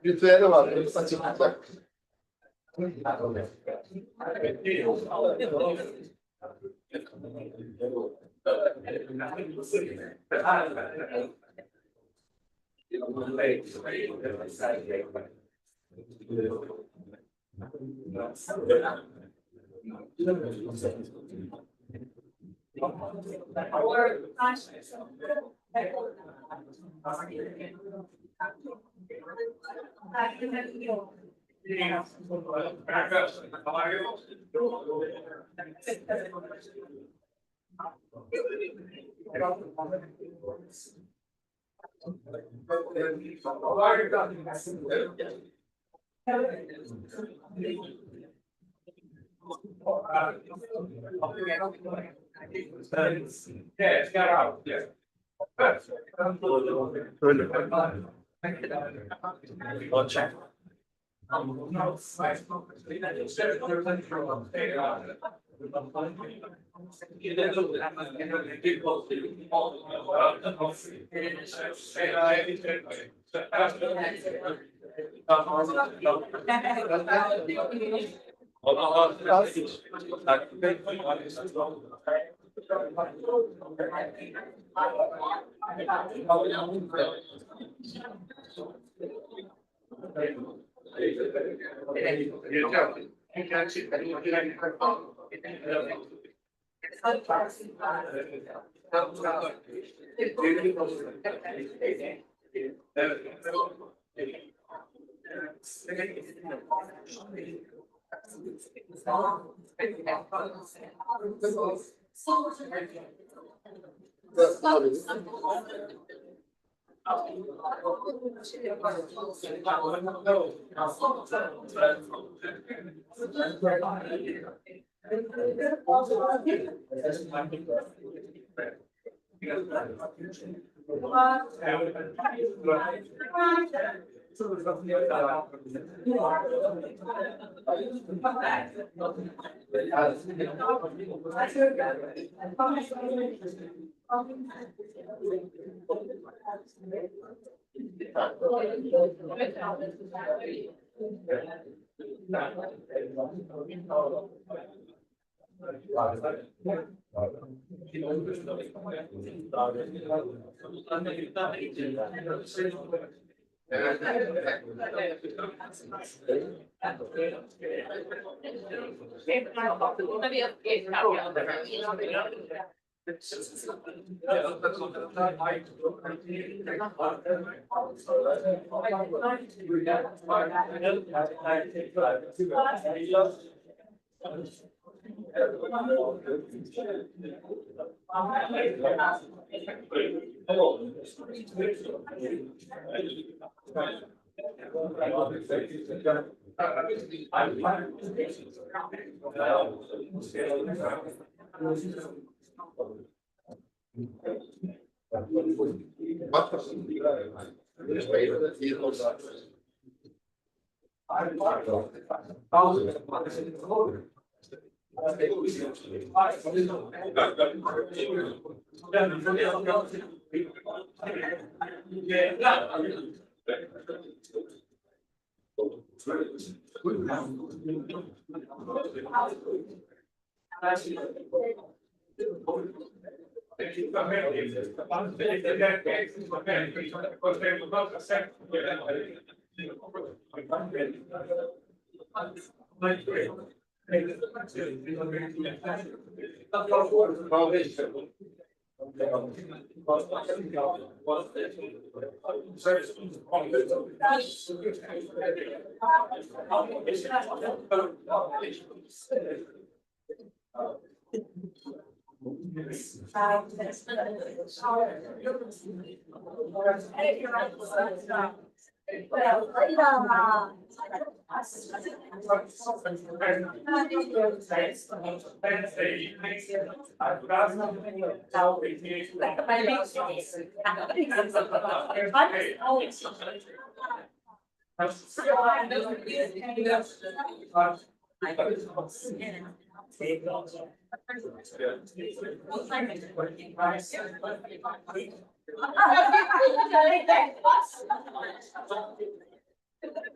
Ritüeli var. Açıklayacak.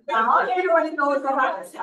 Now everybody knows about it.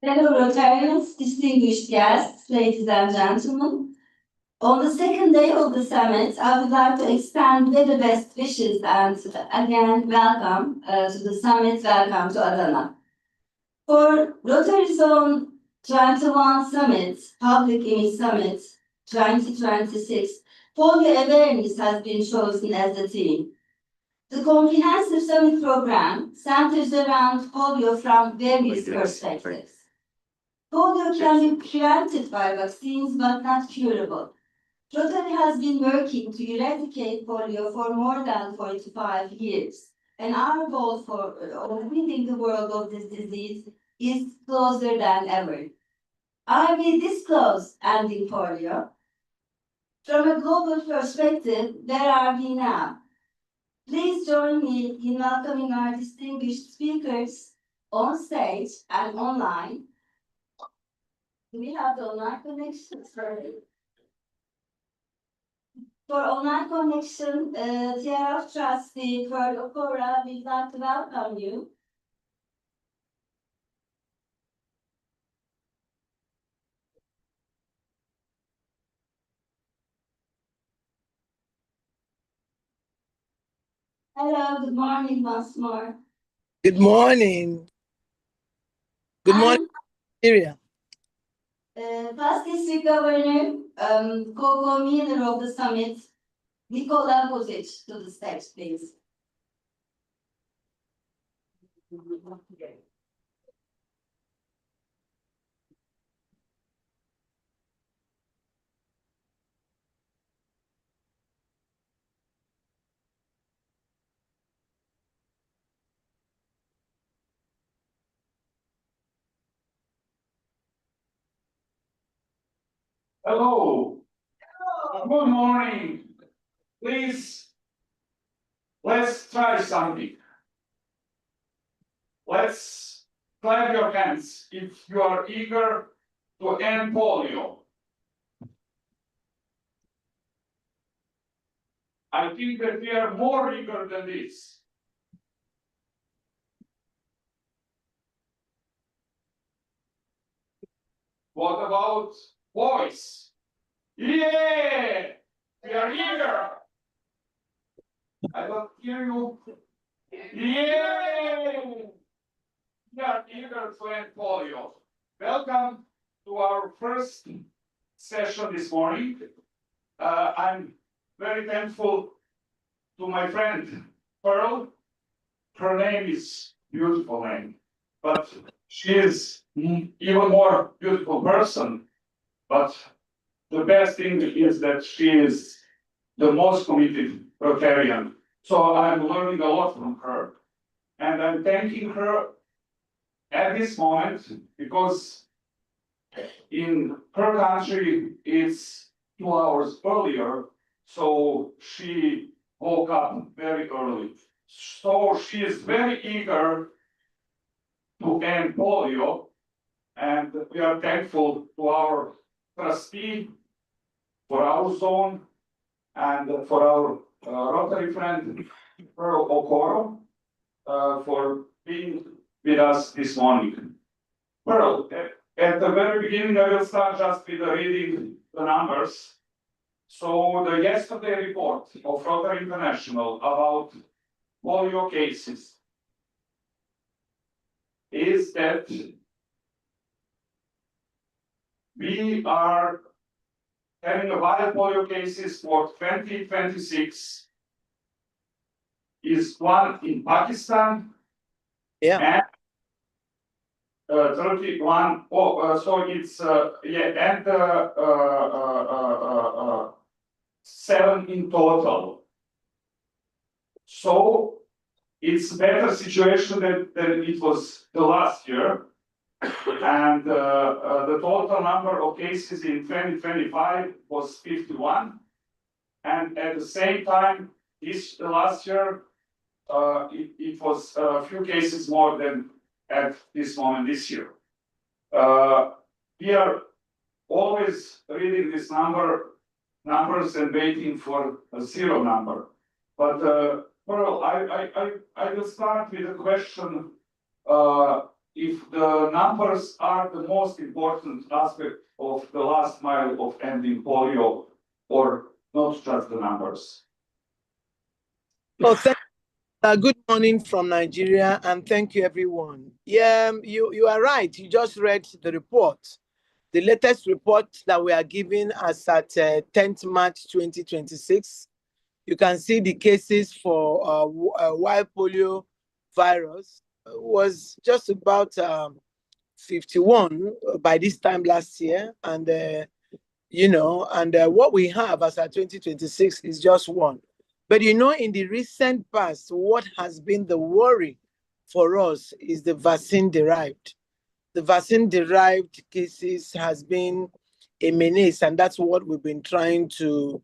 Fellow Rotarians, distinguished guests, ladies and gentlemen, on the second day of the summit, I would like to extend very best wishes and again welcome to the summit, welcome to Adana. For Rotary Zone 21 Summit, Public Image Summit 2026, polio awareness has been chosen as the theme. The comprehensive summit program centers around polio from various perspectives. Polio can be prevented by vaccines but not curable. Rotary has been working to eradicate polio for more than 45 years, and our goal for ridding the world of this disease is closer than ever. Are we this close ending polio? From a global perspective, where are we now? Please join me in welcoming our distinguished speakers on stage and online. Do we have the online connection? Sorry. For online connection, TRF Trustee Pearl Okora, we'd like to welcome you. Hello, good morning once more. Good morning. Good morning, Syria. Past District Governor, co-convener of the summit, Nikola Vucic, to the stage, please. Hello. Good morning. Please, let's try something. Let's clap your hands if you are eager to end polio. I think that we are more eager than this. What about voice? Yeah! We are eager! I don't hear you. Yeah! We are eager to end polio. Welcome to our first session this morning. I'm very thankful to my friend Pearl. Her name is beautiful name, but she is even more beautiful person. But the best thing is that she is the most committed Rotarian. So I'm learning a lot from her. And I'm thanking her at this moment because in her country it's 2 hours earlier, so she woke up very early. So she is very eager to end polio, and we are thankful to our trustee for our zone and for our Rotary friend Pearl Okoro for being with us this morning. Pearl, at the very beginning, I will start just with reading the numbers. So the yesterday report of Rotary International about polio cases is that we are having a viral polio cases for 2026 is one in Pakistan. Yeah. And 31. So it's yeah, and 7 in total. So it's better situation than it was the last year. And the total number of cases in 2025 was 51. And at the same time, this last year, it was a few cases more than at this moment this year. We are always reading this numbers and waiting for a zero number. But Pearl, I will start with a question. If the numbers are the most important aspect of the last mile of ending polio, or not just the numbers? Well, good morning from Nigeria, and thank you, everyone. Yeah, you are right. You just read the report. The latest report that we are given as at 10th March 2026. You can see the cases for wild polio virus was just about 51 by this time last year. And, what we have as at 2026 is just one. But, in the recent past, what has been the worry for us is the vaccine derived. The vaccine derived cases has been a menace, and that's what we've been trying to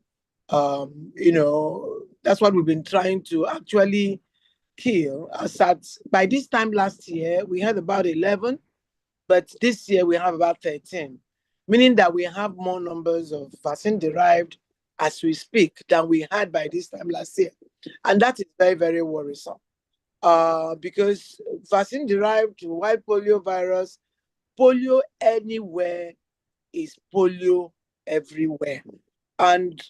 that's what we've been trying to actually kill. As at by this time last year, we had about 11, but this year we have about 13, meaning that we have more numbers of vaccine derived as we speak than we had by this time last year. And that is very, very worrisome. Because vaccine derived wild polio virus, polio anywhere is polio everywhere. And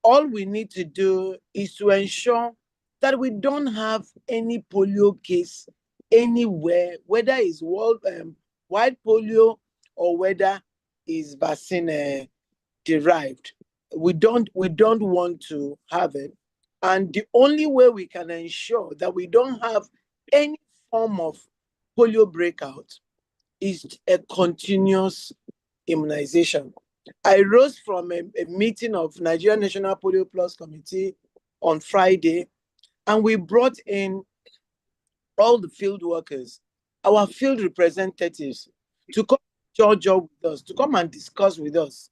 all we need to do is to ensure that we don't have any polio case anywhere, whether it's wild polio or whether it's vaccine derived. We don't want to have it. And the only way we can ensure that we don't have any form of polio breakout is a continuous immunization. I rose from a meeting of Nigerian National Polio Plus Committee on Friday, and we brought in all the field workers, our field representatives, to come to Georgia with us, to come and discuss with us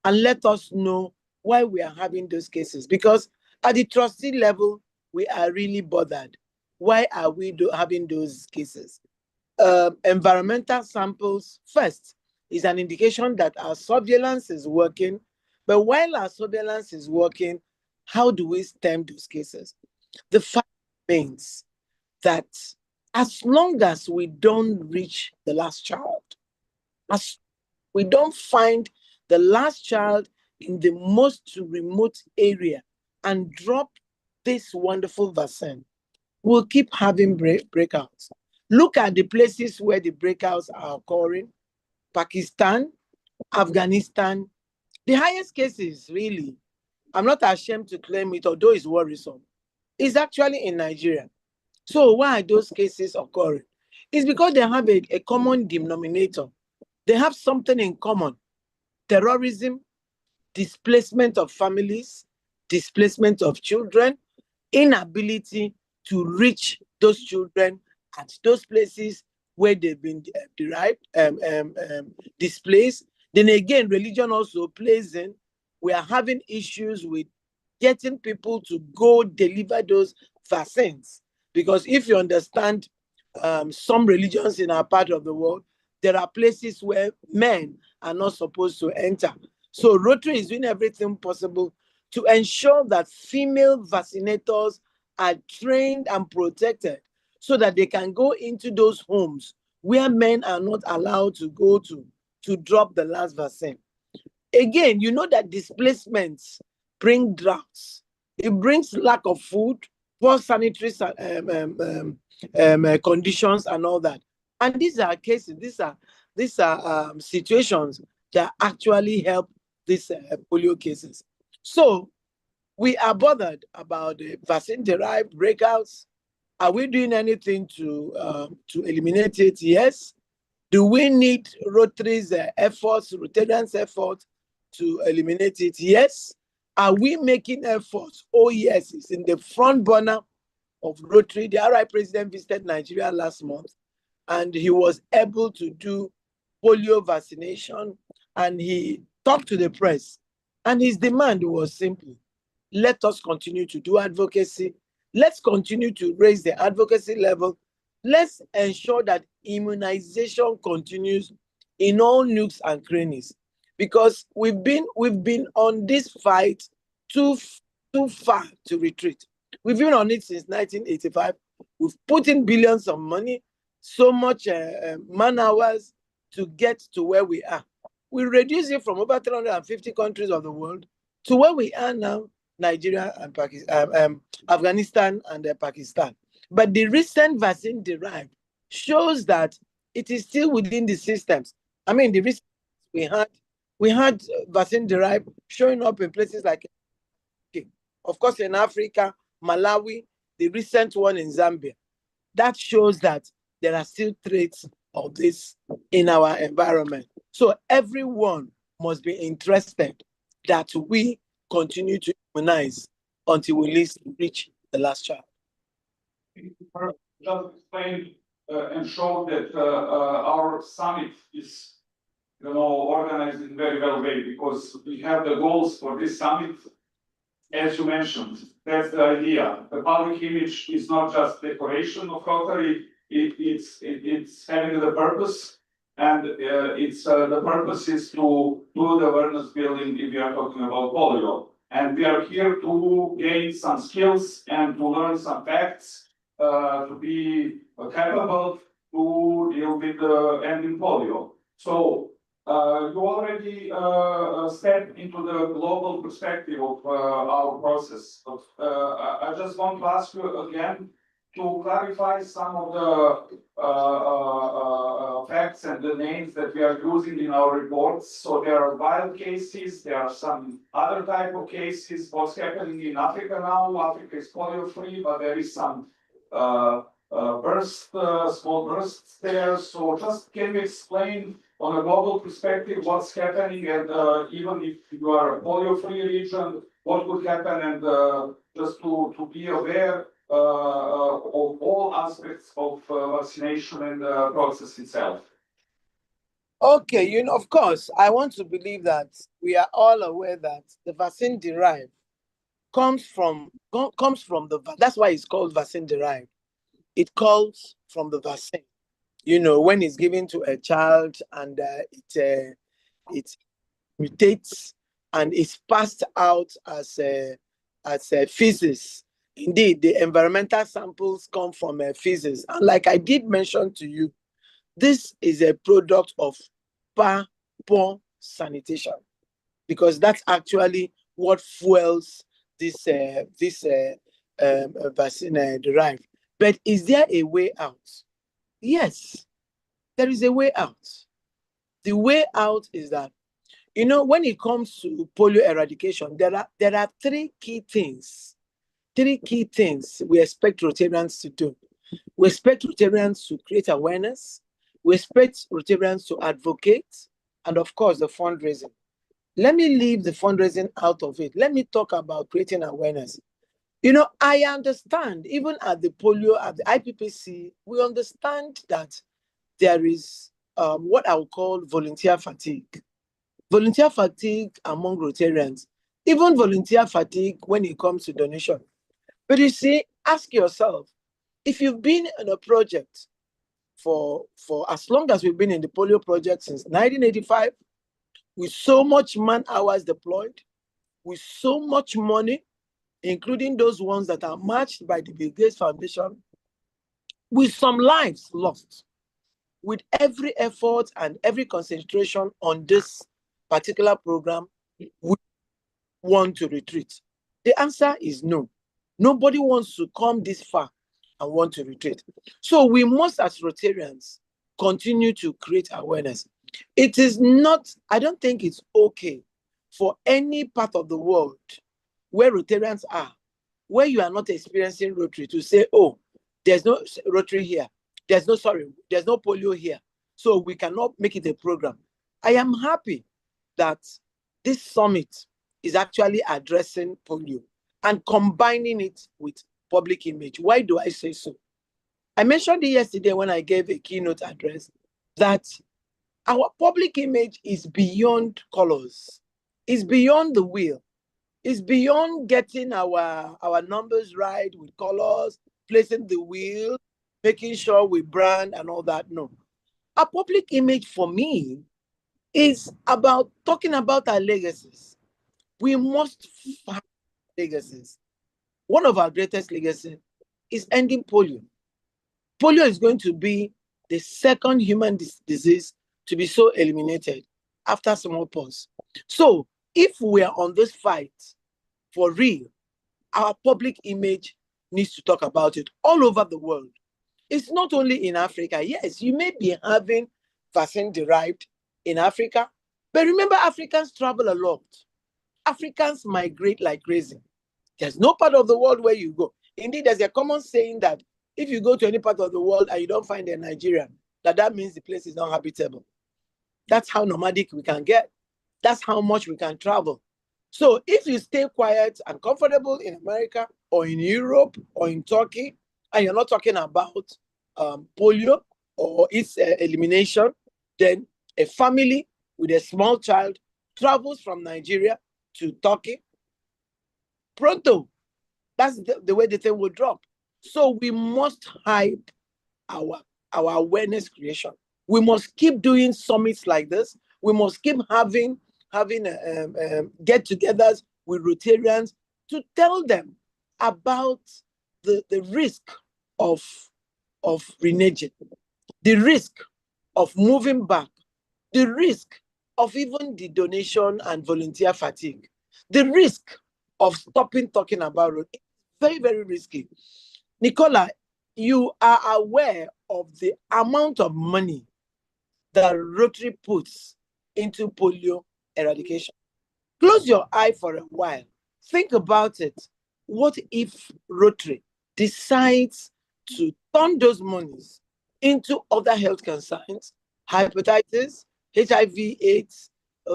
and let us know why we are having those cases. Because at the trustee level, we are really bothered. Why are we having those cases? Environmental samples first is an indication that our surveillance is working. But while our surveillance is working, how do we stem those cases? The fact remains that as long as we don't reach the last child, as we don't find the last child in the most remote area and drop this wonderful vaccine, we'll keep having breakouts. Look at the places where the breakouts are occurring: Pakistan, Afghanistan. The highest cases, really, I'm not ashamed to claim it, although it's worrisome, is actually in Nigeria. So why are those cases occurring? It's because they have a common denominator. They have something in common: terrorism, displacement of families, displacement of children, inability to reach those children at those places where they've been displaced. Then again, religion also plays in. We are having issues with getting people to go deliver those vaccines. Because if you understand some religions in our part of the world, there are places where men are not supposed to enter. So Rotary is doing everything possible to ensure that female vaccinators are trained and protected so that they can go into those homes where men are not allowed to go to drop the last vaccine. Again, you know that displacements bring droughts. It brings lack of food, poor sanitary conditions, and all that. And these are cases. These are situations that actually help these polio cases. So we are bothered about the vaccine-derived breakouts. Are we doing anything to eliminate it? Yes. Do we need Rotary's efforts, Rotarians' efforts to eliminate it? Yes. Are we making efforts? Oh, yes. It's in the front burner of Rotary. The RI president visited Nigeria last month, and he was able to do polio vaccination, and he talked to the press, and his demand was simple: let us continue to do advocacy. Let's continue to raise the advocacy level. Let's ensure that immunization continues in all nooks and crannies, because we've been on this fight too far to retreat. We've been on it since 1985. We've put in billions of money, so much man hours to get to where we are. We reduced it from over 350 countries of the world to where we are now, Nigeria and Afghanistan and Pakistan. But the recent vaccine derived shows that it is still within the systems. I mean, the recent we had vaccine derived showing up in places like, of course, in Africa, Malawi, the recent one in Zambia. That shows that there are still traits of this in our environment. So everyone must be interested that we continue to immunize until we reach the last child. Just explain and show that our summit is, organized in very well way, because we have the goals for this summit. As you mentioned, that's the idea. The public image is not just decoration of Rotary, it's having the purpose, and the purpose is to do the awareness building if we are talking about polio. And we are here to gain some skills and to learn some facts, to be capable to deal with ending polio. So you already stepped into the global perspective of our process. I just want to ask you again to clarify some of the facts and the names that we are using in our reports. So there are wild cases, there are some other type of cases. What's happening in Africa now? Africa is polio-free, but there is some small bursts there. So just can you explain on a global perspective what's happening, and even if you are a polio-free region, what would happen, and just to be aware of all aspects of vaccination and the process itself. Okay, of course, I want to believe that we are all aware that the vaccine derived comes from that's why it's called vaccine derived. It comes from the vaccine. When it's given to a child and it mutates and is passed out as feces. Indeed, the environmental samples come from feces. And like I did mention to you, this is a product of poor sanitation because that's actually what fuels this vaccine derived. But is there a way out? Yes, there is a way out. The way out is that when it comes to polio eradication, there are three key things. Three key things we expect Rotarians to do. We expect Rotarians to create awareness. We expect Rotarians to advocate, and of course, the fundraising. Let me leave the fundraising out of it. Let me talk about creating awareness. I understand, even at the IPPC, we understand that there is what I would call volunteer fatigue. Volunteer fatigue among Rotarians, even volunteer fatigue when it comes to donation. But you see, ask yourself, if you've been in a project for as long as we've been in the polio project since 1985, with so much man hours deployed, with so much money, including those ones that are matched by the Bill Gates Foundation, with some lives lost, with every effort and every concentration on this particular program, we want to retreat? The answer is no. Nobody wants to come this far and want to retreat. So we must, as Rotarians, continue to create awareness. It is not, I don't think it's okay for any part of the world where Rotarians are, where you are not experiencing Rotary, to say, oh, there's no Rotary here. There's no polio here. So we cannot make it a program. I am happy that this summit is actually addressing polio and combining it with public image. Why do I say so? I mentioned it yesterday when I gave a keynote address that our public image is beyond colors. It's beyond the wheel. It's beyond getting our numbers right with colors, placing the wheel, making sure we brand and all that. No. A public image for me is about talking about our legacies. We must find legacies. One of our greatest legacies is ending polio. Polio is going to be the second human disease to be so eliminated after smallpox. So if we are on this fight for real, our public image needs to talk about it all over the world. It's not only in Africa. Yes, you may be having vaccine derived in Africa, but remember, Africans travel a lot. Africans migrate like crazy. There's no part of the world where you go. Indeed, there's a common saying that if you go to any part of the world and you don't find a Nigerian, that means the place is not habitable. That's how nomadic we can get. That's how much we can travel. So if you stay quiet and comfortable in America or in Europe or in Turkey, and you're not talking about polio or its elimination, then a family with a small child travels from Nigeria to Turkey. Pronto, that's the way the thing will drop. So we must hype our awareness creation. We must keep doing summits like this. We must keep having get-togethers with Rotarians to tell them about the risk of reneging, the risk of moving back, the risk of even the donation and volunteer fatigue, the risk of stopping talking about it. It's very, very risky. Nicola, you are aware of the amount of money that Rotary puts into polio eradication. Close your eye for a while. Think about it. What if Rotary decides to turn those monies into other health concerns, hepatitis, HIV/AIDS,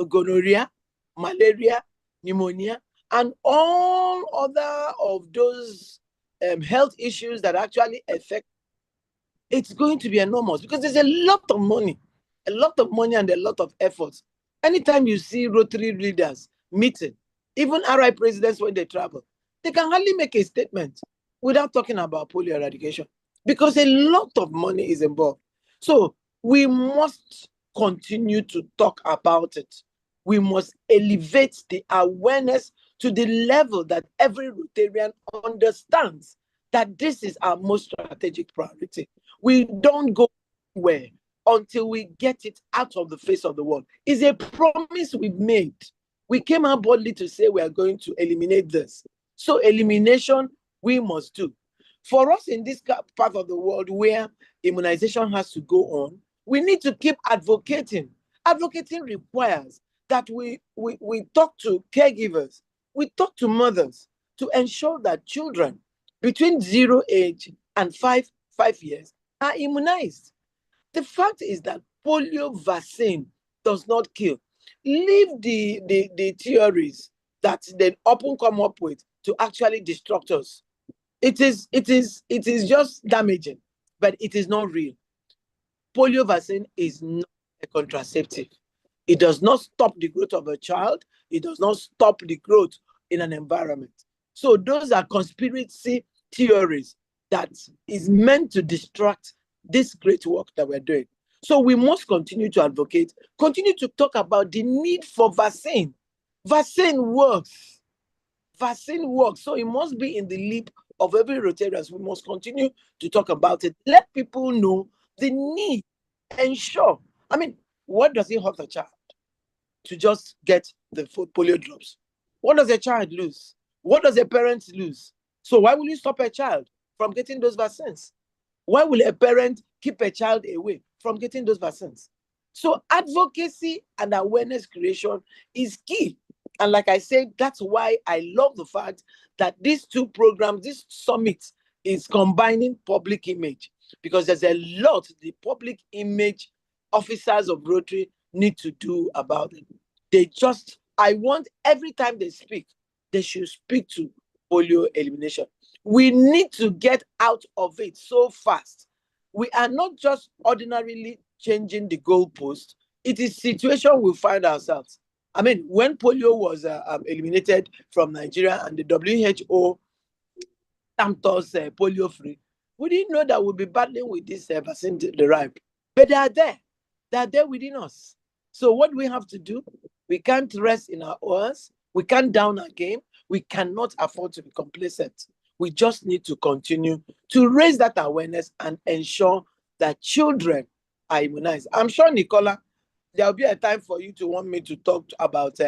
gonorrhea, malaria, pneumonia, and all other of those health issues that actually affect? It's going to be enormous because there's a lot of money a lot of money and a lot of efforts. Anytime you see Rotary leaders meeting, even RI presidents when they travel, they can hardly make a statement without talking about polio eradication because a lot of money is involved. So we must continue to talk about it. We must elevate the awareness to the level that every Rotarian understands that this is our most strategic priority. We don't go anywhere until we get it out of the face of the world. It's a promise we've made. We came out boldly to say we are going to eliminate this. So elimination, we must do. For us in this part of the world where immunization has to go on, we need to keep advocating. Advocating requires that we talk to caregivers, we talk to mothers to ensure that children between 0 age and 5 years are immunized. The fact is that polio vaccine does not kill. Leave the theories that they often come up with to actually destruct us. It is just damaging, but it is not real. Polio vaccine is not a contraceptive. It does not stop the growth of a child. It does not stop the growth in an environment. So those are conspiracy theories that is meant to distract this great work that we're doing. So we must continue to advocate, continue to talk about the need for vaccine. Vaccine works. Vaccine works. So it must be in the lip of every Rotarian. We must continue to talk about it. Let people know the need. Ensure. I mean, what does it hurt a child to just get the polio drops? What does a child lose? What does a parent lose? So why will you stop a child from getting those vaccines? Why will a parent keep a child away from getting those vaccines? So advocacy and awareness creation is key. And like I said, that's why I love the fact that these two programs, this summit is combining public image, because there's a lot the public image officers of Rotary need to do about it. I want every time they speak, they should speak to polio elimination. We need to get out of it so fast. We are not just ordinarily changing the goalpost. It is situation we find ourselves. I mean, when polio was eliminated from Nigeria and the WHO stamped us polio free, we didn't know that we'll be battling with this vaccine derived. But they are there. They are there within us. So what we have to do, we can't rest in our oars. We can't down our game. We cannot afford to be complacent. We just need to continue to raise that awareness and ensure that children are immunized. I'm sure, Nicola, there'll be a time for you to want me to talk about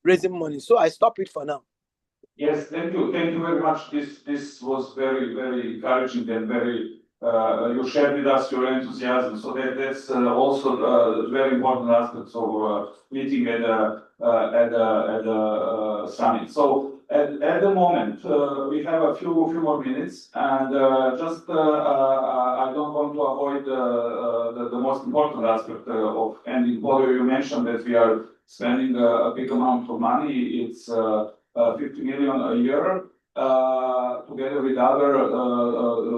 raising money. So I stop it for now. Yes, thank you. Thank you very much. This was very, very encouraging and very, you shared with us your enthusiasm. So that's also a very important aspect of meeting at a summit. So at the moment, we have a few more minutes, and I don't want to avoid the most important aspect of ending polio. You mentioned that we are spending a big amount of money. It's 50 million a year. Together with other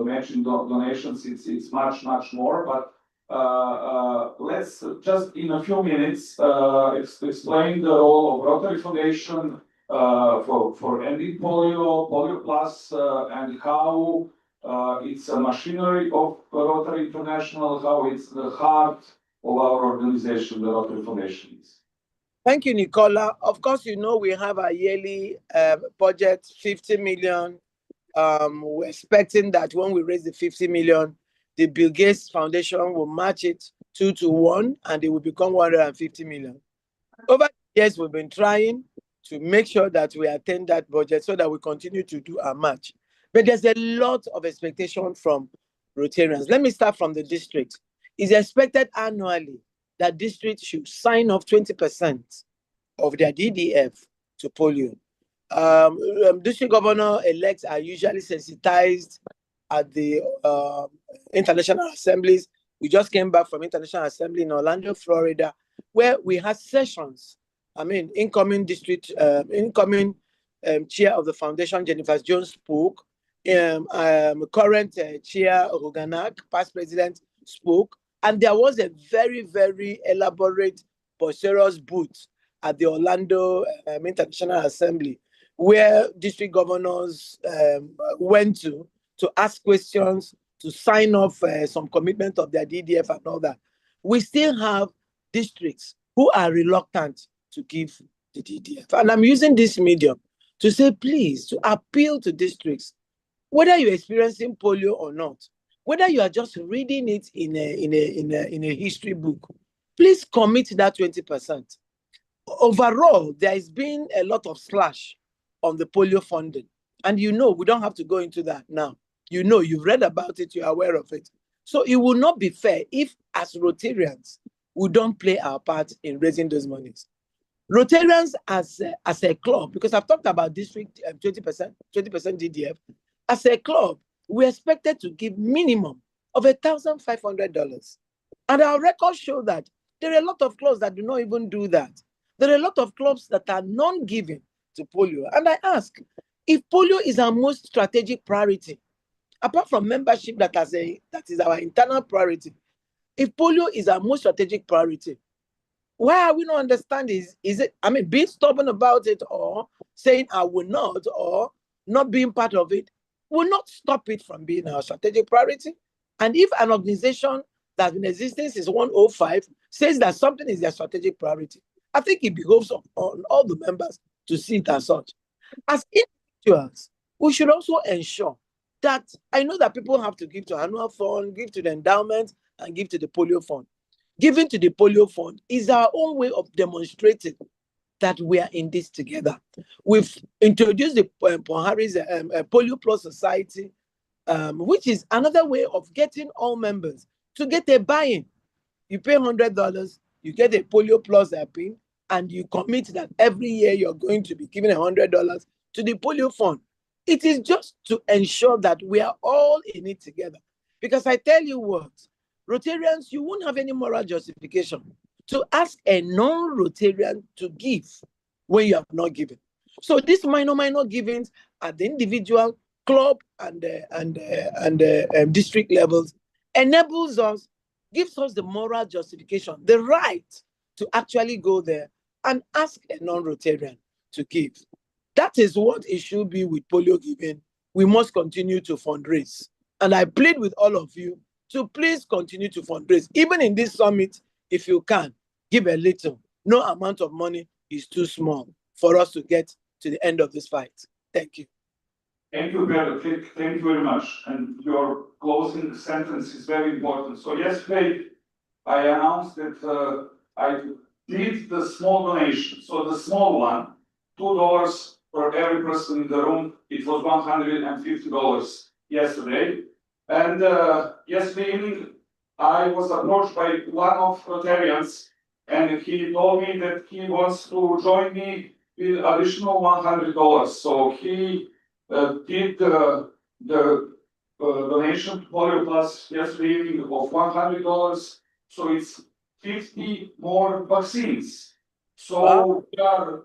matching donations, it's much more. But let's just in a few minutes explain the role of Rotary Foundation for ending polio plus, and how it's a machinery of Rotary International, how it's the heart of our organization, the Rotary Foundation is. Thank you, Nicola. Of course, you know we have a yearly budget, 50 million. We're expecting that when we raise the 50 million, the Bill Gates Foundation will match it 2-1, and it will become 150 million. Over the years, we've been trying to make sure that we attain that budget so that we continue to do our match. But there's a lot of expectation from Rotarians. Let me start from the district. It's expected annually that districts should sign off 20% of their DDF to polio. District governor-elects are usually sensitized at the international assemblies. We just came back from International Assembly in Orlando, Florida, where we had sessions. I mean, incoming chair of the foundation, Jennifer Jones, spoke. Current chair, Hoganak, past president, spoke. And there was a very, very elaborate Boceros booth at the Orlando International Assembly, where district governors went to ask questions, to sign off some commitment of their DDF and all that. We still have districts who are reluctant to give the DDF. And I'm using this medium to say, please, to appeal to districts, whether you're experiencing polio or not, whether you are just reading it in a history book, please commit that 20%. Overall, there has been a lot of slash on the polio funding. And you know, we don't have to go into that now. You know, you've read about it, you're aware of it. So it will not be fair if, as Rotarians, we don't play our part in raising those monies. Rotarians as a club, because I've talked about district 20% DDF, as a club, we're expected to give minimum of $1,500. And our records show that there are a lot of clubs that do not even do that. There are a lot of clubs that are non-giving to polio. And I ask, if polio is our most strategic priority, apart from membership that is our internal priority, if polio is our most strategic priority, why are we not understanding? Is it, I mean, being stubborn about it or saying I will not or not being part of it will not stop it from being our strategic priority. And if an organization that's been existing since 105 says that something is their strategic priority, I think it behoves on all the members to see it as such. As individuals, we should also ensure that, I know that people have to give to annual fund, give to the endowment, and give to the polio fund. Giving to the polio fund is our own way of demonstrating that we are in this together. We've introduced the Pohari's Polio Plus Society, which is another way of getting all members to get a buy-in. You pay $100, you get a Polio Plus pin, and you commit that every year you're going to be giving $100 to the polio fund. It is just to ensure that we are all in it together. Because I tell you what, Rotarians, you won't have any moral justification to ask a non-Rotarian to give when you have not given. So these minor givings at the individual, club, and district levels enables us, gives us the moral justification, the right to actually go there and ask a non-Rotarian to give. That is what it should be with polio giving. We must continue to fundraise. And I plead with all of you to please continue to fundraise. Even in this summit, if you can, give a little. No amount of money is too small for us to get to the end of this fight. Thank you. Thank you, Pedro. Thank you very much. And your closing sentence is very important. So yesterday, I announced that I did the small donation. So the small one, $2 for every person in the room. It was $150 yesterday. And yesterday evening, I was approached by one of Rotarians, and he told me that he wants to join me with additional $100. So he did the donation to Polio Plus yesterday evening of $100. So it's 50 more vaccines. So we are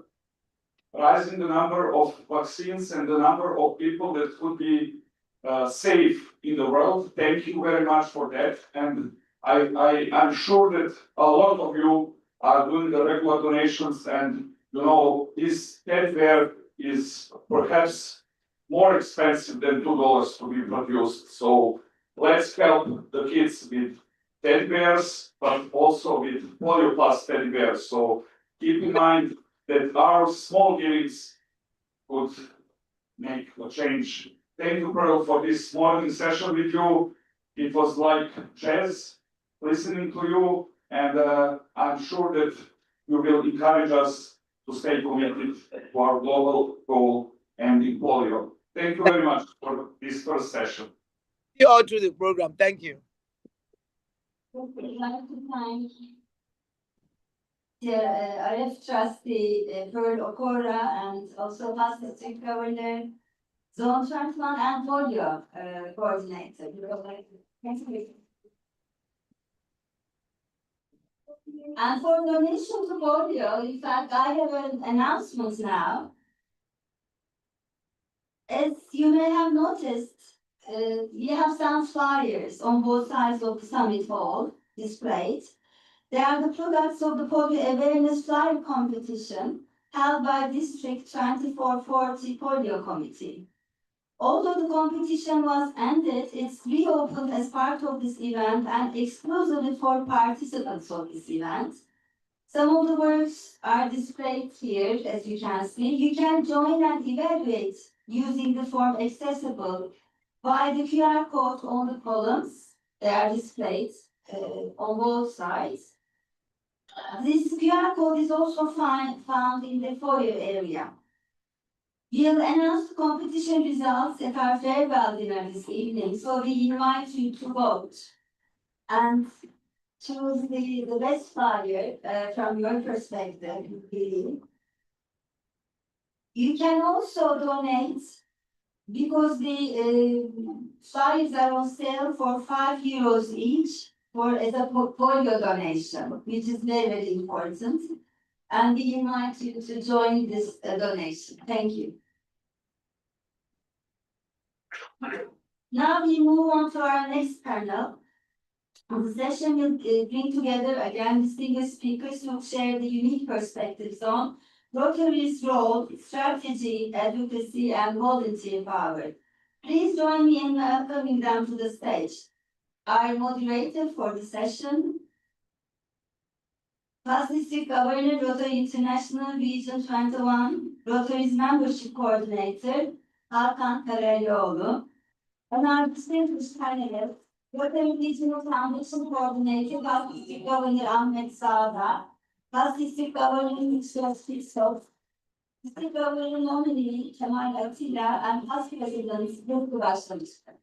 rising the number of vaccines and the number of people that could be safe in the world. Thank you very much for that. And I'm sure that a lot of you are doing the regular donations, and you know, this teddy bear is perhaps more expensive than $2 to be produced. So let's help the kids with teddy bears, but also with Polio Plus teddy bears. So keep in mind that our small givings could make a change. Thank you, Pearl, for this morning session with you. It was like jazz listening to you, and I'm sure that you will encourage us to stay committed to our global goal ending polio. Thank you very much for this first session. You all through the program. Thank you. I'd like to thank the RF trustee, Pearl Okora, and also past district governor, Zone 21, and polio coordinator. Thank you. And for donation to polio, in fact, I have an announcement now. As you may have noticed, we have some flyers on both sides of the summit hall. displayed. They are the products of the polio awareness flyer competition held by District 2440 Polio Committee. Although the competition was ended, it's reopened as part of this event and exclusively for participants of this event. Some of the works are displayed here, as you can see. You can join and evaluate using the form accessible by the QR code on the columns. They are displayed on both sides. This QR code is also found in the foyer area. We'll announce the competition results at our farewell dinner this evening, so we invite you to vote and choose the best flyer from your perspective. You can also donate because the flyers are on sale for €5 each as a polio donation, which is very, very important. And we invite you to join this donation. Thank you. Now we move on to our next panel. The session will bring together again distinguished speakers who share the unique perspectives on Rotary's role, strategy, advocacy, and volunteer power. Please join me in welcoming them to the stage. Our moderator for the session, Past District Governor, Rotary International Region 21, Rotary's Membership Coordinator, Hakan Karalioğlu, and our distinguished panelists, Rotary Regional Foundation Coordinator, Past District Governor Ahmet Sağda, Past District Governor Yusuf Fiskov, District Governor nominee Kemal Atilla, and Past President Rıfkı Başlamıştır.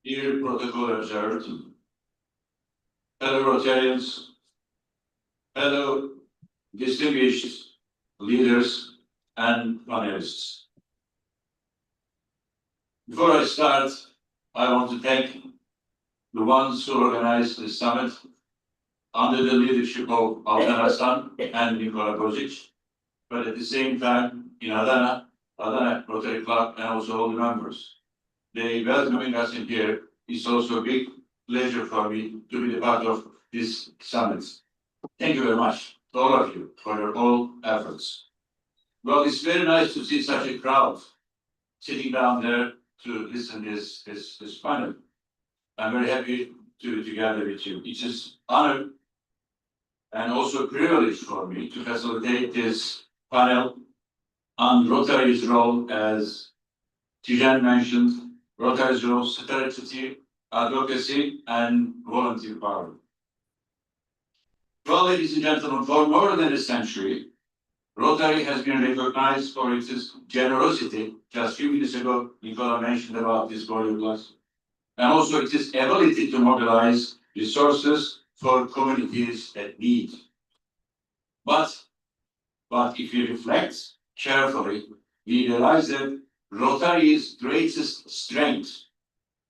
Dear protocol observed, fellow Rotarians, fellow distinguished leaders and panelists. Before I start, I want to thank the ones who organized this summit under the leadership of Altan Hasan and Nikola Bozic, but at the same time in Adana Rotary Club, and also all the members. They welcoming us in here is also a big pleasure for me to be the part of this summit. Thank you very much to all of you for your all efforts. Well, it's very nice to see such a crowd sitting down there to listen to this panel. I'm very happy to be together with you. It's an honor and also a privilege for me to facilitate this panel on Rotary's role, as Tijan mentioned, Rotary's role, strategy, advocacy, and volunteer power. Well, ladies and gentlemen, for more than a century, Rotary has been recognized for its generosity. Just a few minutes ago, Nicola mentioned about this Bölge class, and also its ability to mobilize resources for communities that need. But if you reflect carefully, we realize that Rotary's greatest strength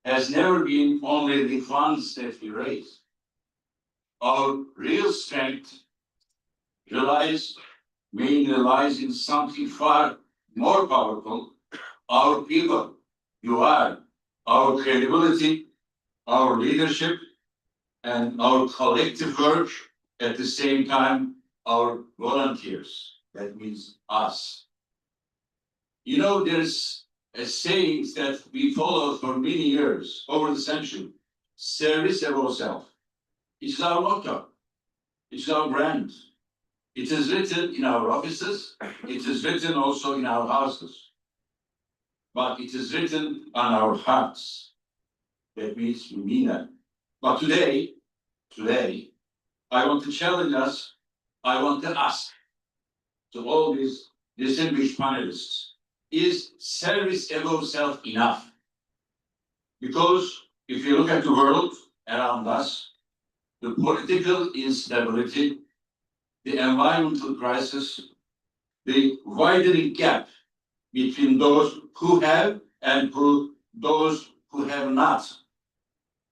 has never been only the funds that we raise. Our real strength mainly lies in something far more powerful: our people. You are our credibility, our leadership, and our collective work. At the same time, our volunteers. That means us. You know, there's a saying that we followed for many years, over the century: service above self. It's our motto. It's our brand. It is written in our offices. It is written also in our houses. But it is written on our hearts. That means we mean that. But today, I want to challenge us. I want to ask to all these distinguished panelists, is service above self enough? Because if you look at the world around us, the political instability, the environmental crisis, the widening gap between those who have and those who have not.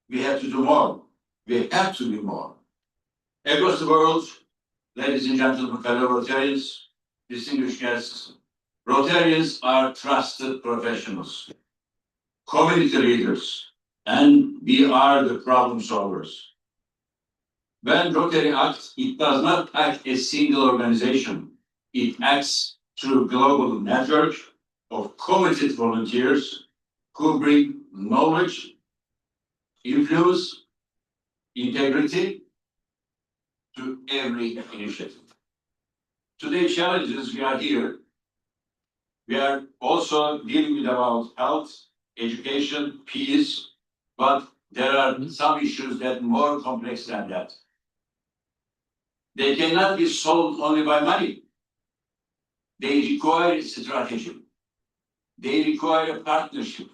We have to do more. We have to do more. Across the world, ladies and gentlemen, fellow Rotarians, distinguished guests, Rotarians are trusted professionals, community leaders, and we are the problem solvers. When Rotary acts, it does not act as a single organization. It acts through a global network of committed volunteers who bring knowledge, influence, integrity to every initiative. Today's challenges we are here. We are also dealing with about health, education, peace, but there are some issues that are more complex than that. They cannot be solved only by money. They require strategy. They require a partnership.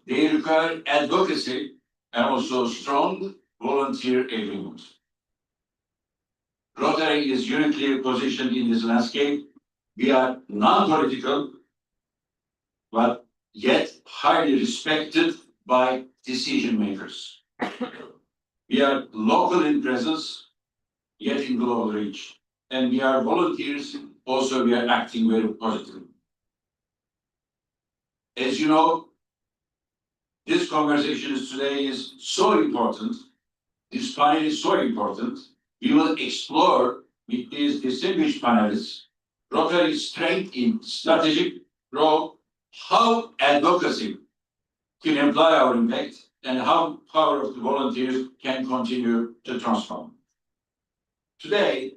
They require advocacy and also strong volunteer agreement. Rotary is uniquely positioned in this landscape. We are non-political, but yet highly respected by decision makers. We are local in presence, yet in global reach. And we are volunteers, also we are acting very positively. As you know, this conversation today is so important. This panel is so important. We will explore with these distinguished panelists Rotary's strength in strategic role, how advocacy can apply our impact, and how power of the volunteers can continue to transform. Today,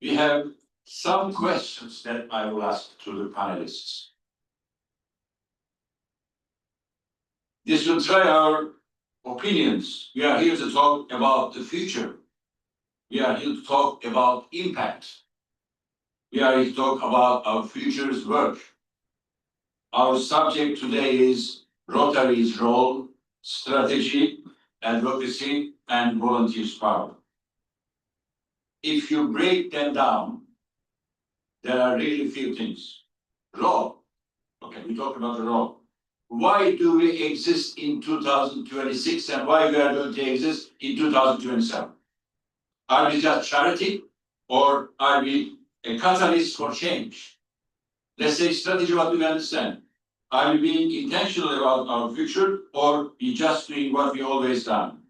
we have some questions that I will ask to the panelists. This will try our opinions. We are here to talk about the future. We are here to talk about impact. We are here to talk about our future's work. Our subject today is Rotary's role, strategy, advocacy, and volunteers' power. If you break them down, there are really few things. Role. Okay, we talk about the role. Why do we exist in 2026 and why we are going to exist in 2027? Are we just charity or are we a catalyst for change? Let's say strategy, what do we understand? Are we being intentional about our future or we just doing what we always done?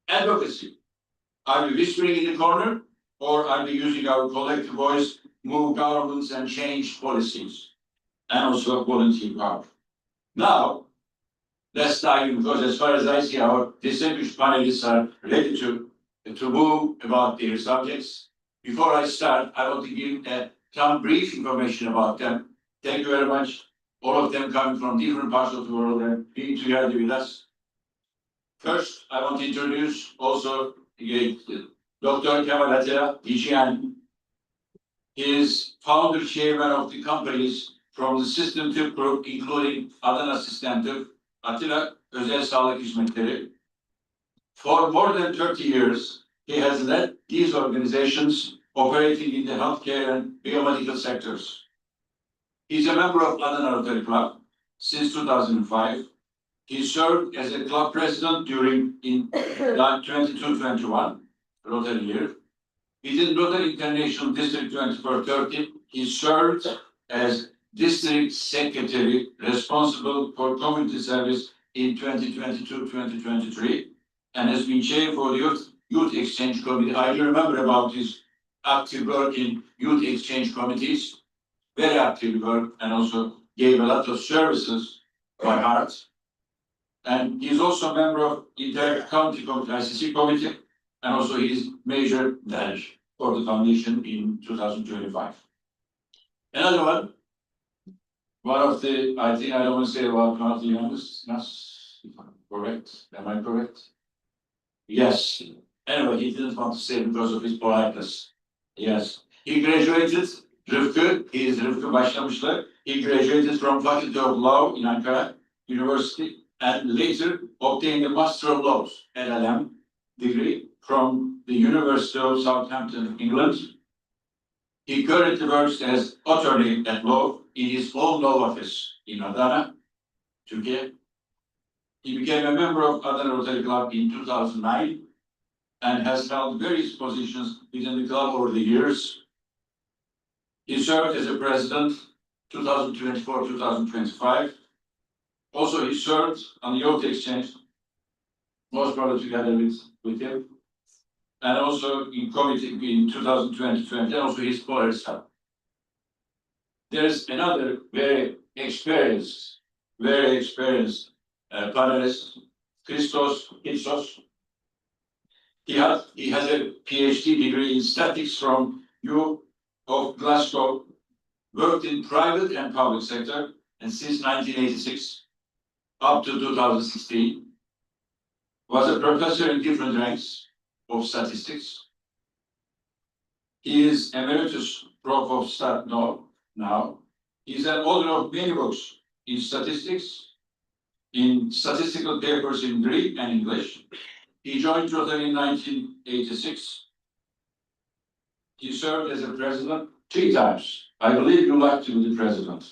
Advocacy. Are we whispering in the corner or are we using our collective voice, move governments and change policies? And also volunteer power. Now, let's dive in because as far as I see, our distinguished panelists are ready to move about their subjects. Before I start, I want to give some brief information about them. Thank you very much. All of them coming from different parts of the world and being together with us. First, I want to introduce also Dr. Kemal Atilla, DGN. He is founder chairman of the companies from the System Tüp Group, including Adana Sistem Tüp, Atilla Özel Sağlık Hizmetleri. For more than 30 years, he has led these organizations operating in the healthcare and biomedical sectors. He's a member of Adana Rotary Club since 2005. He served as a club president during 22-21 Rotary year. Within Rotary International District 24-30, he served as district secretary responsible for community service in 2022-2023 and has been chair for the Youth Exchange Committee. I remember about his active work in youth exchange committees, very active work, and also gave a lot of services by heart. And he's also a member of Inter-County Committee, ICC Committee, and also he is major judge for the foundation in 2025. Another one of the, I think I don't want to say about one of the youngest, yes, correct, am I correct? Yes, anyway, he didn't want to say because of his politeness. Yes, he graduated Rıfkı, he is Rıfkı Başlamışlar. He graduated from Faculty of Law in Ankara University and later obtained a Master of Laws, LLM degree from the University of Southampton, England. He currently works as attorney at law in his own law office in Adana, Turkey. He became a member of Adana Rotary Club in 2009 and has held various positions within the club over the years. He served as a president 2024-2025. Also, he served on the Youth Exchange, most probably together with him, and also in committee in 2020, and also his scholars. There's another very experienced panelist, Christos Kitsos. He has a PhD degree in statistics from U of Glasgow, worked in private and public sector, and since 1986 up to 2016, was a professor in different ranks of statistics. He is emeritus prof of stat now. He's an author of many books in statistics, in statistical papers in Greek and English. He joined Rotary in 1986. He served as a president 3 times. I believe you like to be the president.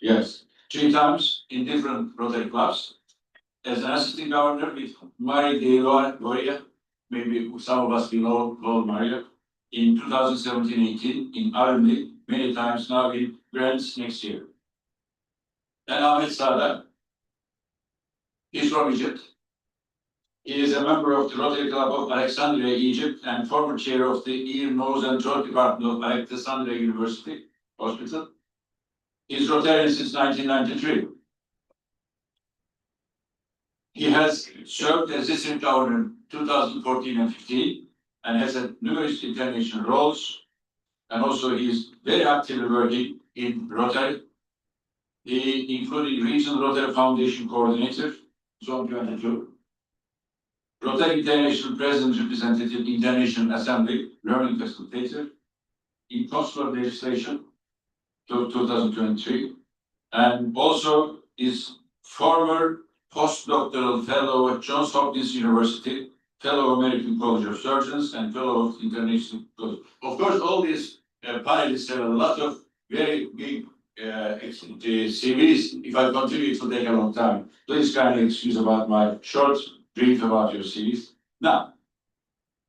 Yes, 3 times in different Rotary clubs. As an assistant governor with Maria de Loria, maybe some of us know Maria, in 2017-18 in Army, many times now in grants next year. And Ahmet Sada, he's from Egypt. He is a member of the Rotary Club of Alexandria, Egypt, and former chair of the Ear, Nose, and Throat Department of Alexandria University Hospital. He's Rotarian since 1993. He has served as district governor in 2014 and 15, and has had numerous international roles, and also he is very actively working in Rotary. He including Regional Rotary Foundation Coordinator, Zone 22, Rotary International President Representative, International Assembly, Learning Facilitator, in Consular Legislation, 2023, and also is former postdoctoral fellow at Johns Hopkins University, fellow American College of Surgeons, and fellow of International College. Of course, all these panelists have a lot of very big CVs. If I continue, it will take a long time. Please kindly excuse about my short brief about your CVs. Now,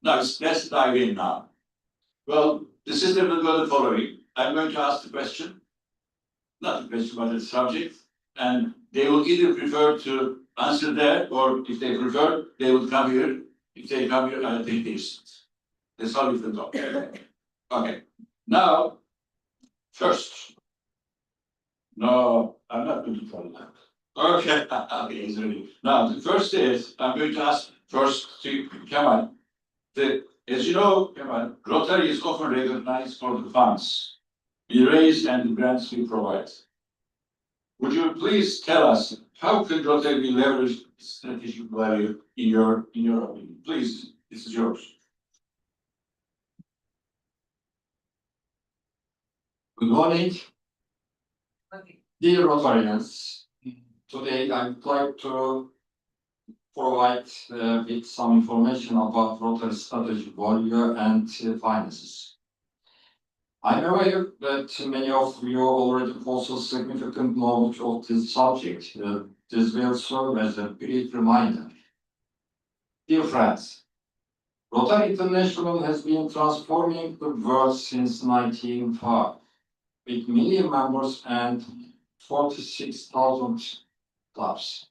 let's dive in now. Well, the system will go the following. I'm going to ask the question, not the question, but the subject, and they will either prefer to answer there, or if they prefer, they will come here. If they come here, I'll take this. That's how we can talk. Okay. Now, first. No, I'm not going to tell that. Okay, okay, it's ready. Now, the first is, I'm going to ask first to Kemal. As you know, Kemal, Rotary is often recognized for the funds we raise and the grants we provide. Would you please tell us how can Rotary be leveraged strategic value in your opinion? Please, this is yours. Good morning, dear Rotarians. Today I would like to provide with some information about Rotary strategic value and finances. I'm aware that many of you already possess significant knowledge of this subject. This will serve as a brief reminder. Dear friends, Rotary International has been transforming the world since 1905, with million members and 46,000 clubs.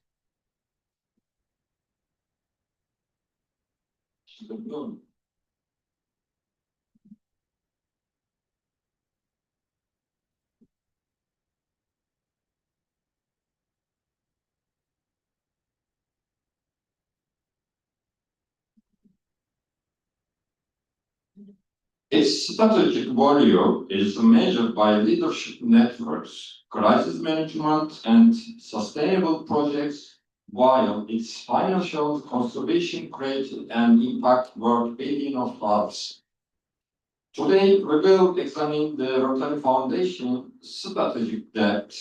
Its strategic value is measured by leadership networks, crisis management, and sustainable projects, while its financial contribution created an impact worth billions of dollars. Today, we will examine the Rotary Foundation strategic debt,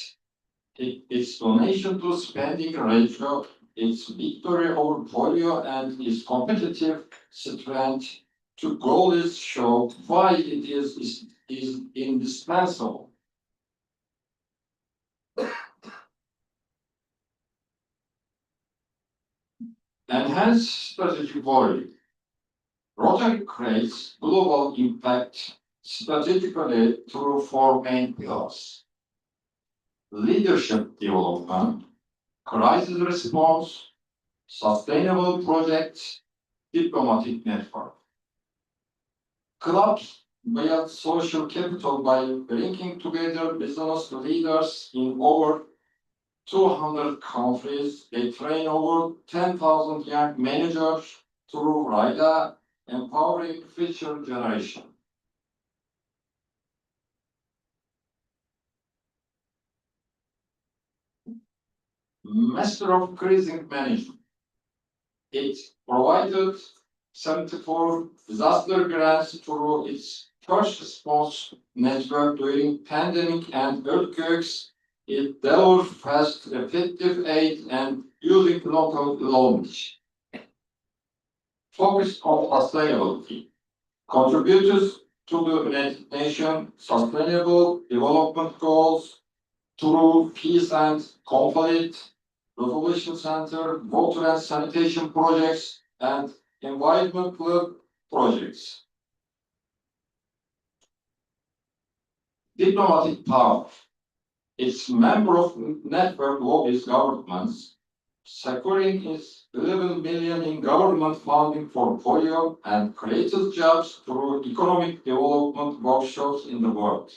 its donation to spending ratio, its victory over polio, and its competitive strength. To goals show why it is indispensable. Enhance strategic value. Rotary creates global impact strategically through four main pillars: leadership development, crisis response, sustainable projects, diplomatic network. Clubs build social capital by bringing together business leaders in over 200 countries. They train over 10,000 young managers through RIDA, empowering future generation. Master of Crisis Management. It provided 74 disaster grants through its first response network during pandemic and earthquakes. It delivered fast, effective aid and using local knowledge. Focus on sustainability. Contributors to the United Nations Sustainable Development Goals through peace and conflict resolution center, water and sanitation projects, and environmental projects. Diplomatic power. Its member of network lobbies governments, securing its 11 billion in government funding for polio and created jobs through economic development workshops in the world.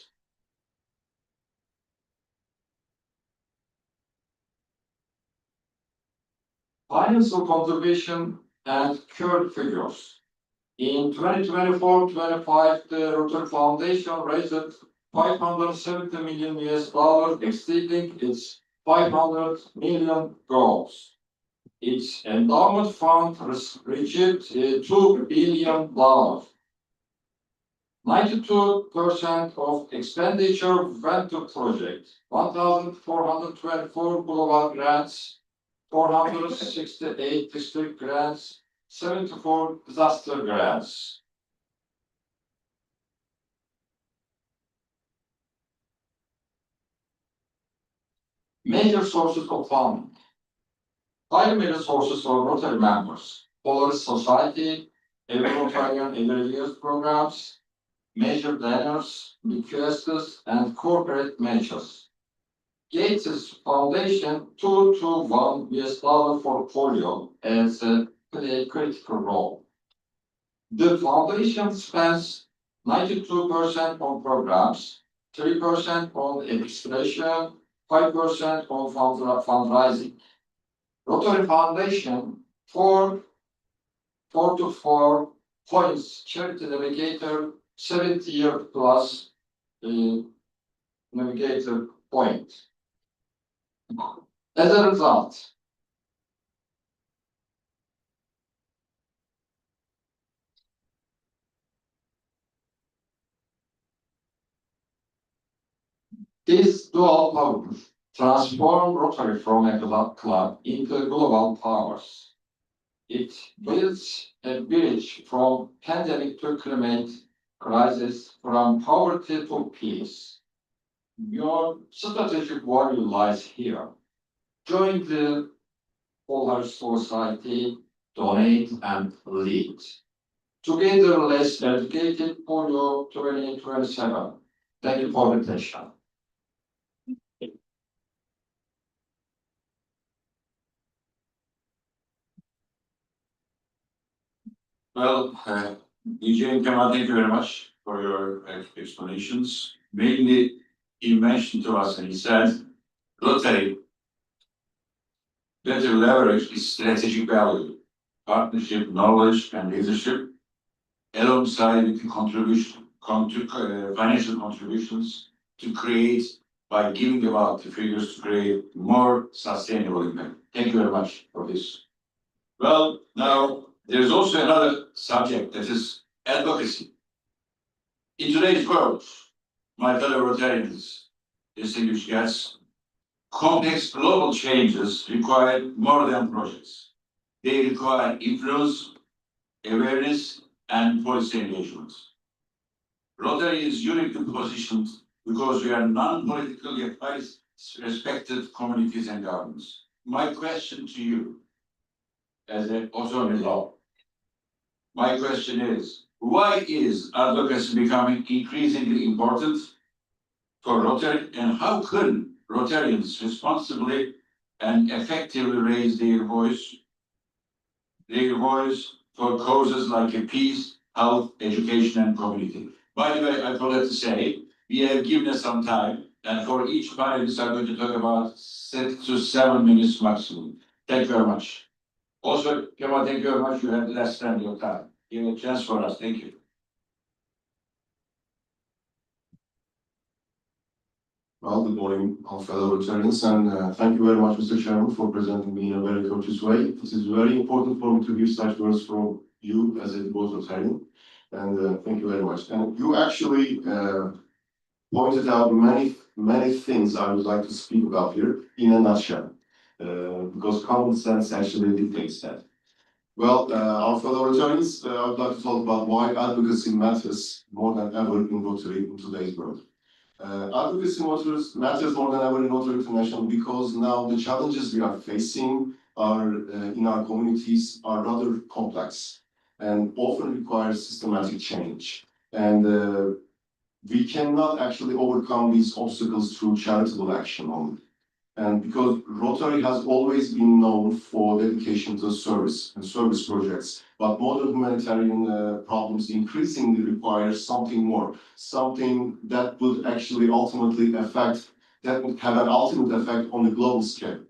Financial contribution and current figures. In 2024-25, the Rotary Foundation raised $570 million US, exceeding its 500 million goals. Its endowment fund reached $2 billion. 92% of expenditure went to projects, 1,424 global grants, 468 district grants, 74 disaster grants. Major sources of funding. Primary sources of Rotary members: Polaris Society, Every Rotarian Every Year programs, major donors, bequests, and corporate matches. Gates' foundation 2 to 1 US dollar for polio as play a critical role. The foundation spends 92% on programs, 3% on administration, 5% on fundraising. Rotary Foundation 4 to 4 points charity navigator 70-year plus navigator point. As a result, this dual power transformed Rotary from a club into global powers. It builds a bridge from pandemic to climate crisis, from poverty to peace. Your strategic value lies here. Join the Polaris Society, donate and lead. Together, let's eradicate polio 2027. Thank you for the attention. Well, Eugene, Kemal, thank you very much for your explanations. Mainly, you mentioned to us and he said, Rotary better leverage its strategic value, partnership, knowledge, and leadership, alongside with the financial contributions to create, by giving about the figures to create more sustainable impact. Thank you very much for this. Well, now there's also another subject that is advocacy. In today's world, my fellow Rotarians, distinguished guests, complex global changes require more than projects. They require influence, awareness, and policy engagement. Rotary is uniquely positioned because we are non-political yet highly respected communities and governments. My question to you, as an autonomy law, my question is, why is advocacy becoming increasingly important for Rotary, and how can Rotarians responsibly and effectively raise their voice for causes like peace, health, education, and community? By the way, I forgot to say, we have given us some time, and for each panelist, I'm going to talk about 6 to 7 minutes maximum. Thank you very much. Also, Kemal, thank you very much. You had less than your time. Give a chance for us. Thank you. Well, good morning, all fellow Rotarians, and thank you very much, Mr. Chairman, for presenting me in a very courteous way. It is very important for me to hear such words from you as a both Rotarian, and thank you very much. And you actually pointed out many things I would like to speak about here in a nutshell, because common sense actually dictates that. Well, our fellow Rotarians, I would like to talk about why advocacy matters more than ever in Rotary in today's world. Advocacy matters more than ever in Rotary International because now the challenges we are facing are in our communities are rather complex and often require systematic change. And we cannot actually overcome these obstacles through charitable action only. And because Rotary has always been known for dedication to service and service projects, but modern humanitarian problems increasingly require something more, something that would actually ultimately that would have an ultimate effect on the global scale.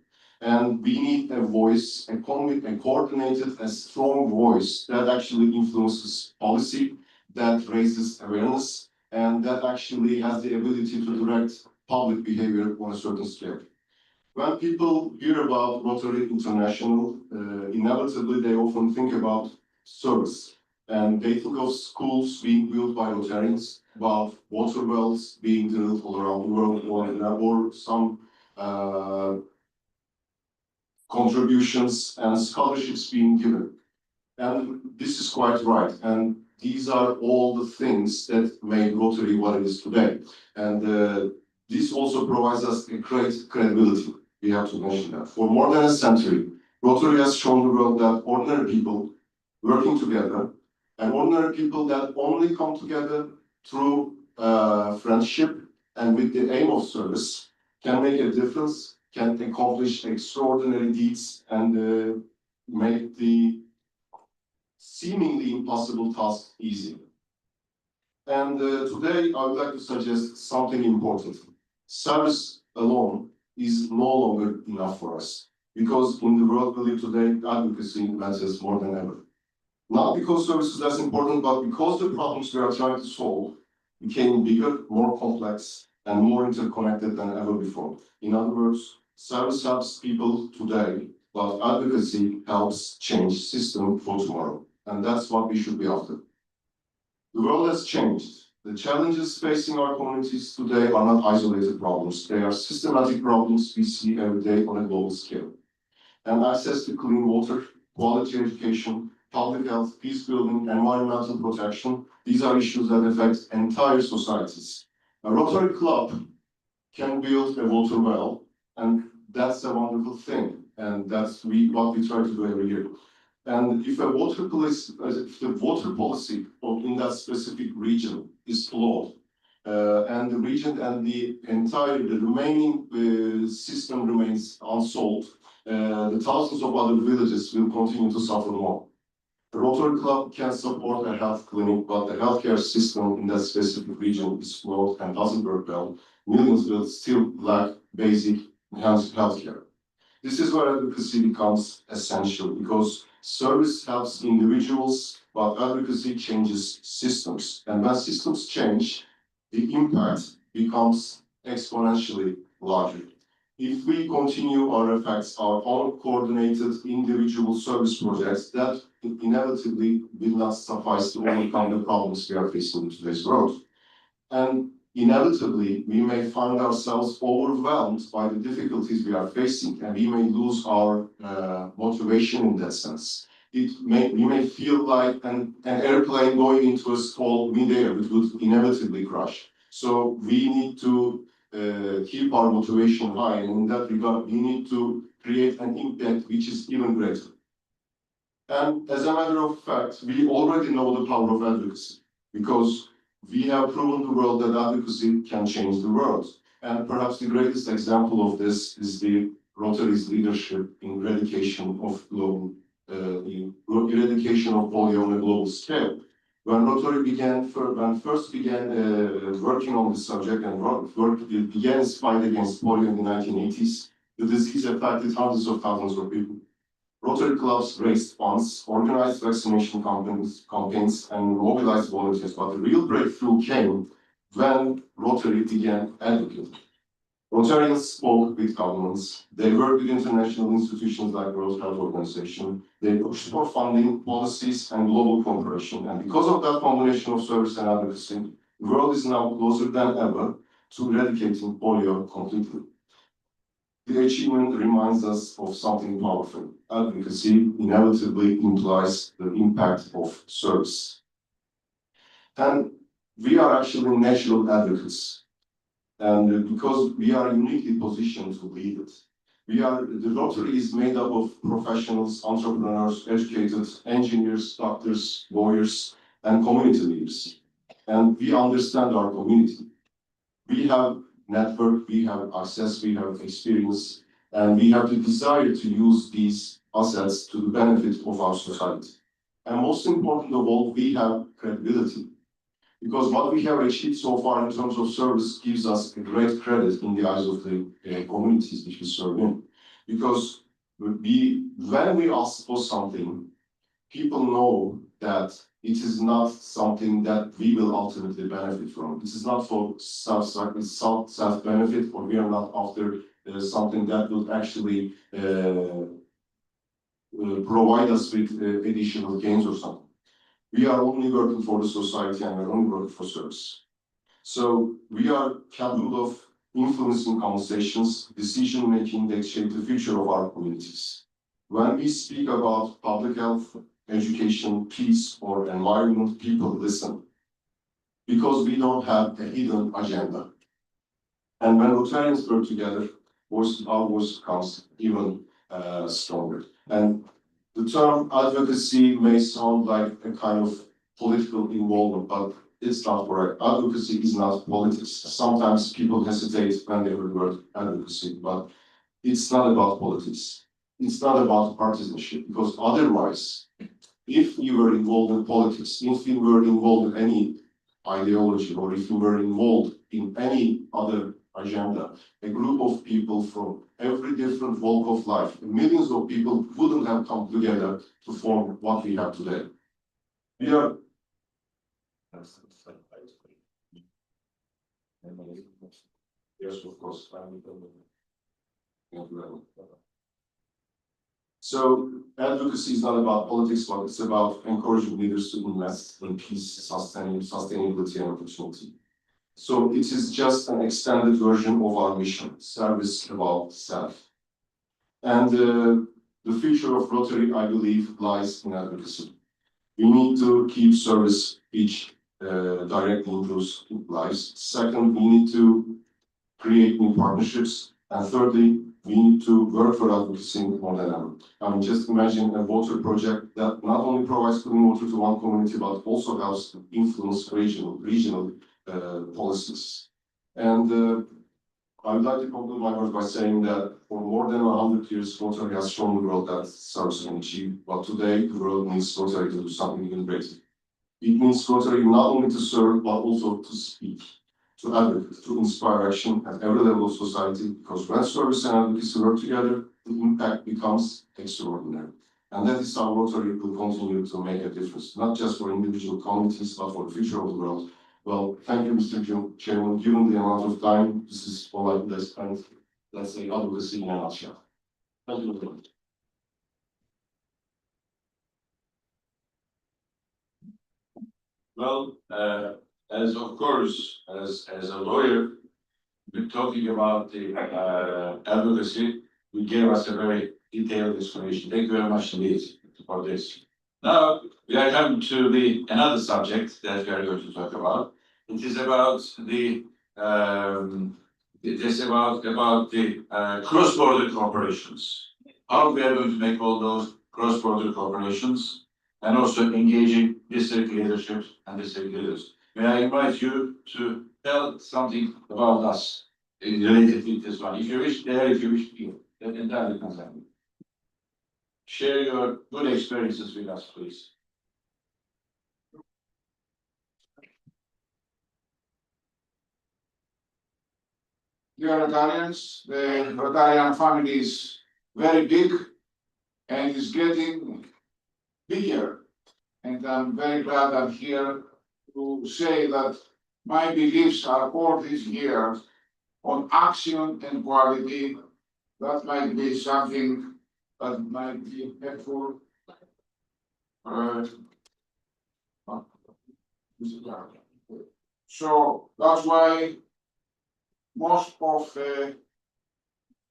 And we need a voice, a coordinated, a strong voice that actually influences policy, that raises awareness, and that actually has the ability to direct public behavior on a certain scale. When people hear about Rotary International, inevitably they often think about service. And they think of schools being built by Rotarians, about water wells being drilled all around the world, or some contributions and scholarships being given. And this is quite right. And these are all the things that made Rotary what it is today. And this also provides us a great credibility. We have to mention that. For more than a century, Rotary has shown the world that ordinary people working together, and ordinary people that only come together through friendship and with the aim of service, can make a difference, can accomplish extraordinary deeds, and make the seemingly impossible task easy. And today I would like to suggest something important. Service alone is no longer enough for us, because in the world we live today, advocacy matters more than ever. Not because service is less important, but because the problems we are trying to solve became bigger, more complex, and more interconnected than ever before. In other words, service helps people today, but advocacy helps change system for tomorrow. And that's what we should be after. The world has changed. The challenges facing our communities today are not isolated problems. They are systematic problems we see every day on a global scale. And access to clean water, quality education, public health, peace building, environmental protection, these are issues that affect entire societies. A Rotary Club can build a water well, and that's a wonderful thing. And that's what we try to do every year. And if the water policy in that specific region is flawed, and the region and the remaining system remains unsolved, the thousands of other villages will continue to suffer more. The Rotary Club can support a health clinic, but the healthcare system in that specific region is flawed and doesn't work well. Millions will still lack basic healthcare. This is where advocacy becomes essential, because service helps individuals, but advocacy changes systems. And when systems change, the impact becomes exponentially larger. If we continue our efforts, our own coordinated individual service projects, that inevitably will not suffice to overcome the problems we are facing in today's world. And inevitably, we may find ourselves overwhelmed by the difficulties we are facing, and we may lose our motivation in that sense. We may feel like an airplane going into a stall midair, which would inevitably crash. So we need to keep our motivation high, and in that regard, we need to create an impact which is even greater. And as a matter of fact, we already know the power of advocacy, because we have proven the world that advocacy can change the world. And perhaps the greatest example of this is the Rotary's leadership in eradication of polio on a global scale. When Rotary first began working on this subject and began its fight against polio in the 1980s, the disease affected hundreds of thousands of people. Rotary clubs raised funds, organized vaccination campaigns, and mobilized volunteers. But the real breakthrough came when Rotary began advocating. Rotarians spoke with governments, they worked with international institutions like the World Health Organization, they pushed for funding, policies, and global cooperation. And because of that combination of service and advocacy, the world is now closer than ever to eradicating polio completely. The achievement reminds us of something powerful. Advocacy inevitably implies the impact of service. And we are actually natural advocates. And because we are uniquely positioned to lead it. The Rotary is made up of professionals, entrepreneurs, educators, engineers, doctors, lawyers, and community leaders. And we understand our community. We have network, we have access, we have experience, and we have the desire to use these assets to the benefit of our society. And most important of all, we have credibility. Because what we have achieved so far in terms of service gives us a great credit in the eyes of the communities which we serve in. Because when we ask for something, people know that it is not something that we will ultimately benefit from. This is not for self-benefit, or we are not after something that will actually provide us with additional gains or something. We are only working for the society, and we're only working for service. So we are capable of influencing conversations, decision-making that shape the future of our communities. When we speak about public health, education, peace, or environment, people listen. Because we don't have a hidden agenda. And when Rotarians work together, our voice becomes even stronger. And the term advocacy may sound like a kind of political involvement, but it's not correct. Advocacy is not politics. Sometimes people hesitate when they hear the word advocacy, but it's not about politics. It's not about partisanship, because otherwise, if you were involved in politics, if you were involved in any ideology, or if you were involved in any other agenda, a group of people from every different walk of life, millions of people wouldn't have come together to form what we have today. We are. Yes, of course. So advocacy is not about politics, but it's about encouraging leaders to invest in peace, sustainability, and opportunity. So it is just an extended version of our mission, service about self. And the future of Rotary, I believe, lies in advocacy. We need to keep service, which directly improves lives. Second, we need to create new partnerships. And thirdly, we need to work for advocacy more than ever. I mean, just imagine a water project that not only provides clean water to one community, but also helps to influence regional policies. And I would like to conclude my words by saying that for more than 100 years, Rotary has shown the world that service can achieve, but today the world needs Rotary to do something even greater. It needs Rotary not only to serve, but also to speak, to advocate, to inspire action at every level of society, because when service and advocacy work together, the impact becomes extraordinary. And that is how Rotary will continue to make a difference, not just for individual communities, but for the future of the world. Well, thank you, Mr. Chairman. Given the amount of time, this is all I would spend, let's say, advocacy in a nutshell. Thank you very much. Well, as of course, as a lawyer, we're talking about the advocacy, you gave us a very detailed explanation. Thank you very much indeed for this. Now, we are coming to another subject that we are going to talk about. It is about the cross-border corporations. How we are going to make all those cross-border corporations and also engaging district leadership and district leaders. May I invite you to tell something about us related with this one? If you wish, if you wish, here. That entirely concern you. Share your good experiences with us, please. Dear Rotarians, the Rotarian family is very big and is getting bigger. And I'm very glad I'm here to say that my beliefs are all these years on action and quality. That might be something that might be helpful. So that's why most of the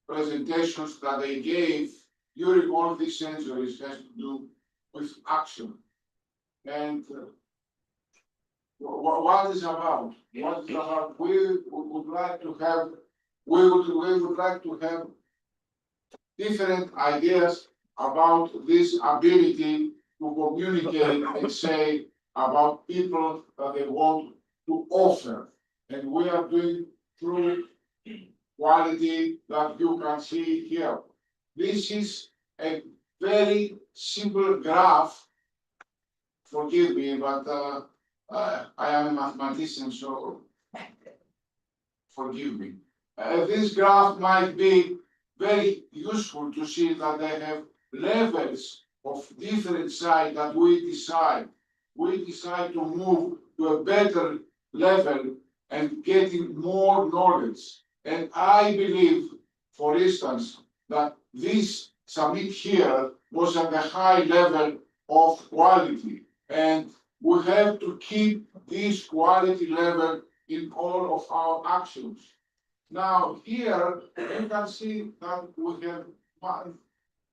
presentations that they gave during all these centuries has to do with action. And what is about? What is about? We would like to have, we would like to have different ideas about this ability to communicate and say about people that they want to offer. And we are doing through quality that you can see here. This is a very simple graph. Forgive me, but I am a mathematician, so forgive me. This graph might be very useful to see that they have levels of different size that we decide. We decide to move to a better level and getting more knowledge. And I believe, for instance, that this summit here was at a high level of quality. And we have to keep this quality level in all of our actions. Now, here you can see that we have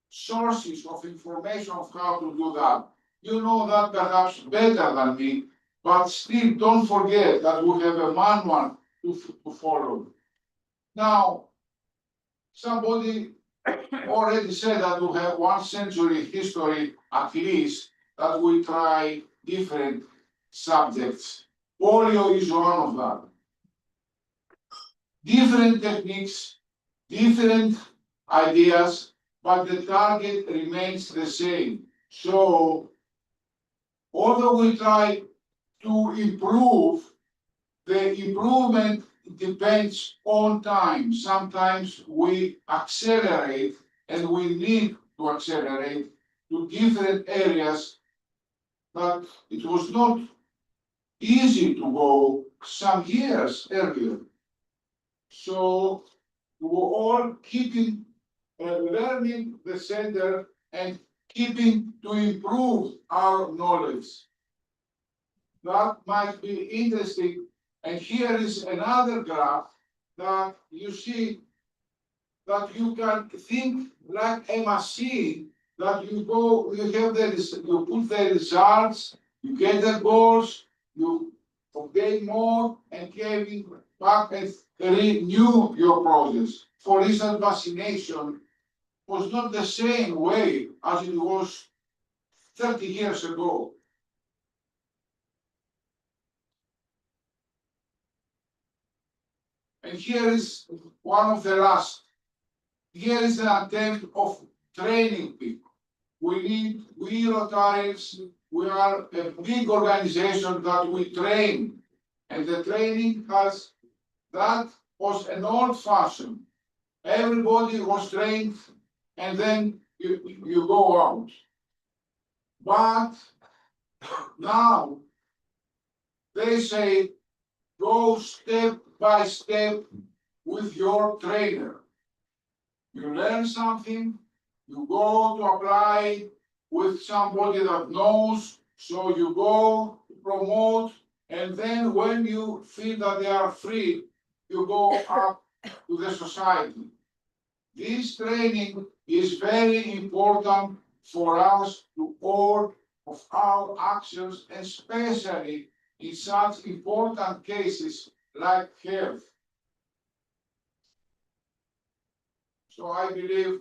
sources of information of how to do that. You know that perhaps better than me, but still don't forget that we have a manual to follow. Now, somebody already said that we have 1 century history at least, that we try different subjects. Polio is one of them. Different techniques, different ideas, but the target remains the same. So, although we try to improve, the improvement depends on time. Sometimes we accelerate, and we need to accelerate to different areas that it was not easy to go some years earlier. So we were all keeping learning the center and keeping to improve our knowledge. That might be interesting. And here is another graph that you see that you can think like a machine, that you go, you have you put the results, you get the goals, you gain more and giving back and renew your process. For instance, vaccination was not the same way as it was 30 years ago. And here is one of the last. Here is an attempt of training people. We Rotarians, we are a big organization that we train. And the training that was an old fashion. Everybody was trained and then you go out. But now they say go step by step with your trainer. You learn something, you go to apply with somebody that knows, so you go to promote And then when you feel that they are free, you go up to the society. This training is very important for us to all of our actions, especially in such important cases like health. So I believe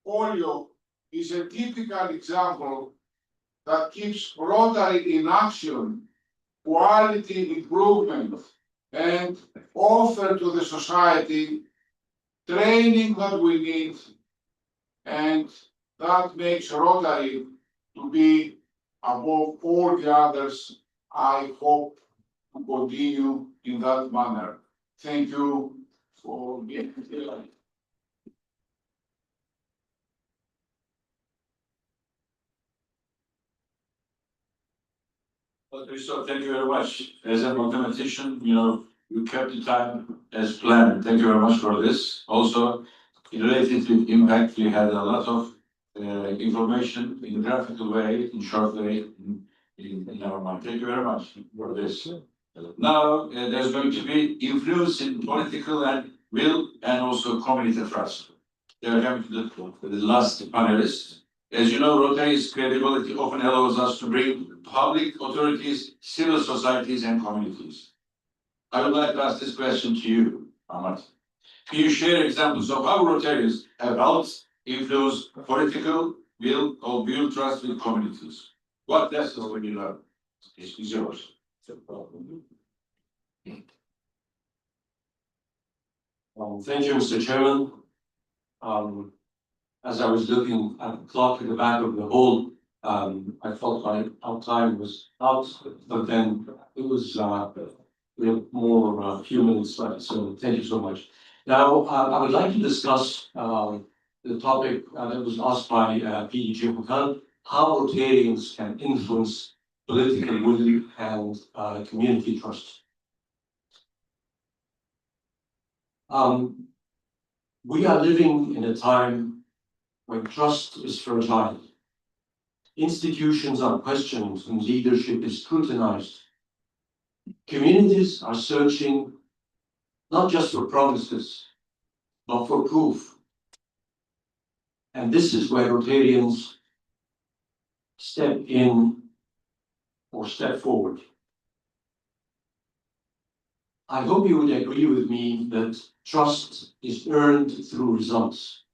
polio is a typical example that keeps Rotary in action, quality improvement, and offer to the society training that we need, and that makes Rotary to be above all the others. I hope to continue in that manner. Thank you for being here. Well, Christoph, thank you very much. As a mathematician, you kept the time as planned. Thank you very much for this. Also, related to impact, we had a lot of information in a graphical way, in short way, in our mind. Thank you very much for this. Now, there's going to be influence in political and will and also community trust. They are coming to the last panelist. As you know, Rotary's credibility often allows us to bring public authorities, civil societies, and communities. I would like to ask this question to you, Ahmad. Can you share examples of how Rotarians have helped influence political will or build trust with communities? What lessons will you learn? Is yours. Thank you, Mr. Chairman. As I was looking at the clock in the back of the hall, I felt like our time was out, but then it was, we have more few minutes left, so thank you so much. Now, I would like to discuss the topic that was asked by PDG Hokan, how Rotarians can influence political will and community trust. We are living in a time when trust is fragile. Institutions are questioned and leadership is scrutinized. Communities are searching not just for promises, but for proof. And this is where Rotarians step in or step forward. I hope you would agree with me that trust is earned through results.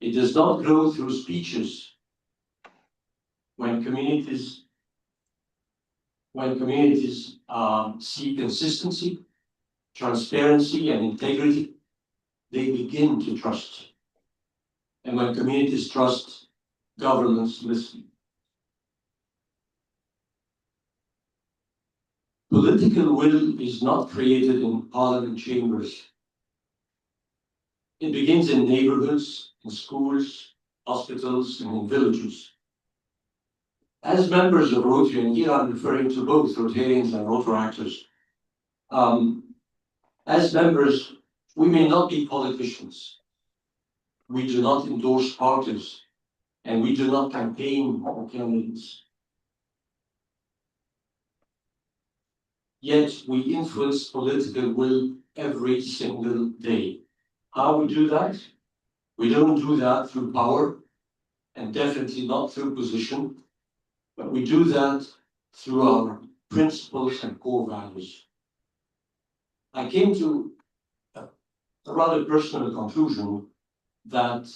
It does not grow through speeches. When communities see consistency, transparency, and integrity, they begin to trust. And when communities trust, governments listen. Political will is not created in parliament chambers. It begins in neighborhoods, in schools, hospitals, and in villages. As members of Rotary, and here I'm referring to both Rotarians and Rotaractors, as members, we may not be politicians. We do not endorse parties, and we do not campaign for candidates. Yet we influence political will every single day. How we do that? We don't do that through power, and definitely not through position, but we do that through our principles and core values. I came to a rather personal conclusion that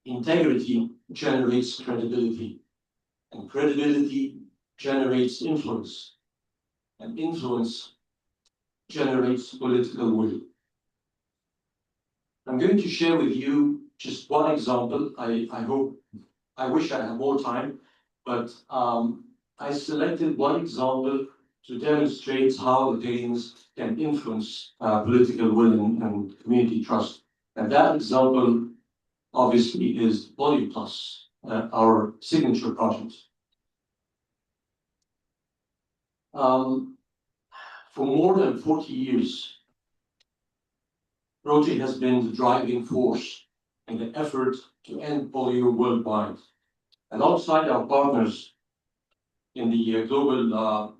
integrity generates credibility, and credibility generates influence, and influence generates political will. I'm going to share with you just one example. I wish I had more time, but I selected one example to demonstrate how Rotarians can influence political will and community trust. And that example, obviously, is Poly Plus, our signature project. For more than 40 years, Rotary has been the driving force in the effort to end polio worldwide. Alongside our partners in the global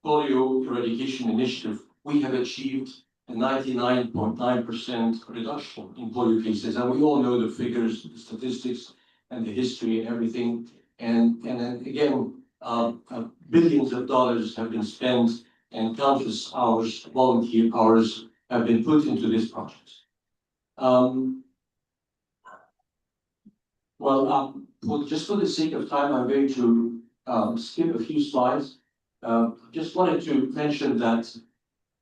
polio eradication initiative, we have achieved a 99.9% reduction in polio cases. And we all know the figures, the statistics, and the history and everything. And then again, billions of dollars have been spent and countless hours, volunteer hours, have been put into this project. Just for the sake of time, I'm going to skip a few slides. Just wanted to mention that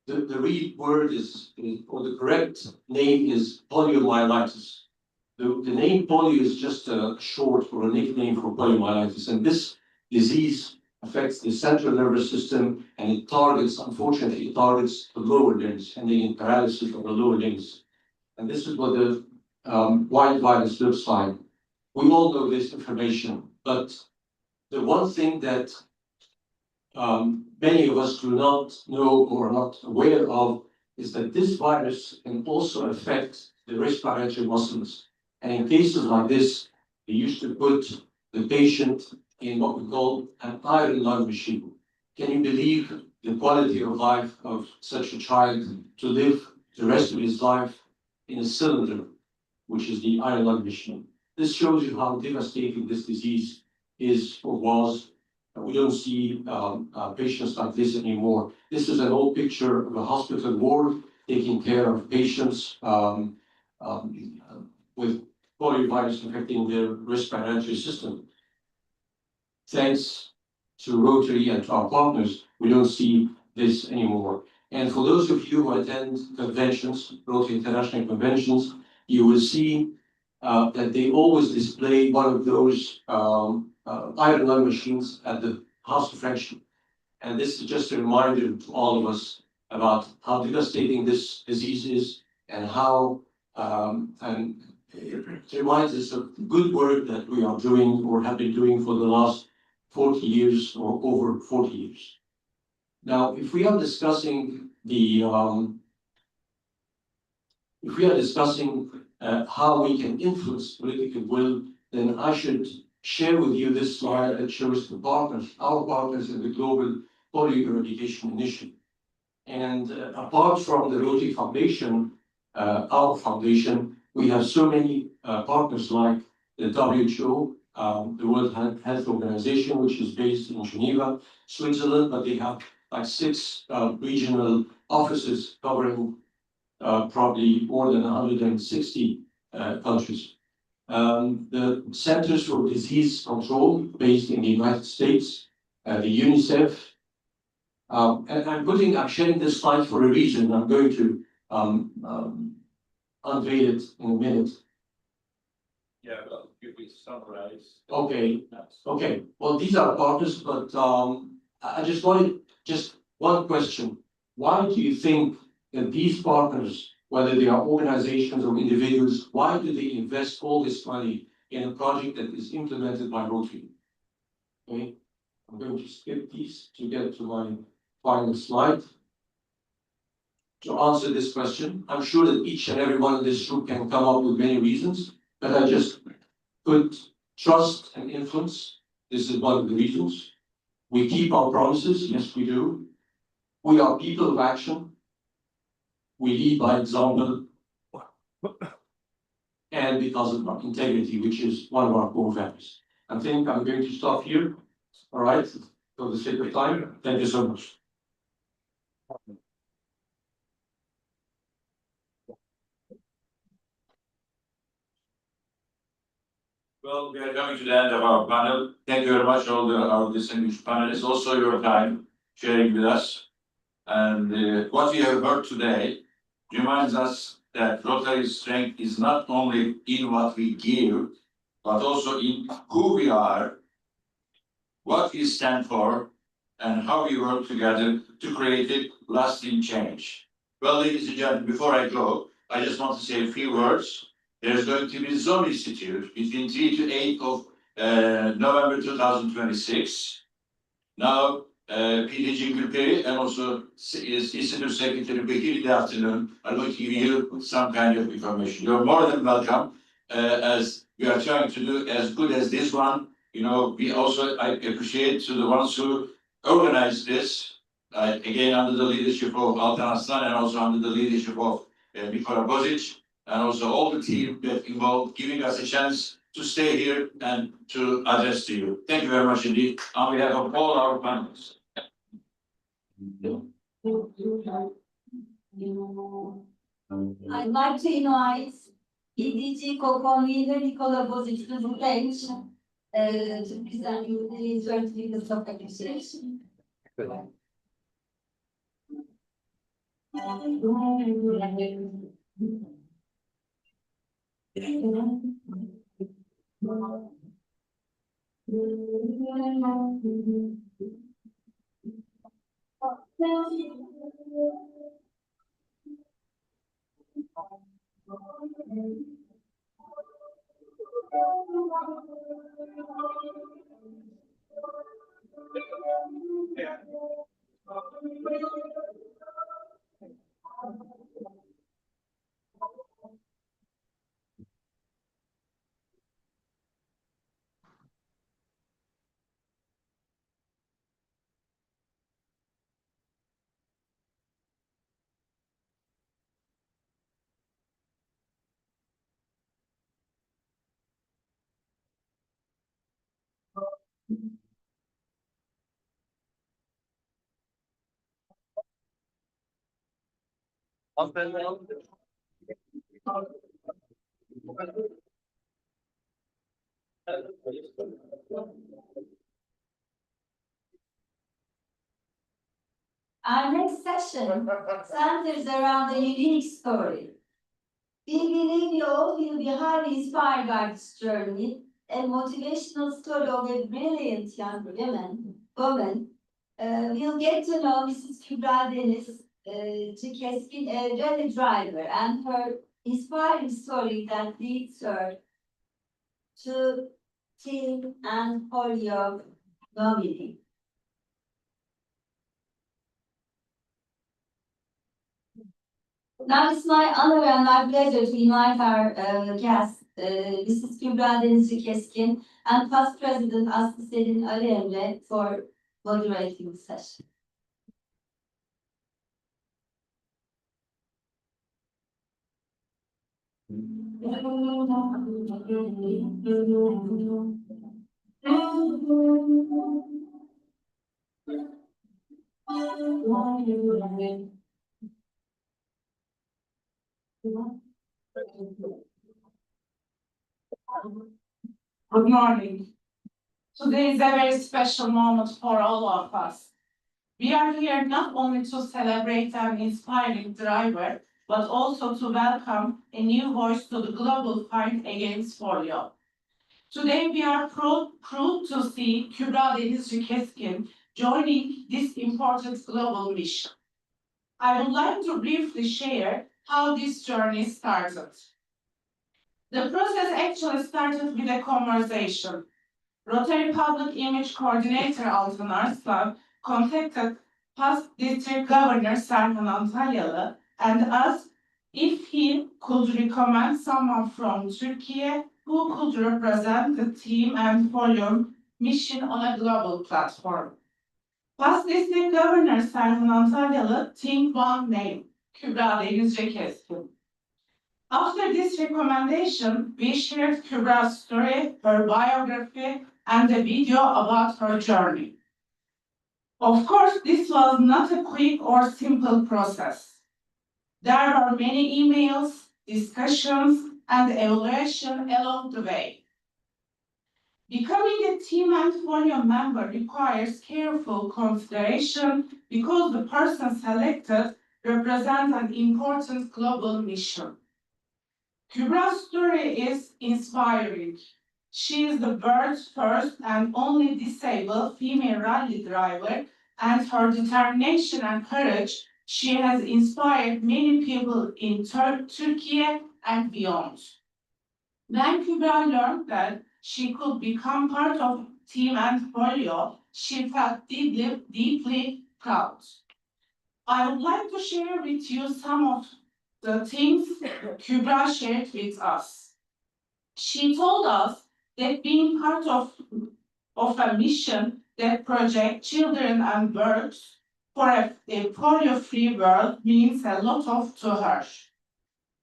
the real word is, or the correct name is poliomyelitis. The name polio is just a short or a nickname for poliomyelitis, and this disease affects the central nervous system, and it targets, unfortunately, it targets the lower limbs, ending in paralysis of the lower limbs. And this is what the white virus looks like. We all know this information, but the one thing that many of us do not know or are not aware of is that this virus can also affect the respiratory muscles. And in cases like this, we used to put the patient in what we call an iron lung machine. Can you believe the quality of life of such a child to live the rest of his life in a cylinder, which is the iron lung machine? This shows you how devastating this disease is or was. We don't see patients like this anymore. This is an old picture of a hospital ward taking care of patients with poliovirus affecting their respiratory system. Thanks to Rotary and to our partners, we don't see this anymore. And for those of you who attend conventions, Rotary International conventions, you will see that they always display one of those iron lung machines at the House of Friendship. And this is just a reminder to all of us about how devastating this disease is and how, and it reminds us of the good work that we are doing or have been doing for the last 40 years or over 40 years. Now, if we are discussing how we can influence political will, then I should share with you this slide that shows the partners, our partners in the Global Polio Eradication Initiative. And apart from the Rotary Foundation, our foundation, we have so many partners like the WHO, the World Health Organization, which is based in Geneva, Switzerland, but they have like 6 regional offices covering probably more than 160 countries. The Centers for Disease Control, based in the United States, the UNICEF, and I'm sharing this slide for a reason. I'm going to unveil it in a minute. Yeah, well, you could summarize. Okay. Well, these are partners, but I just wanted one question. Why do you think that these partners, whether they are organizations or individuals, why do they invest all this money in a project that is implemented by Rotary? Okay, I'm going to skip these to get to my final slide. To answer this question, I'm sure that each and every one in this room can come up with many reasons, but I just put trust and influence. This is one of the reasons. We keep our promises, yes we do. We are people of action. We lead by example, and because of our integrity, which is one of our core values. I think I'm going to stop here. All right, for the sake of time. Thank you so much. Well, we are coming to the end of our panel. Thank you very much, all our distinguished panelists, also your time sharing with us. And what we have heard today reminds us that Rotary's strength is not only in what we give, but also in who we are, what we stand for, and how we work together to create a lasting change. Well, ladies and gentlemen, before I go, I just want to say a few words. There's going to be a Zoom Institute between 3 to 8 of November 2026. Now, PDG Gülperi and also Institute Secretary Bekir in the afternoon are going to give you some kind of information. You're more than welcome, as we are trying to do as good as this one. You know, I appreciate to the ones who organized this, again, under the leadership of Altan Aslan and also under the leadership of Nikola Bozic, and also all the team that involved, giving us a chance to stay here and to address to you. Thank you very much indeed, on behalf of all our panelists. I'd like to invite EDG co-convener Nikola Bozic to the stage to present you the certificates of appreciation. Our next session centers around a unique story. We believe you all will be highly inspired by this journey, a motivational story of a brilliant young woman. We'll get to know Mrs. Kübra Deniz Keskin, a rally driver, and her inspiring story that leads her to team and polio nominee. Now it's my honor and my pleasure to invite our guest, Mrs. Kübra Deniz Keskin and past President Aslı Selin Ali Emre for moderating the session. Good morning. Today is a very special moment for all of us. We are here not only to celebrate an inspiring driver, but also to welcome a new voice to the global fight against polio. Today we are proud to see Kübra Deniz Keskin joining this important global mission. I would like to briefly share how this journey started. The process actually started with a conversation. Rotary Public Image Coordinator Altan Arslan contacted past District Governor Serhan Antalyalı and asked if he could recommend someone from Turkey who could represent the team and polio mission on a global platform. Past District Governor Serhan Antalyalı think one name, Kübra Deniz Keskin. After this recommendation, we shared Kübra's story, her biography, and a video about her journey. Of course, this was not a quick or simple process. There were many emails, discussions, and evaluation along the way. Becoming a team and polio member requires careful consideration because the person selected represents an important global mission. Kübra's story is inspiring. She is the world's first and only disabled female rally driver, and her determination and courage, she has inspired many people in Turkey and beyond. When Kübra learned that she could become part of Team and Polio, she felt deeply proud. I would like to share with you some of the things Kübra shared with us. She told us that being part of a mission that projects children and birds for a polio-free world means a lot to her.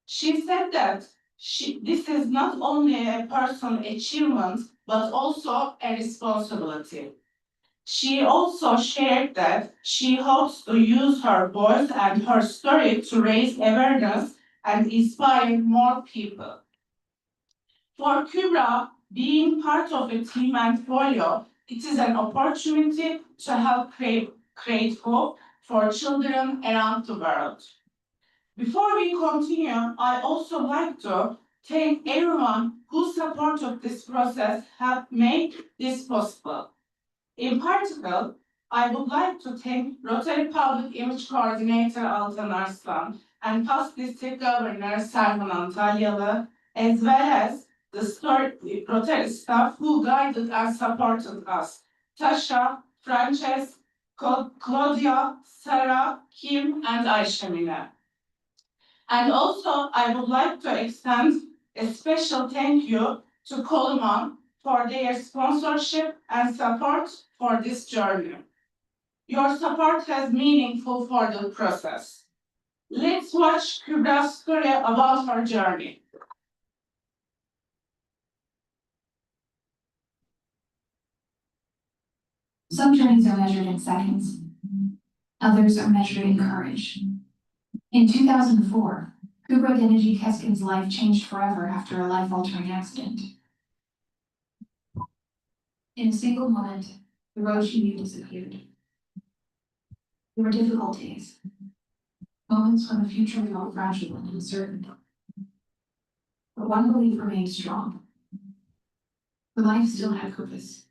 She said that this is not only a personal achievement, but also a responsibility. She also shared that she hopes to use her voice and her story to raise awareness and inspire more people. For Kübra, being part of a team and polio, it is an opportunity to help create hope for children around the world. Before we continue, I also like to thank everyone who supported this process helped make this possible. In particular, I would like to thank Rotary Public Image Coordinator Altan Arslan and past District Governor Serhan Antalyalı, as well as the Rotary staff who guided and supported us, Tasha, Frances, Claudia, Sarah, Kim, and Ayşemine. And also, I would like to extend a special thank you to Coleman for their sponsorship and support for this journey. Your support has meaningful for the process. Let's watch Kübra's story about her journey. Some journeys are measured in seconds. Others are measured in courage. In 2004, Kubra Denizci Keskin's life changed forever after a life-altering accident. In a single moment, the road she knew disappeared. There were difficult days, moments when the future felt fragile and uncertain. But one belief remained strong. Her life still had purpose.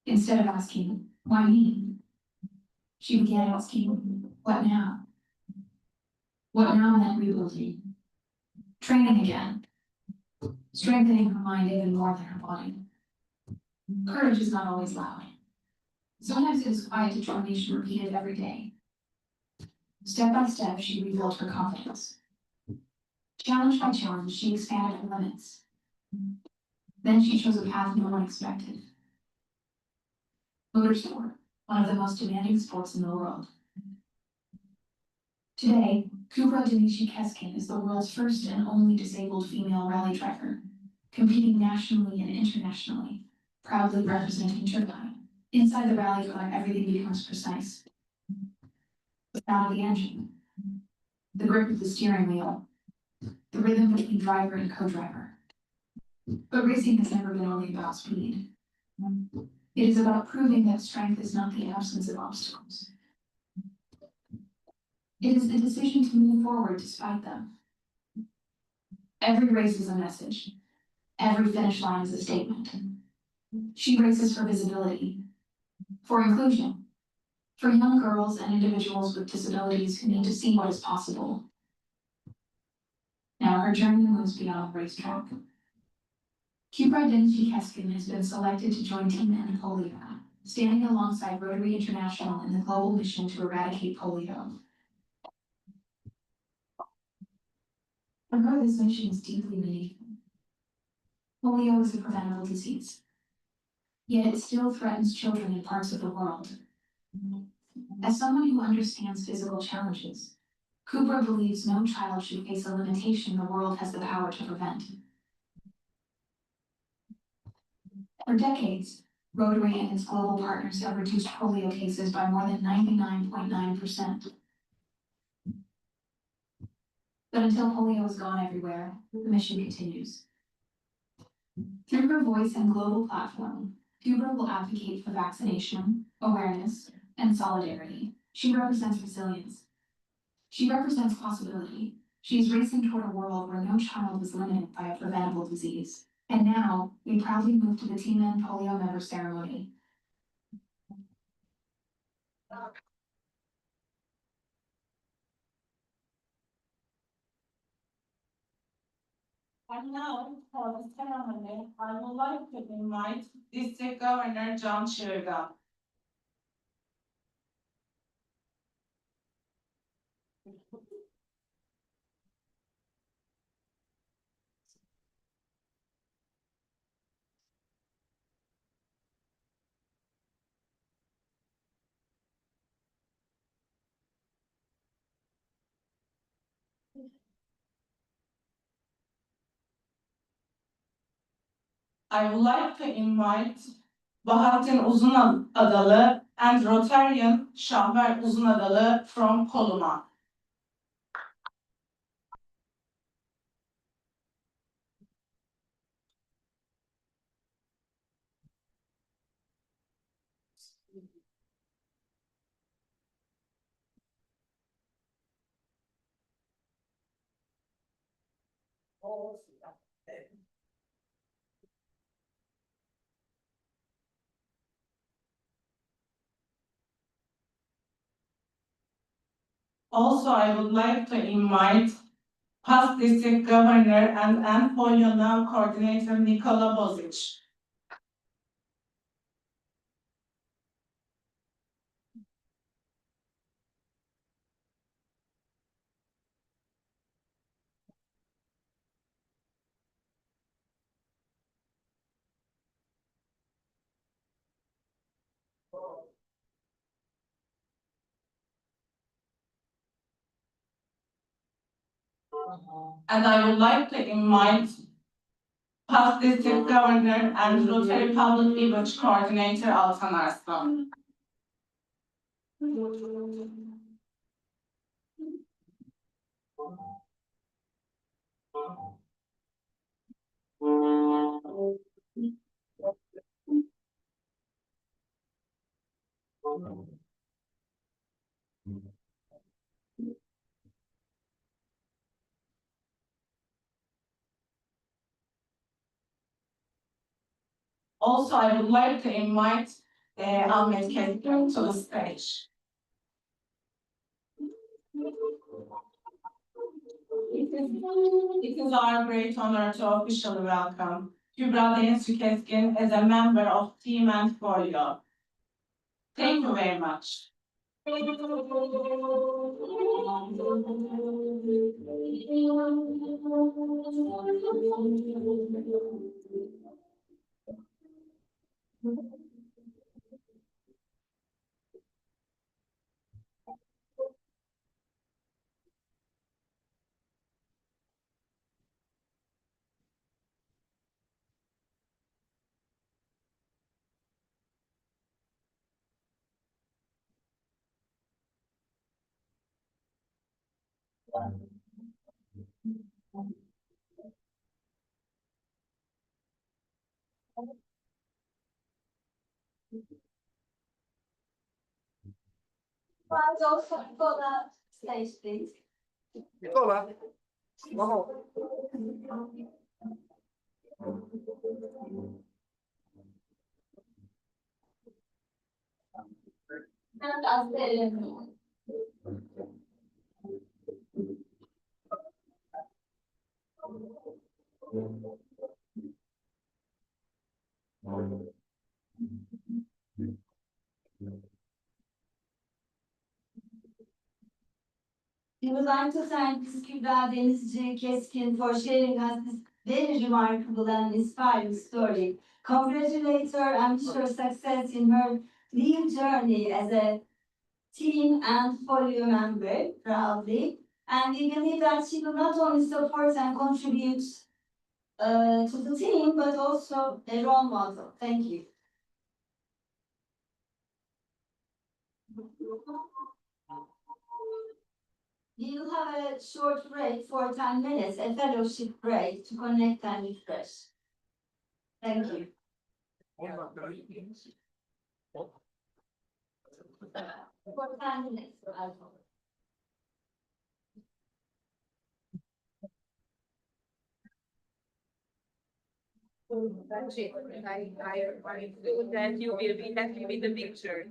Instead of asking, why me? She began asking, what now? What now meant rebuilding, training again, strengthening her mind even more than her body. Courage is not always loud. Sometimes it is quiet determination repeated every day. Step by step, she rebuilt her confidence. Challenge by challenge, she expanded her limits. Then she chose a path no one expected. Motorsport, one of the most demanding sports in the world. Today, Kubra Denizci Keskin is the world's first and only disabled female rally driver, competing nationally and internationally, proudly representing Turkey. Inside the rally car, everything becomes precise. The sound of the engine, the grip of the steering wheel, the rhythm between driver and co-driver. But racing has never been only about speed. It is about proving that strength is not the absence of obstacles. It is the decision to move forward despite them. Every race is a message. Every finish line is a statement. She races for visibility, for inclusion, for young girls and individuals with disabilities who need to see what is possible. Now her journey moves beyond the racetrack. Kubra Denizci Keskin has been selected to join Team End Polio, standing alongside Rotary International in the global mission to eradicate polio. For her, this mission is deeply meaningful. Polio is a preventable disease, yet it still threatens children in parts of the world. As someone who understands physical challenges, Kubra believes no child should face a limitation the world has the power to prevent. For decades, Rotary and its global partners have reduced polio cases by more than 99.9%. But until polio is gone everywhere, the mission continues. Through her voice and global platform, Kubra will advocate for vaccination, awareness, and solidarity. She represents resilience. She represents possibility. She is racing toward a world where no child is limited by a preventable disease. And now, we proudly move to the Team End Polio member ceremony. And now, for the ceremony, I would like to invite District Governor Can Çığırgan. I would like to invite Bahattin Uzunadalı and Rotarian Şahver Uzunadalı from Koluma. Also, I would like to invite past district governor and Polio now coordinator Nikola Bozic. And I would like to invite past district governor and Rotary Public Image coordinator Altan Arslan. Also, I would like to invite Ahmet Keskin to the stage. It is our great honor to officially welcome Kübra Deniz Keskin as a member of Team and Folio. Thank you very much. But also for the stage, please. Nikola. Vamos. And as the we would like to thank Ms. Kübra Denizci Keskin for sharing us this very remarkable and inspiring story. Congratulate her and wish her success in her new journey as a team and folio member proudly. And we believe that she will not only support and contribute to the team, but also a role model. Thank you. We will have a short break for 10 minutes, a fellowship break to connect and refresh. Thank you. For 10 minutes. Then you will be happy with the picture.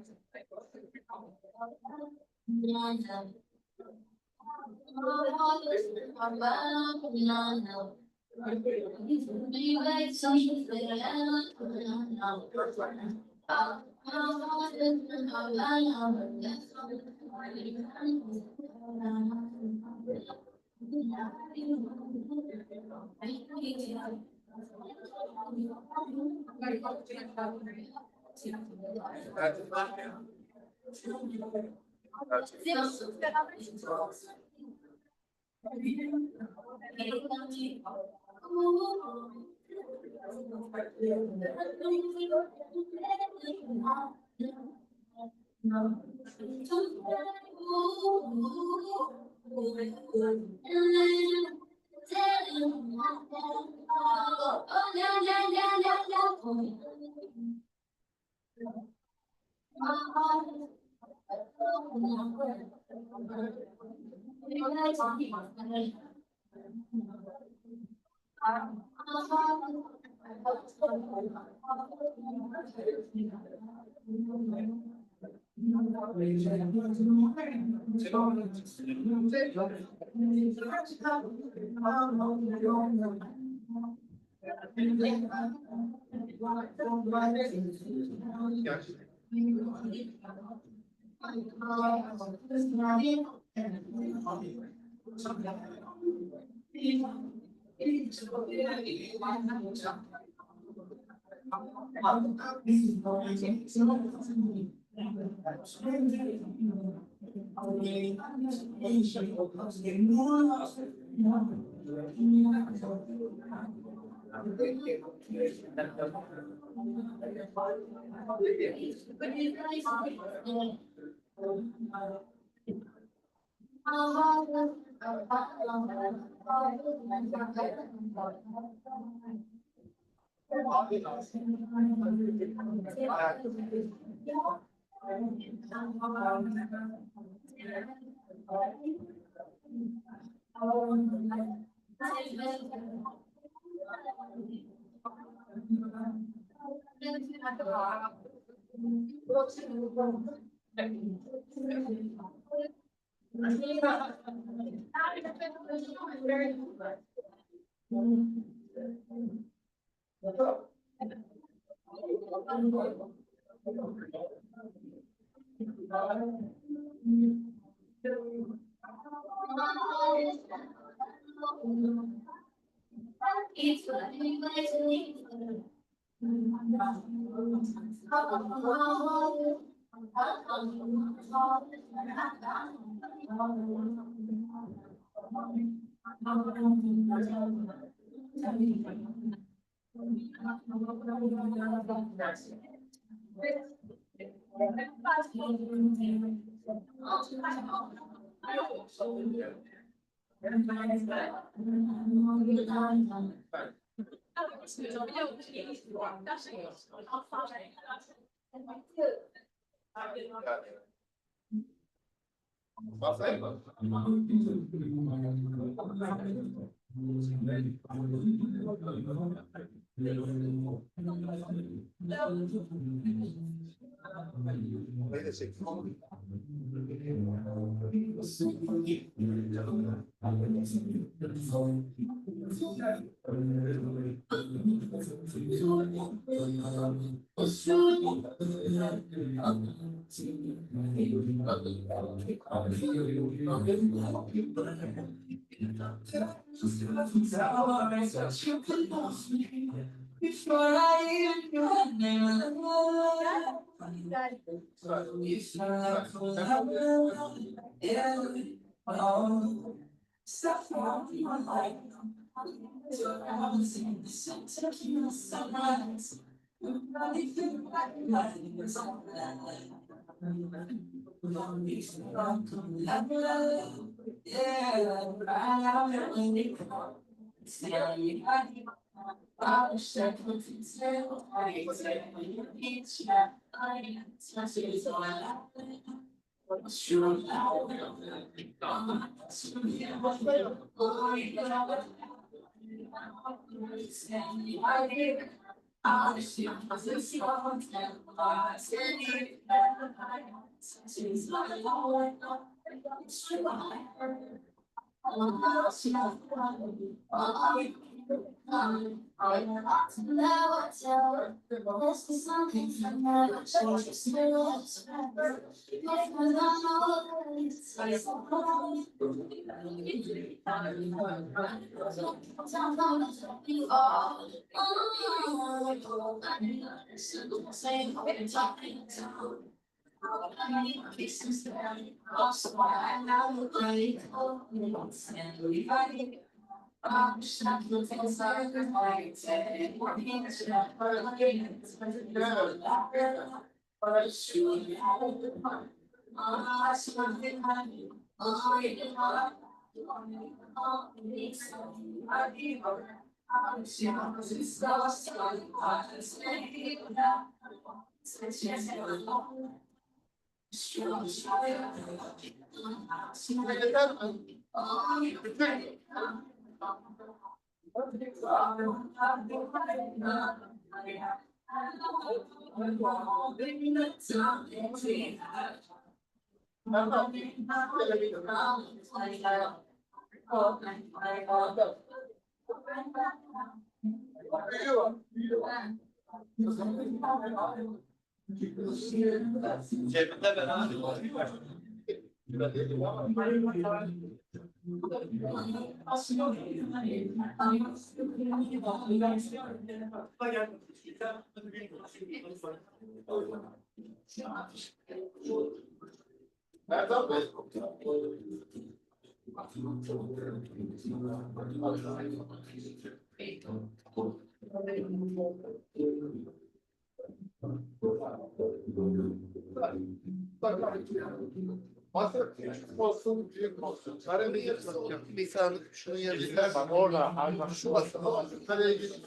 Masa küçük olsun, büyük olsun. Karenin yarısı bir sandık şunun yarısı. Bak orada, hayvan şu masa. Kareye git.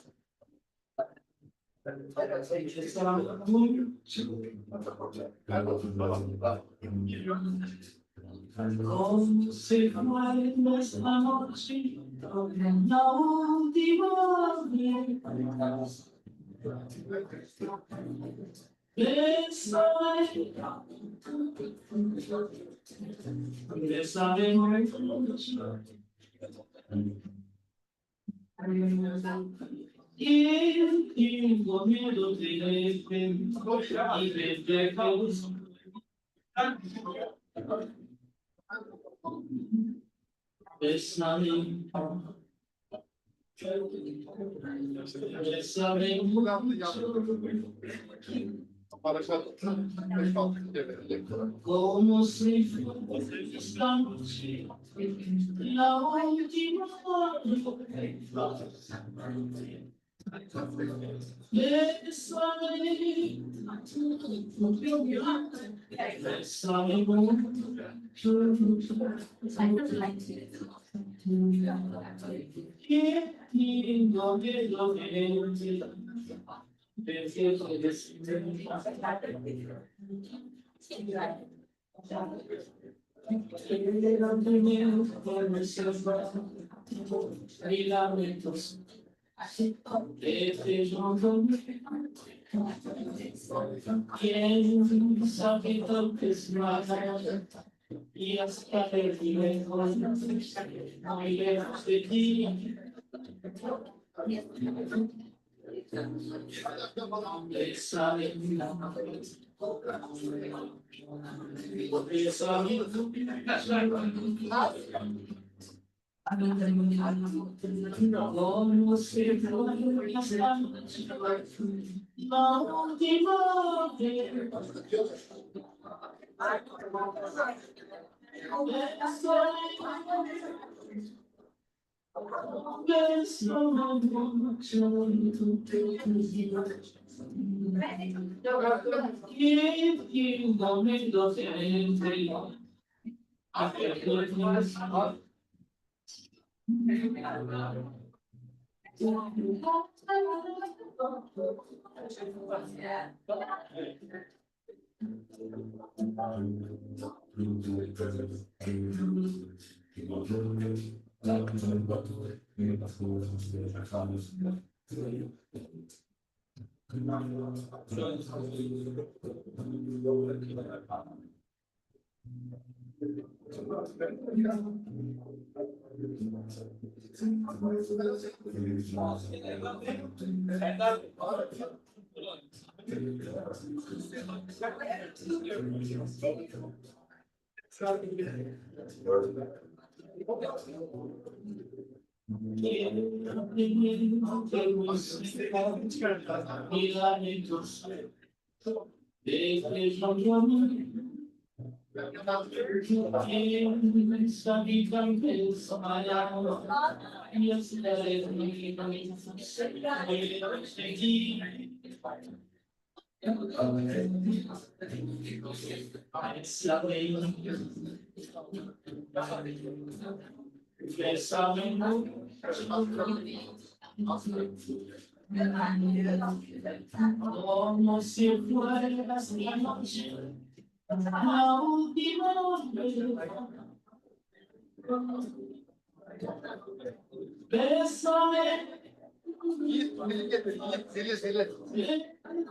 Yiğit, zili getir. Yiğit, zili.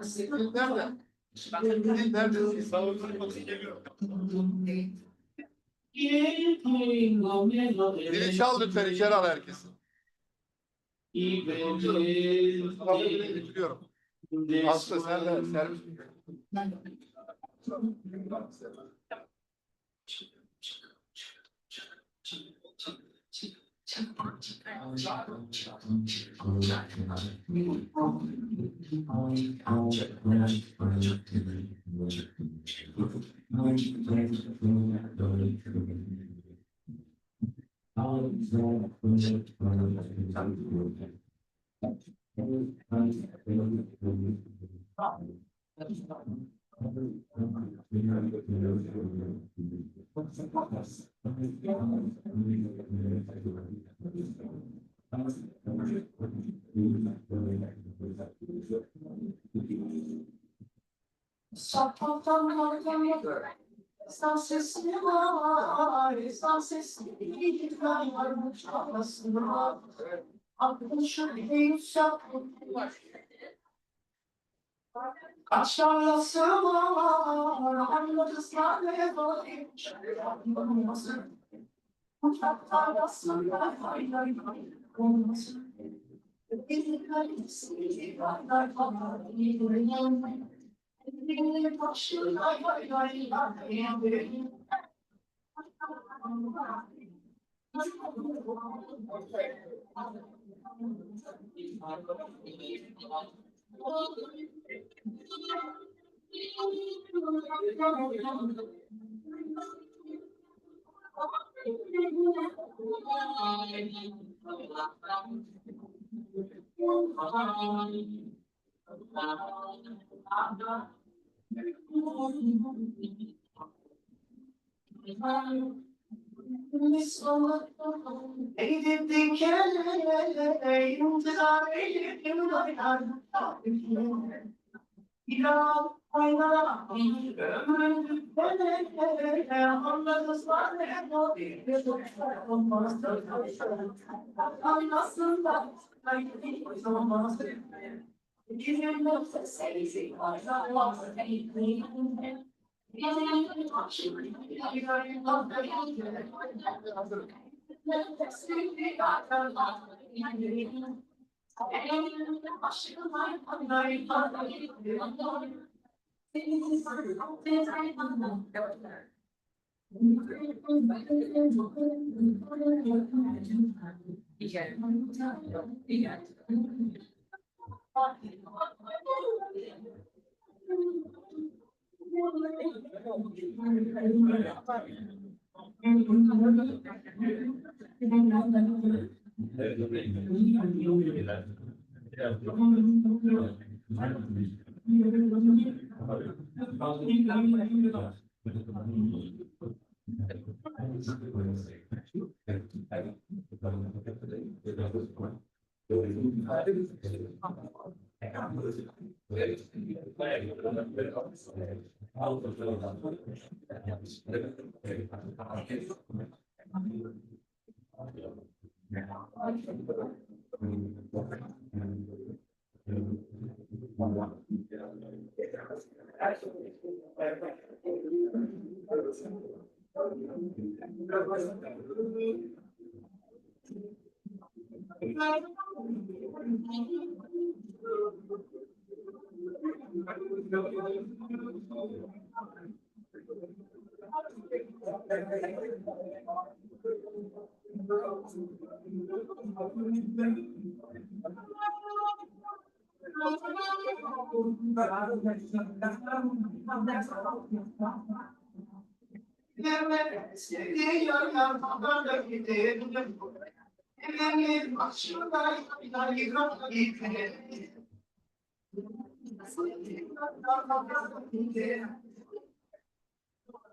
Zil nerede? Zil nerede? Sağlıklı bakın geliyor. Zili çal lütfen, içeri al herkesi. Tamam, getiriyorum. Aslı sen de servis.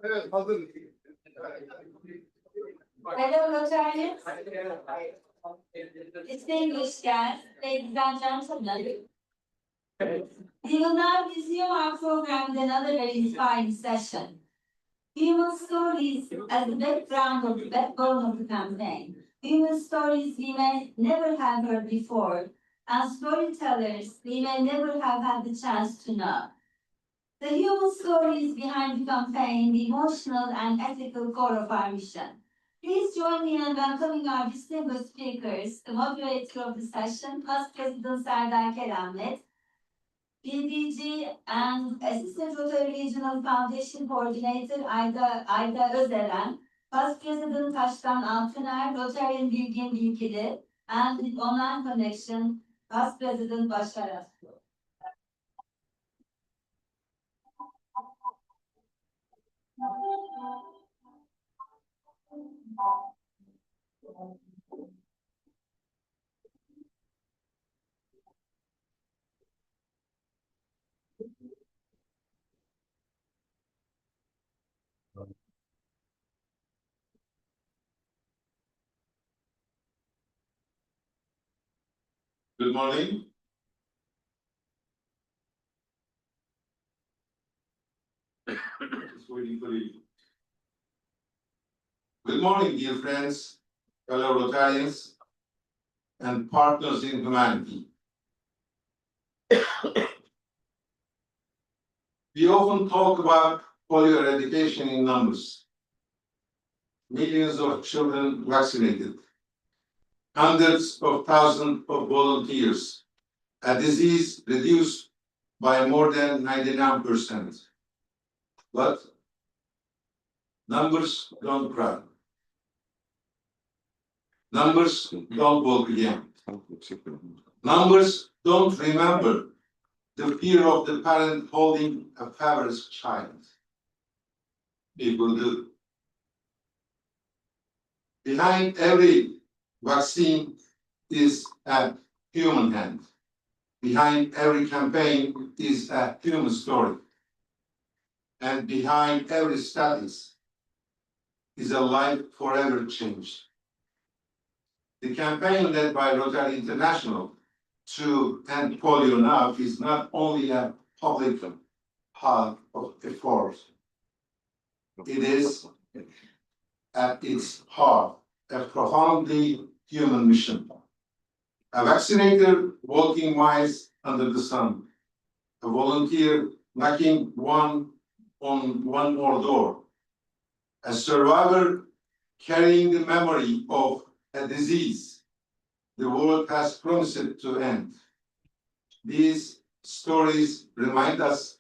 Evet, hazır. Hello, Rotarians. Distinguished guests, ladies and gentlemen. We will now resume our program with another very inspiring session. Human stories as the background of the backbone of the campaign. Human stories we may never have heard before, and storytellers we may never have had the chance to know. The human stories behind the campaign, the emotional and ethical core of our mission. Please join me in welcoming our distinguished speakers, the moderator of the session, Past President Serdar Keramet, PDG and Assistant Rotary Regional Foundation Coordinator Ayda Özeren, Past President Taştan Altıner, Rotarian Bilgin Bilgili, and with online connection, Past President Başar Aslı. Good morning. Just waiting for you. Good morning, dear friends, fellow Rotarians, and partners in humanity. We often talk about polio eradication in numbers. Millions of children vaccinated, hundreds of thousands of volunteers, a disease reduced by more than 99%. But numbers don't cry. Numbers don't walk again. Numbers don't remember the fear of the parent holding a feverish child. People do. Behind every vaccine is a human hand. Behind every campaign is a human story. And behind every status is a life forever changed. The campaign led by Rotary International to end polio now is not only a public part of effort. It is at its heart a profoundly human mission. A vaccinator walking miles under the sun, a volunteer knocking on one more door, a survivor carrying the memory of a disease the world has promised to end. These stories remind us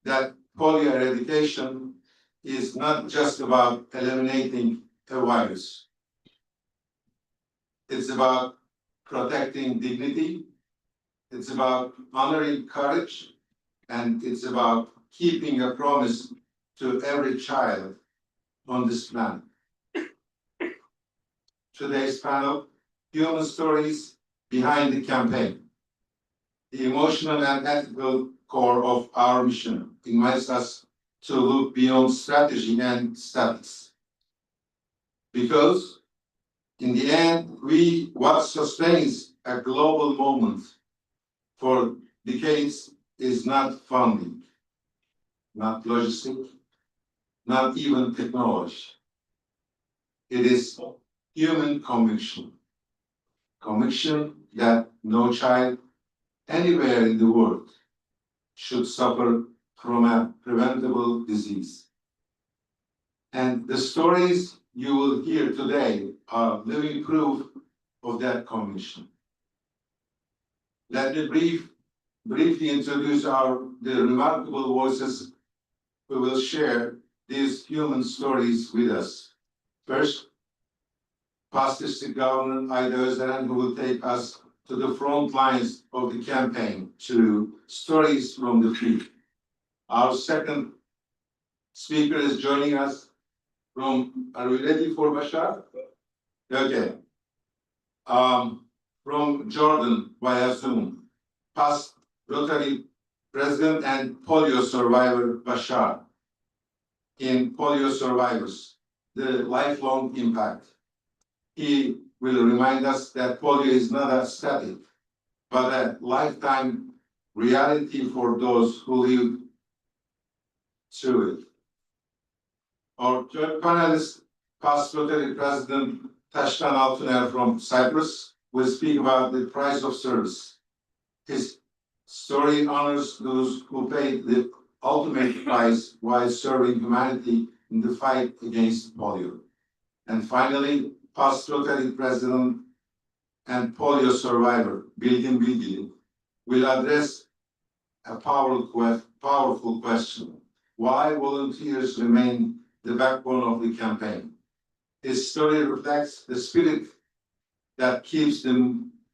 that polio eradication is not just about eliminating a virus. It's about protecting dignity, it's about honoring courage, and it's about keeping a promise to every child on this planet. Today's panel, Human Stories Behind the Campaign. The emotional and ethical core of our mission invites us to look beyond strategy and statistics. Because in the end, what sustains a global movement for decades is not funding, not logistics, not even technology. It is human conviction. Conviction that no child anywhere in the world should suffer from a preventable disease. And the stories you will hear today are living proof of that conviction. Let me briefly introduce the remarkable voices who will share these human stories with us. First, Past District Governor Ayda Özeren, who will take us to the front lines of the campaign, to stories from the field. Our second speaker is joining us, Are we ready for Bashar? Okay. From Jordan via Zoom, past Rotary President and polio survivor Bashar. In Polio Survivors, the lifelong impact. He will remind us that polio is not a static, but a lifetime reality for those who live through it. Our third panelist, past Rotary President Taştan Altuner from Cyprus, will speak about the price of service. His story honors those who paid the ultimate price while serving humanity in the fight against polio. And finally, past Rotary President and polio survivor Bilgin Bilgili will address a powerful question: why volunteers remain the backbone of the campaign? His story reflects the spirit that keeps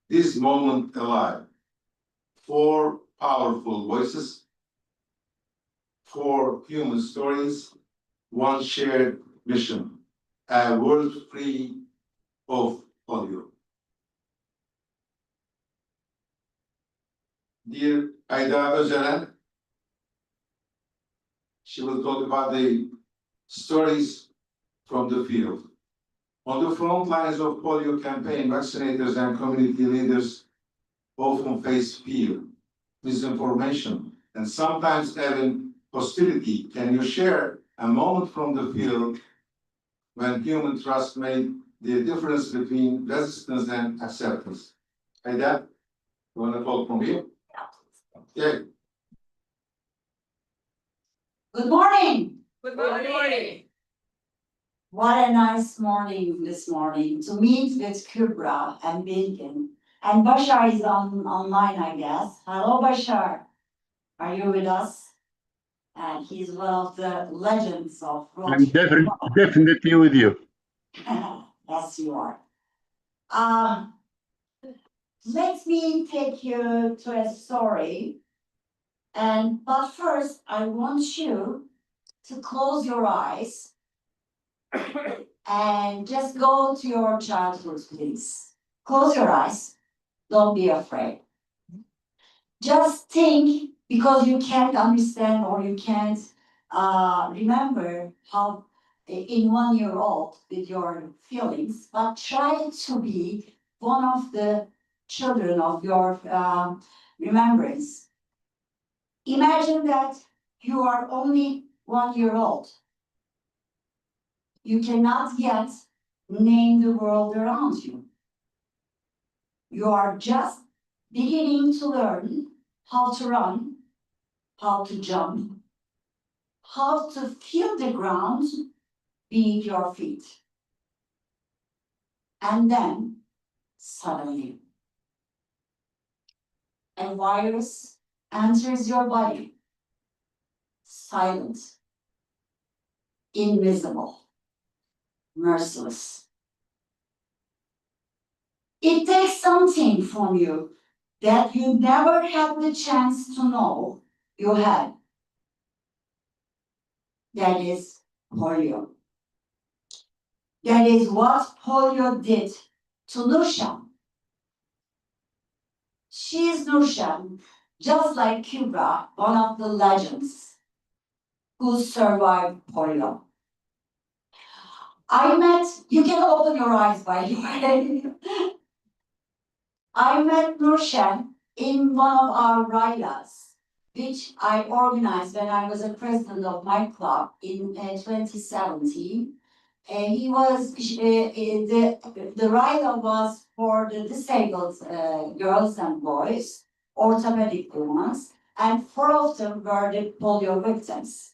this moment alive. 4 powerful voices, 4 human stories, 1 shared mission, a world free of polio. Dear Ayda Özeren, she will talk about the stories from the field. On the front lines of polio campaign, vaccinators and community leaders often face fear, misinformation, and sometimes even hostility. Can you share a moment from the field when human trust made the difference between resistance and acceptance? Ayda, you want to talk from here? Okay. Good morning. Good morning. What a nice morning this morning to meet with Kübra and Bilgin. And Bashar is online, I guess. Hello, Bashar. Are you with us? And he's one of the legends of I'm Rotary. definitely with you. Yes, you are. Let me take you to a story. But first, I want you to close your eyes and just go to your childhood, please. Close your eyes. Don't be afraid. Just think, because you can't understand or you can't remember how in 1 year old with your feelings, but try to be one of the children of your remembrance. Imagine that you are only 1 year old. You cannot yet name the world around you. You are just beginning to learn how to run, how to jump, how to feel the ground beneath your feet. And then, suddenly, a virus enters your body, silent, invisible, merciless. It takes something from you that you never had the chance to know you had. That is polio. That is what polio did to Nurşen. She is Nurşen, just like Kübra, one of the legends who survived polio. You can open your eyes by the way. I met Nurşen in one of our rallies, which I organized when I was a president of my club in 2017. The rally was for the disabled girls and boys, orthopedic ones, and 4 of them were the polio victims.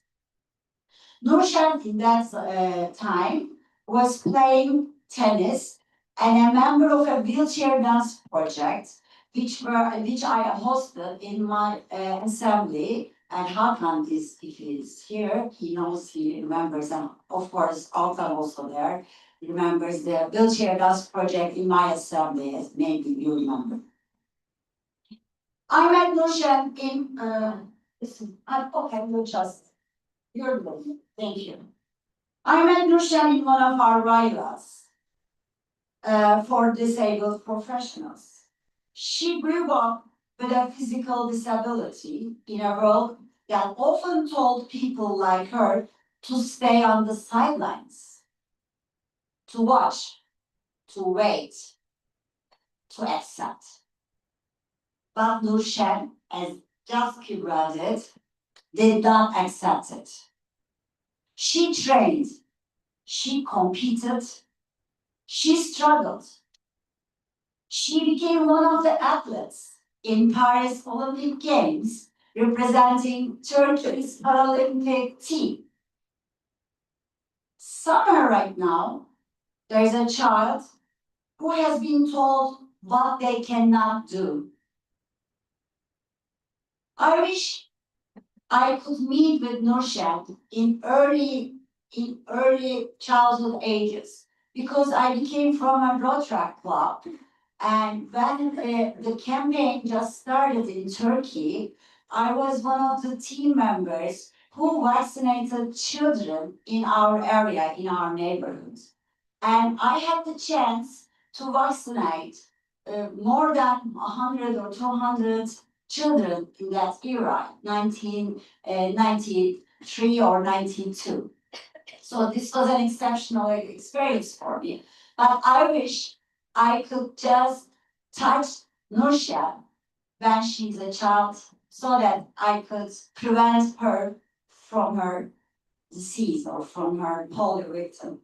Nurşen in that time was playing tennis and a member of a wheelchair dance project, which I hosted in my assembly. And Hakan if he is here, he remembers, and of course Altan also there, remembers the wheelchair dance project in my assembly, as maybe you remember. I met Nurşen in, okay, you're good, thank you. I met Nurşen in one of our rallies for disabled professionals. She grew up with a physical disability in a world that often told people like her to stay on the sidelines, to watch, to wait, to accept. But Nurşen, as just graduated, did not accept it. She trained, she competed, she struggled. She became one of the athletes in Paris Olympic Games, representing Turkey's Paralympic team. Somewhere right now, there's a child who has been told what they cannot do. I wish I could meet with Nurşen in early childhood ages, because I became from a Rotary club. And when the campaign just started in Turkey, I was one of the team members who vaccinated children in our area, in our neighborhood. And I had the chance to vaccinate more than 100 or 200 children in that era, 1993 or 92. So this was an exceptional experience for me. But I wish I could just touch Nurşen when she's a child, so that I could prevent her from her disease or from her polio victim.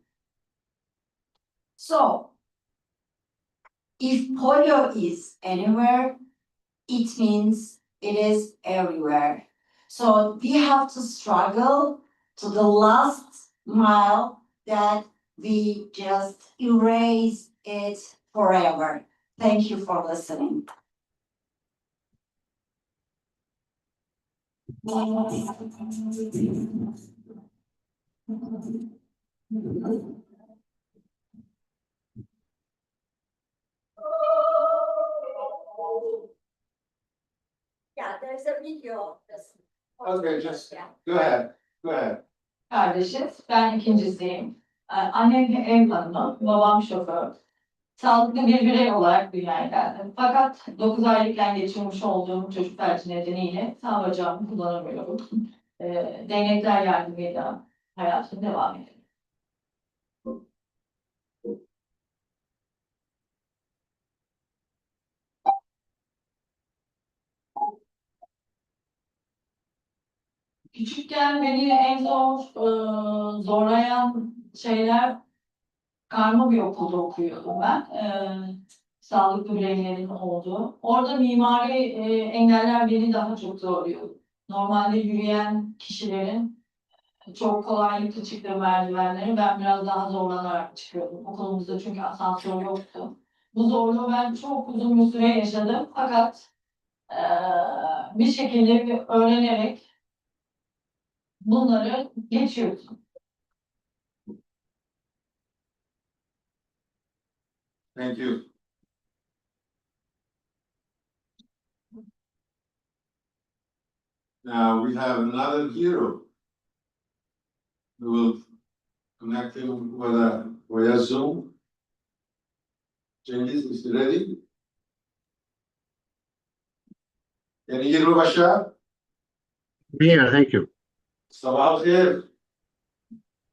So, if polio is anywhere, it means it is everywhere. So we have to struggle to the last mile that we just erase it forever. Thank you for listening. Yeah, there's a video. Okay, just go ahead, go ahead. Kardeşiz. Ben ikincisiyim. Annem ev hanımı, babam şoför. Sağlıklı bir birey olarak dünyaya geldim. Fakat 9 aylıkken geçirmiş olduğum çocuk felci nedeniyle sağ bacağımı kullanamıyorum. Değnekler yardımıyla hayatım devam ediyor. Küçükken beni en zorlayan şeyler, karma bir okulda okuyordum ben. Sağlıklı bireylerin olduğu. Orada mimari engeller beni daha çok zorluyordu. Normalde yürüyen kişilerin çok kolaylıkla çıktığı merdivenleri ben biraz daha zorlanarak çıkıyordum. Okulumuzda çünkü asansör yoktu. Bu zorluğu ben çok uzun bir süre yaşadım. Fakat bir şekilde öğrenerek bunları geçiyorsun. Thank you. Now we have another hero. We will connect him via Zoom. Cengiz, is he ready? Can you hear me, Bashar? Here, thank you. Sabah al-khair.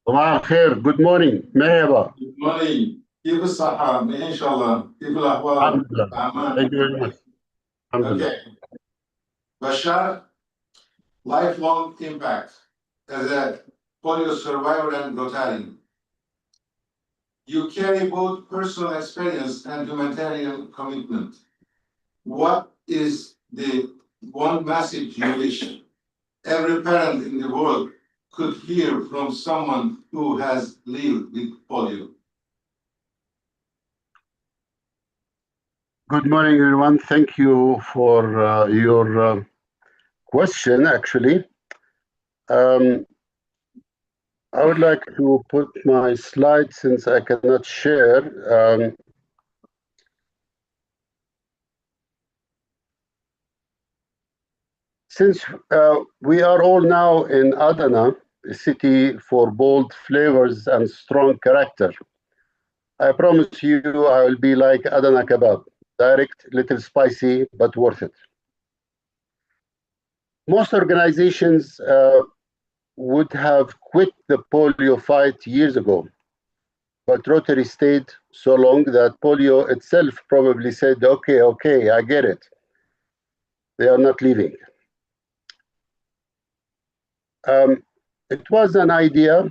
صباح الخير. Good morning. مرحبا. Good morning. كيف الصحة؟ إن شاء الله. كيف الأحوال؟ الحمد لله. أمان. Thank you very much. الحمد لله. Okay. Bashar, lifelong impact as a polio survivor and Rotarian. You carry both personal experience and humanitarian commitment. What is the one message you wish every parent in the world could hear from someone who has lived with polio? Good morning, everyone. Thank you for your question, actually. I would like to put my slide since I cannot share. Since we are all now in Adana, a city for bold flavors and strong character. I promise you, I will be like Adana kebab, direct, little spicy, but worth it. Most organizations would have quit the polio fight years ago, but Rotary stayed so long that polio itself probably said, okay, okay, I get it. They are not leaving. It was an idea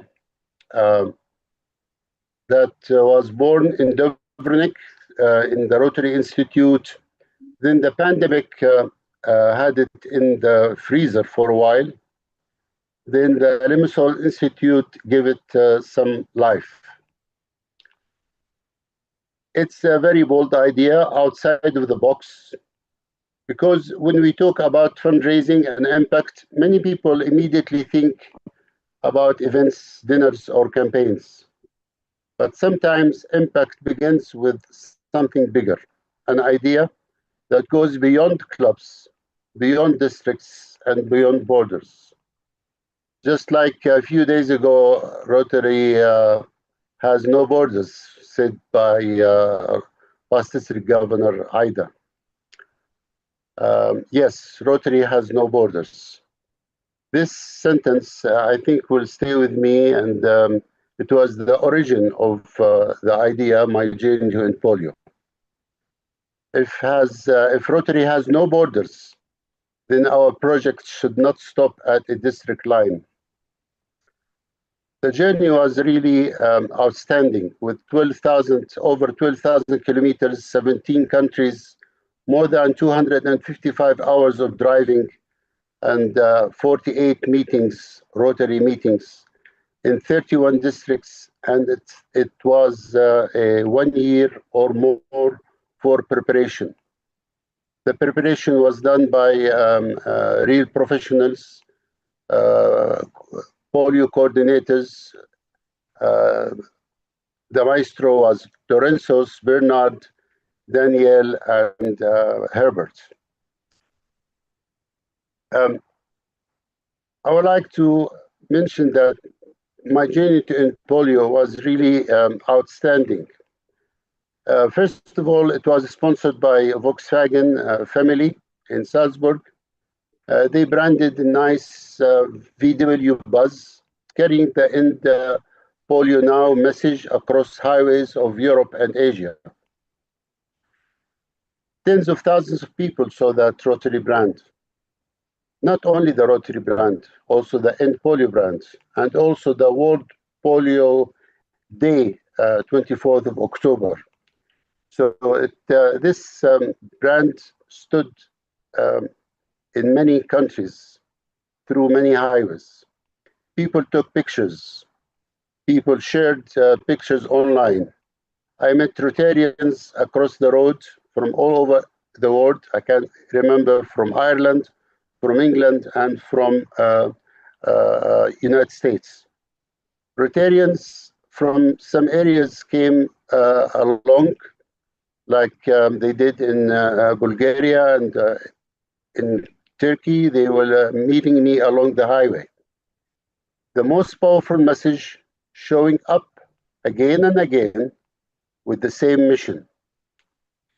that was born in Dubrovnik in the Rotary Institute. Then the pandemic had it in the freezer for a while. Then the Limassol Institute gave it some life. It's a very bold idea outside of the box, because when we talk about fundraising and impact, many people immediately think about events, dinners, or campaigns. But sometimes impact begins with something bigger, an idea that goes beyond clubs, beyond districts, and beyond borders. Just like a few days ago, Rotary has no borders, said by past district governor Aida. Yes, Rotary has no borders. This sentence, I think, will stay with me, and it was the origin of the idea, my journey in polio. If Rotary has no borders, then our project should not stop at a district line. The journey was really outstanding, with over 12,000 kilometers, 17 countries, more than 255 hours of driving, and 48 meetings, Rotary meetings, in 31 districts, and it was a 1 year or more for preparation. The preparation was done by real professionals, polio coordinators. The maestro was Lorenzo's, Bernard, Daniel, and Herbert. I would like to mention that my journey to end polio was really outstanding. First of all, it was sponsored by Volkswagen family in Salzburg. They branded a nice VW bus carrying the End Polio Now message across highways of Europe and Asia. Tens of thousands of people saw that Rotary brand. Not only the Rotary brand, also the End Polio brand, and also the World Polio Day, 24th of October. So this brand stood in many countries through many highways. People took pictures. People shared pictures online. I met Rotarians across the road from all over the world. I can remember from Ireland, from England, and from United States. Rotarians from some areas came along, like they did in Bulgaria and in Turkey. They were meeting me along the highway. The most powerful message, showing up again and again with the same mission.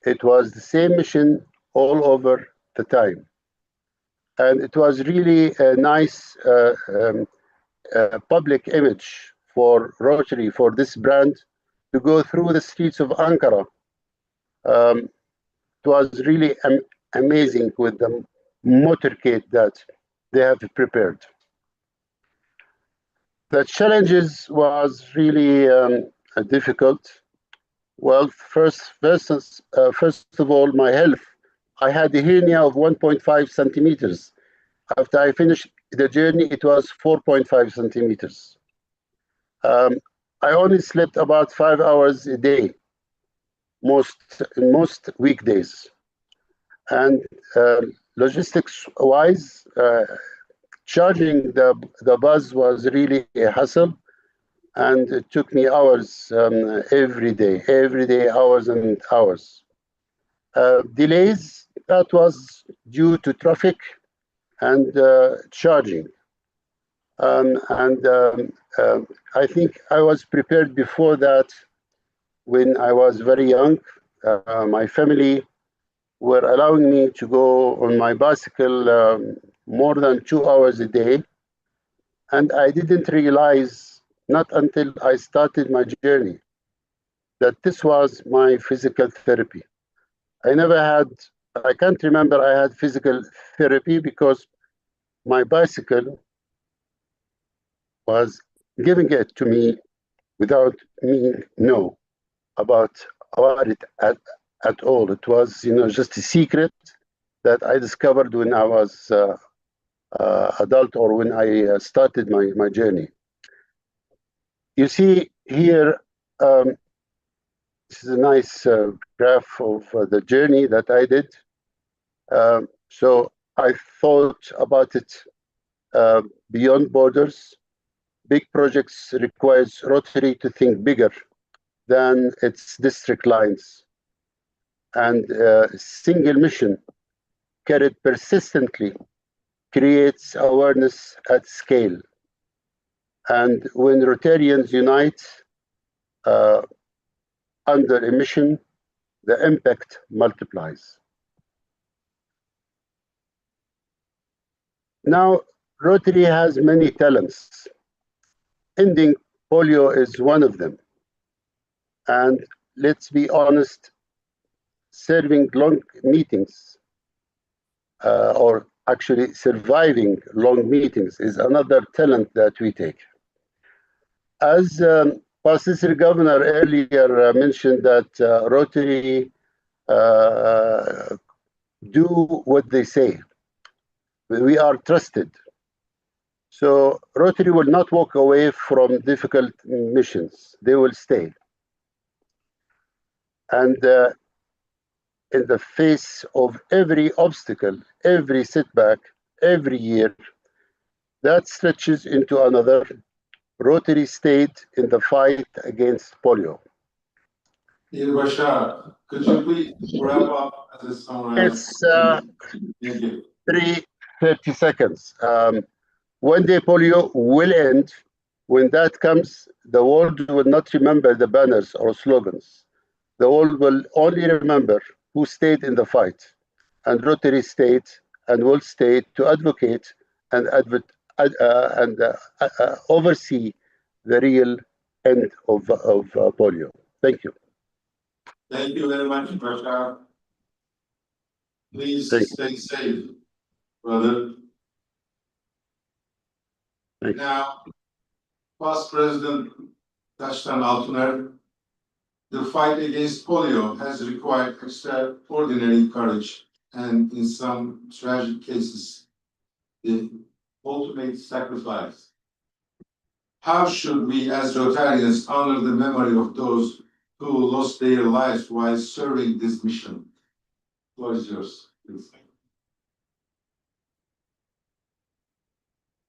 It was the same mission all over the time. And it was really a nice public image for Rotary, for this brand, to go through the streets of Ankara. It was really amazing with the motorcade that they have prepared. The challenges was really difficult. Well, first of all, my health. I had a hernia of 1.5 centimeters. After I finished the journey, it was 4.5 centimeters. I only slept about 5 hours a day, most weekdays. And logistics-wise, charging the bus was really a hassle, and it took me hours every day, hours and hours. Delays, that was due to traffic and charging. I think I was prepared before that when I was very young. My family were allowing me to go on my bicycle more than 2 hours a day. And I didn't realize, not until I started my journey, that this was my physical therapy. I can't remember I had physical therapy because my bicycle was giving it to me without me know about it at all. It was, just a secret that I discovered when I was adult or when I started my journey. You see here, this is a nice graph of the journey that I did. So I thought about it beyond borders. Big projects requires Rotary to think bigger than its district lines. And single mission carried persistently creates awareness at scale. And when Rotarians unite under a mission, the impact multiplies. Now, Rotary has many talents. Ending polio is one of them. And let's be honest, serving long meetings or actually surviving long meetings is another talent that we take. As Past District Governor earlier mentioned that Rotary do what they say. We are trusted. So Rotary will not walk away from difficult missions. They will stay. And in the face of every obstacle, every setback, every year, that stretches into another. Rotary stayed in the fight against polio. Dear Bashar, could you please wrap up as a summary? It's 30 seconds. One day polio will end. When that comes, the world will not remember the banners or slogans. The world will only remember who stayed in the fight. And Rotary stayed and will stay to advocate and oversee the real end of polio. Thank you. Thank you very much, Bashar. Please stay safe, brother. Now, past President Taştan Altuner, the fight against polio has required extraordinary courage and, in some tragic cases, the ultimate sacrifice. How should we as Rotarians honor the memory of those who lost their lives while serving this mission? The floor is yours, please.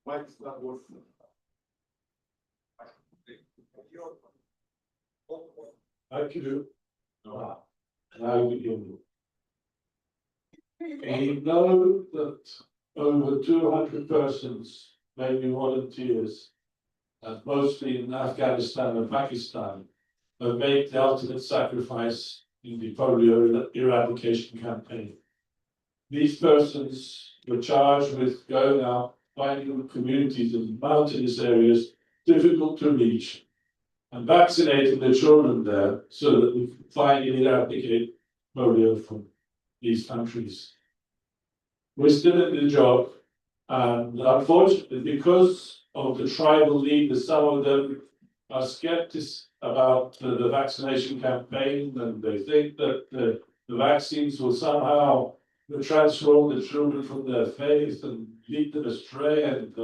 Mike's not working. I could do. Now we can. We know that over 200 persons, mainly volunteers, and mostly in Afghanistan and Pakistan, have made the ultimate sacrifice in the polio eradication campaign. These persons were charged with going out, finding communities in mountainous areas difficult to reach, and vaccinating the children there so that we can finally eradicate polio from these countries. We're still in the job, and unfortunately, because of the tribal leaders, some of them are skeptics about the vaccination campaign, and they think that the vaccines will somehow transform the children from their faith and lead them astray and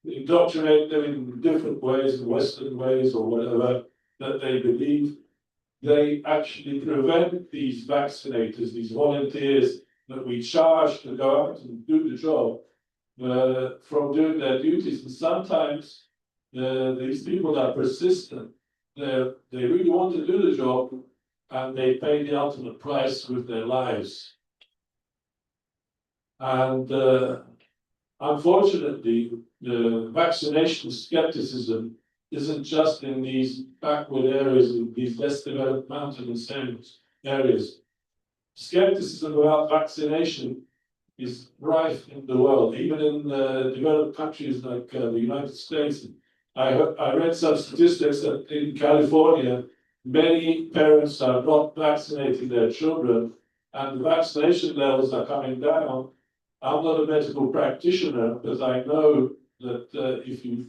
indoctrinate them in different ways, in Western ways or whatever that they believe. They actually prevent these vaccinators, these volunteers that we charge to go out and do the job from doing their duties. And sometimes these people are persistent. They really want to do the job and they pay the ultimate price with their lives. And Unfortunately, the vaccination skepticism isn't just in these backward areas, in these less developed mountainous areas. Skepticism about vaccination is rife in the world, even in developed countries like the United States. I read some statistics that in California, many parents are not vaccinating their children, and the vaccination levels are coming down. I'm not a medical practitioner, but I know that if you're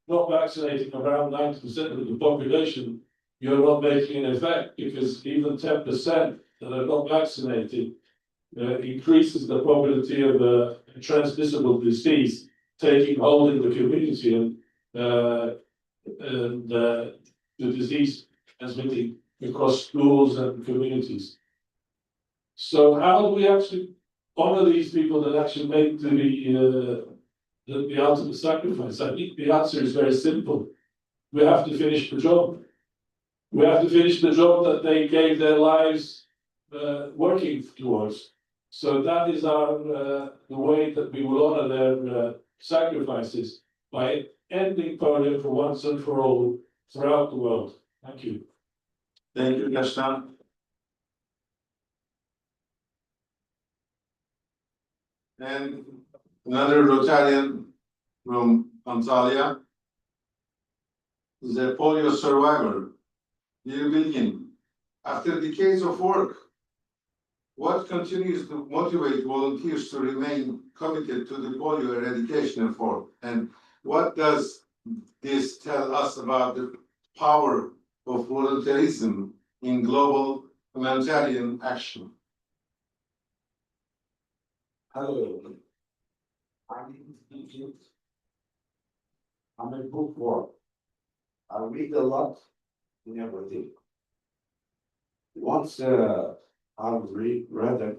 not vaccinating around 90% of the population, you're not making an effect, because even 10% that are not vaccinated increases the probability of a transmissible disease taking hold in the community, and the disease transmitting across schools and communities. So how do we actually honor these people that actually make the ultimate sacrifice? I think the answer is very simple. We have to finish the job. We have to finish the job that they gave their lives working towards. So that is the way that we will honor their sacrifices, by ending polio for once and for all throughout the world. Thank you. Thank you, Gaston. And another Rotarian from Antalya is a polio survivor. Dear Bilgin, after decades of work, what continues to motivate volunteers to remain committed to the polio eradication effort? And what does this tell us about the power of volunteerism in global humanitarian action? Hello, my name is Bilgin. I'm a bookworm. I read a lot in everything. Once I read a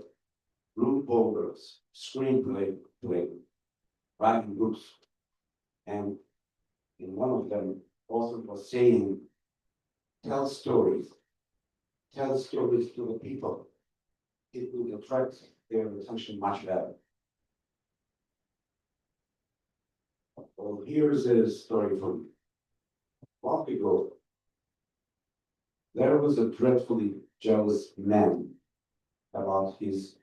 Blue Bölge's screenplay, writing books, and in one of them, author was saying, tell stories to the people. It will attract their attention much better. Well, here's a story from a while ago. There was a dreadfully jealous man about his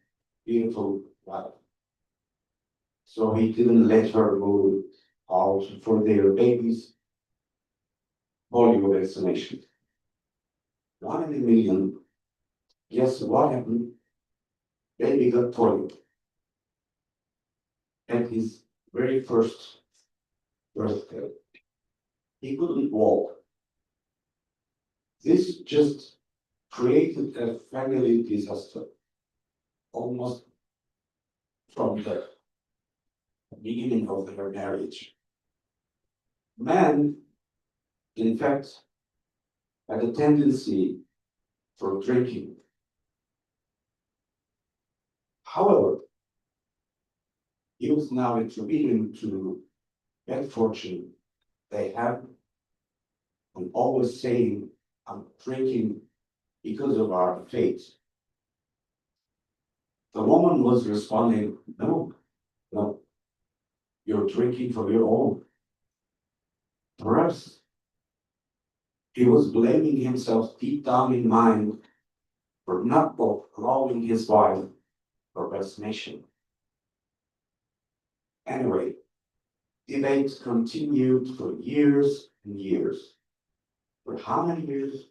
beautiful wife. So he didn't let her go out for their baby's polio vaccination. 1 in a million. Guess what happened? Baby got polio at his very first birthday. He couldn't walk. This just created a family disaster, almost from the beginning of their marriage. Man, in fact, had a tendency for drinking. However, he was now attributing to bad fortune they have, and always saying, I'm drinking because of our fate. The woman was responding, no, you're drinking for your own. Perhaps he was blaming himself deep down in mind for not allowing his wife for vaccination. Anyway, debates continued for years and years. For how many years?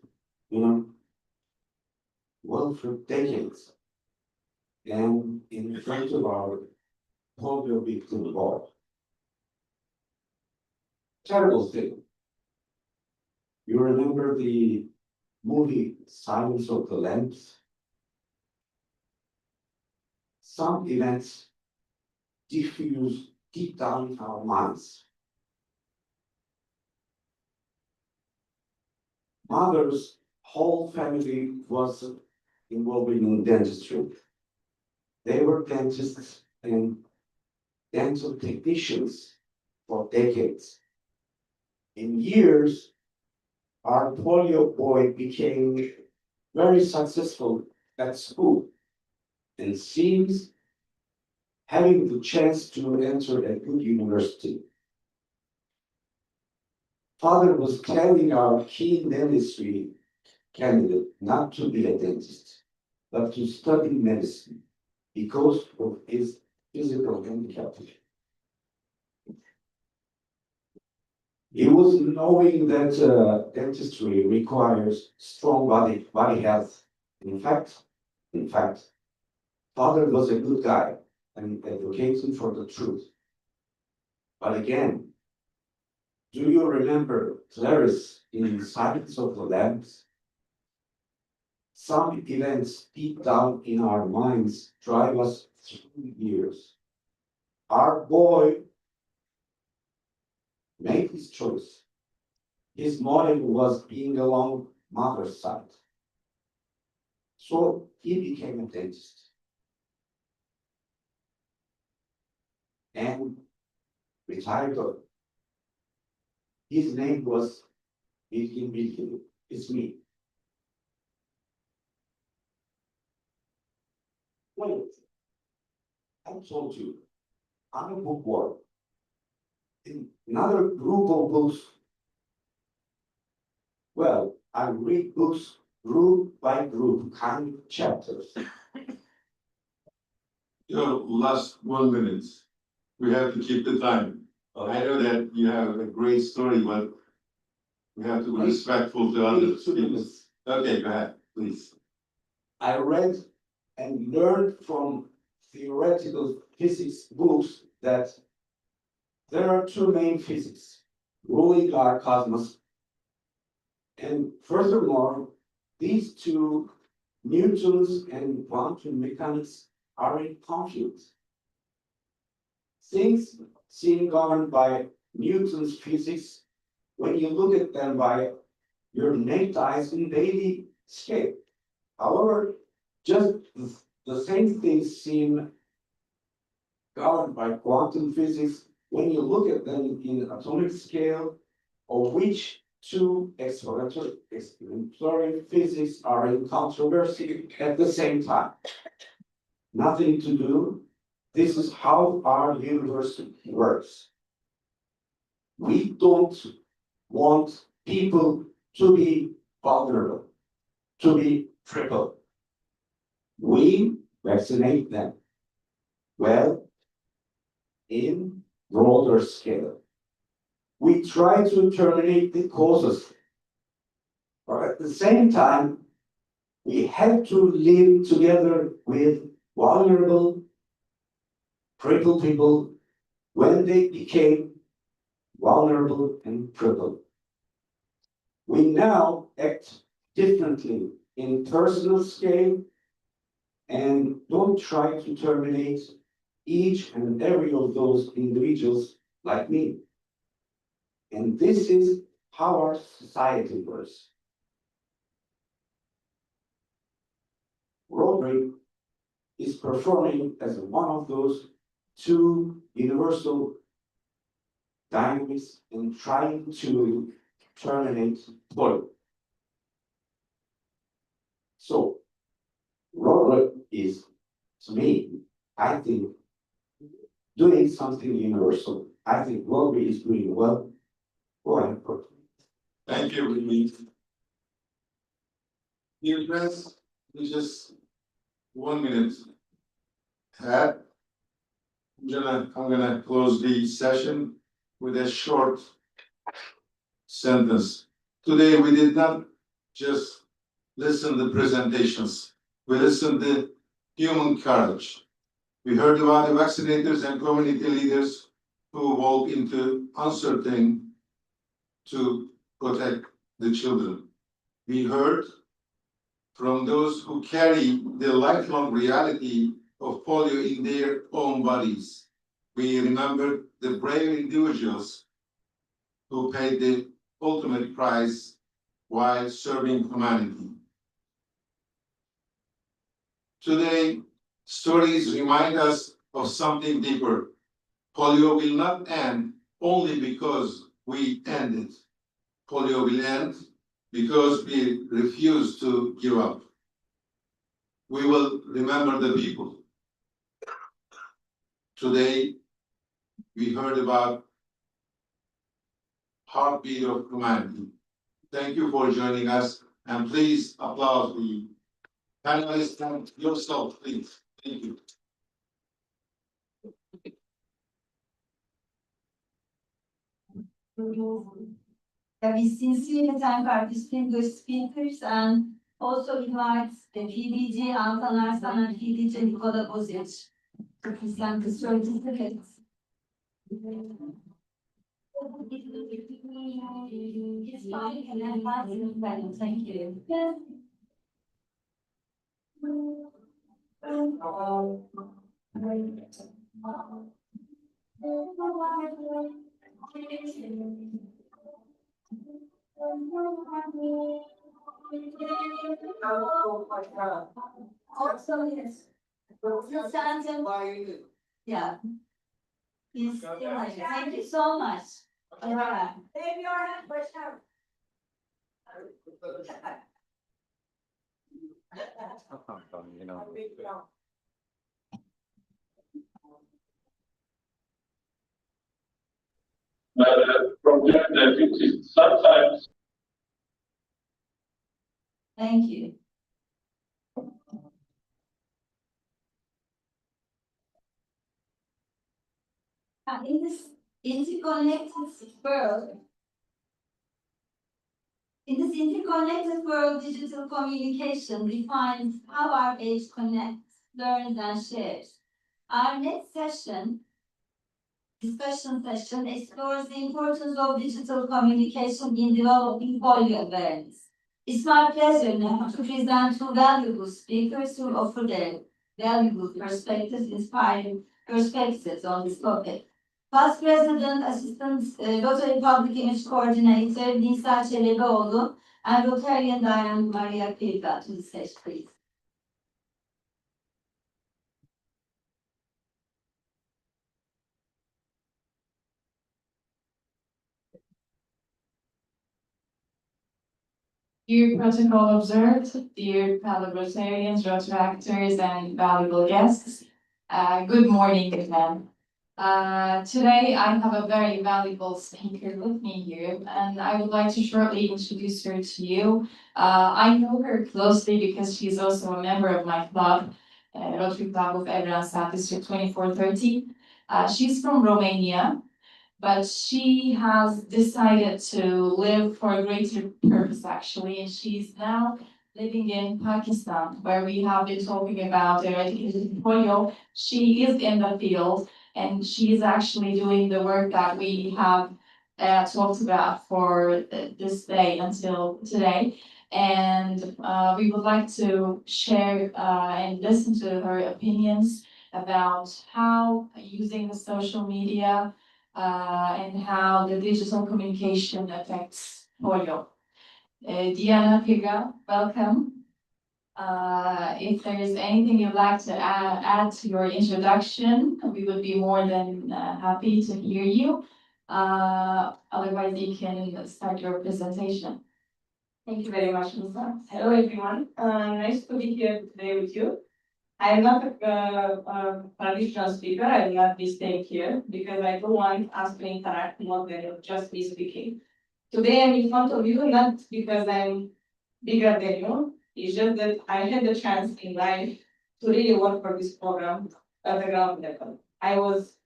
Well, for decades. And in front of our polio victim board. Terrible thing. You remember the movie Silence of the Lambs? Some events diffuse deep down in our minds. Mother's whole family was involved in dentistry. They were dentists and dental technicians for decades. In years, our polio boy became very successful at school and seems having the chance to enter a good university. Father was telling our keen dentistry candidate not to be a dentist, but to study medicine because of his physical handicap. He was knowing that dentistry requires strong body health. In fact, Father was a good guy and advocating for the truth. But again, do you remember Clarice in Silence of the Lambs? Some events deep down in our minds drive us through years. Our boy made his choice. His motive was being along mother's side. So he became a dentist. And retired. His name was Bilgin. It's me. Wait, I told you, I'm a bookworm. In another group of books, well, I read books group by group, kind of chapters. Your last 1 minute. We have to keep the time. I know that you have a great story, but we have to be respectful to others. Okay, go ahead, please. I read and learned from theoretical physics books that there are two main physics ruling our cosmos. And furthermore, these two, Newton's and quantum mechanics, are in conflict. Things seem governed by Newton's physics when you look at them by your naked eyes in daily scale. However, just the same things seem governed by quantum physics when you look at them in atomic scale, of which two explanatory physics are in controversy at the same time. Nothing to do. This is how our universe works. We don't want people to be vulnerable, to be crippled. We vaccinate them. Well, in broader scale. We try to terminate the causes. But at the same time, we have to live together with vulnerable, crippled people when they became vulnerable and crippled. We now act differently in personal scale and don't try to terminate each and every of those individuals like me. And this is how our society works. Rotary is performing as one of those two universal dynamics in trying to terminate polio. So, Rotary is, to me, I think, doing something universal. I think Rotary is doing well. Go ahead, Kurt. Thank you, Remy. Dear friends, we just 1 minute had. I'm gonna close the session with a short sentence. Today, we did not just listen to presentations. We listened to human courage. We heard about the vaccinators and community leaders who walk into uncertain to protect the children. We heard from those who carry the lifelong reality of polio in their own bodies. We remember the brave individuals who paid the ultimate price while serving humanity. Today, stories remind us of something deeper. Polio will not end only because we end it. Polio will end because we refuse to give up. We will remember the people Today, we heard about heartbeat of humanity. Thank you for joining us, and please applaud the panelists and yourself, please. Thank you. We sincerely thank our distinguished speakers and also invite the PDG Altan Arslan and PDG Nikola Bozic to present the certificates. It's fine, and then last and thank you. Also, yes. Yeah. Yes, thank you so much. Yeah. Sometimes. Thank you. In this interconnected world, digital communication defines how our age connects, learns, and shares. Our next discussion session explores the importance of digital communication in developing polio awareness. It's my pleasure now to present two valuable speakers who offer their valuable perspectives, inspiring perspectives on this topic. Past President, Assistant Rotary Public Image Coordinator Nisa Çelebeoğlu and Rotarian Diane Maria Pirga to the stage, please. Dear protocol observed, dear fellow Rotarians, Rotaractors, and valuable guests, good morning again. Today I have a very valuable speaker with me here, and I would like to shortly introduce her to you. I know her closely because she's also a member of my club, Rotary Club of Evrensel District 2430. She's from Romania, but she has decided to live for a greater purpose actually, and she's now living in Pakistan, where we have been talking about eradicating polio. She is in the field, and she is actually doing the work that we have talked about for this day until today. And we would like to share and listen to her opinions about how using the social media and how the digital communication affects polio. Diana Piga, welcome. If there is anything you'd like to add to your introduction, we would be more than happy to hear you. Otherwise, you can start your presentation. Thank you very much, Musa. Hello, everyone. Nice to be here today with you. I'm not a traditional speaker. I will not be staying here because I don't want us to interact more than just me speaking. Today I'm in front of you not because I'm bigger than you. It's just that I had the chance in life to really work for this program at the ground level. I was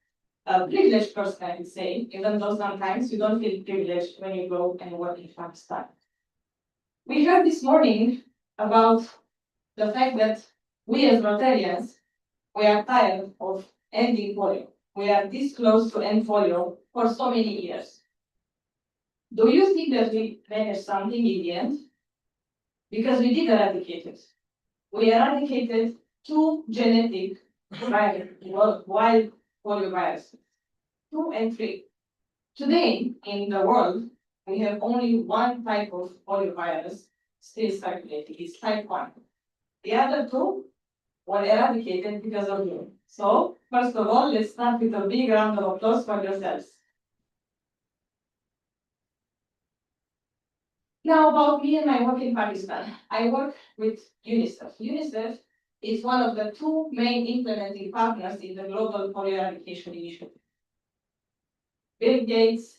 a privileged person, I would say, even though sometimes you don't feel privileged when you go and work in Pakistan. We heard this morning about the fact that we as Rotarians, we are tired of ending polio. We are this close to end polio for so many years. Do you think that we managed something in the end? Because we did eradicate it. We eradicated 2 genetic wild polio viruses, 2 and 3. Today, in the world, we have only 1 type of polio virus still circulating, it's type 1. The other 2 were eradicated because of you. So, first of all, let's start with a big round of applause for yourselves. Now about me and my work in Pakistan. I work with UNICEF. UNICEF is one of the two main implementing partners in the global polio eradication initiative. Bill Gates,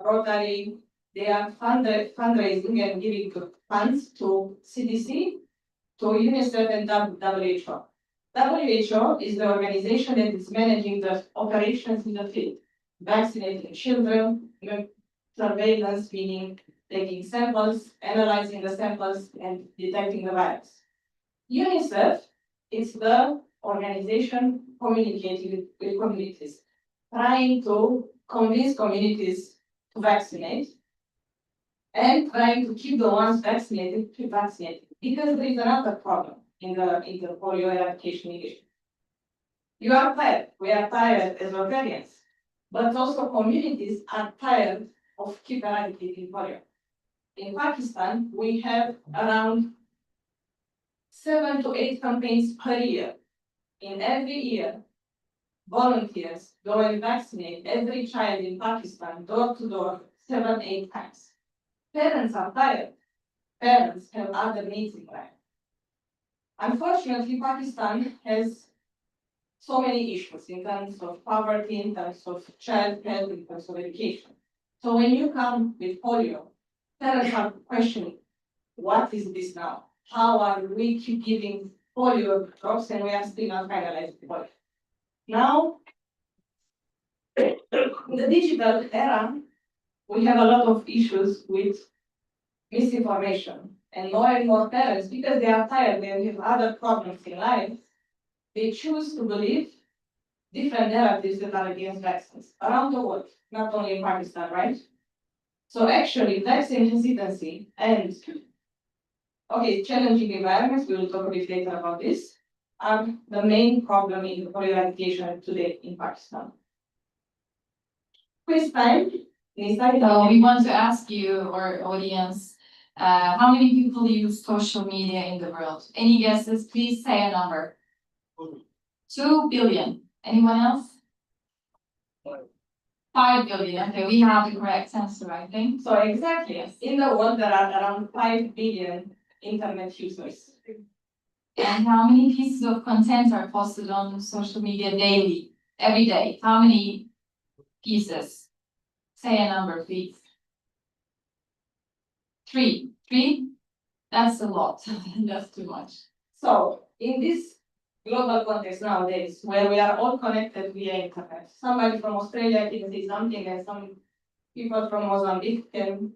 Rotary, they are fundraising and giving funds to CDC, to UNICEF and WHO. WHO is the organization that is managing the operations in the field, vaccinating children, surveillance, meaning taking samples, analyzing the samples, and detecting the virus. UNICEF is the organization communicating with communities, trying to convince communities to vaccinate and trying to keep the ones vaccinated to vaccinate. Because there is another problem in the polio eradication initiative. You are tired, we are tired as Rotarians, but also communities are tired of keep eradicating polio. In Pakistan, we have around 7 to 8 campaigns per year. In every year, volunteers go and vaccinate every child in Pakistan door to door 7, 8 times. Parents are tired. Parents have other needs in life. Unfortunately, Pakistan has so many issues in terms of poverty, in terms of child health, in terms of education. So when you come with polio, parents are questioning, what is this now? How are we keep giving polio drops and we are still not finalizing polio? Now, in the digital era, we have a lot of issues with misinformation. And more parents, because they are tired, they have other problems in life, they choose to believe different narratives that are against vaccines around the world, not only in Pakistan, right? So actually, vaccine hesitancy and challenging environments, we will talk a bit later about this, are the main problem in polio eradication today in Pakistan. Quiz time. So we want to ask you, our audience, how many people use social media in the world? Any guesses? Please say a number. 2 billion. Anyone else? 5 billion. Okay, we have the correct answer, I think. So exactly, yes. In the world, there are around 5 billion internet users. And how many pieces of content are posted on social media daily, every day? How many pieces? Say a number, please. 3. 3? That's a lot. That's too much. So in this global context nowadays, where we are all connected via internet, somebody from Australia can see something and some people from Mozambique can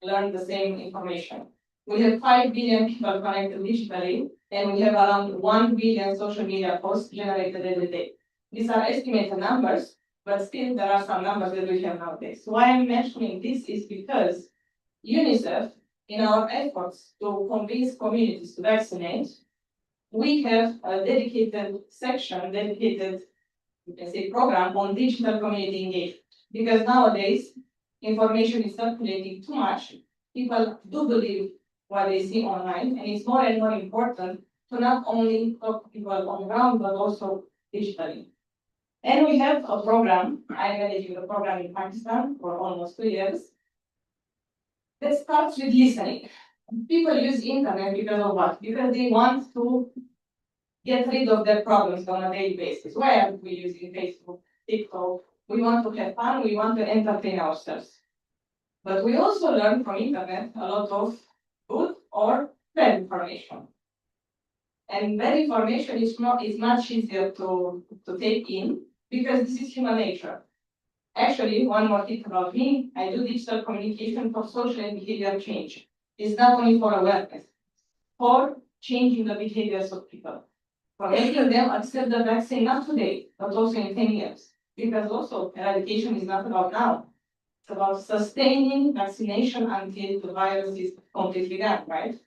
learn the same information. We have 5 billion people connected digitally, and we have around 1 billion social media posts generated every day. These are estimated numbers, but still there are some numbers that we have nowadays. Why I'm mentioning this is because UNICEF, in our efforts to convince communities to vaccinate, we have a dedicated section, dedicated, you can say, program on digital community engagement. Because nowadays, information is circulating too much. People do believe what they see online, and it's more and more important to not only talk to people on the ground, but also digitally. And we have a program, I'm managing the program in Pakistan for almost 2 years, that starts with listening. People use internet because of what? Because they want to get rid of their problems on a daily basis. Why are we using Facebook, TikTok? We want to have fun, we want to entertain ourselves. But we also learn from internet a lot of good or bad information. And bad information is much easier to take in because this is human nature. Actually, one more thing about me, I do digital communication for social and behavior change. It's not only for awareness, for changing the behaviors of people. For making them accept the vaccine not today, but also in 10 years. Because also eradication is not about now. It's about sustaining vaccination until the virus is completely gone, right?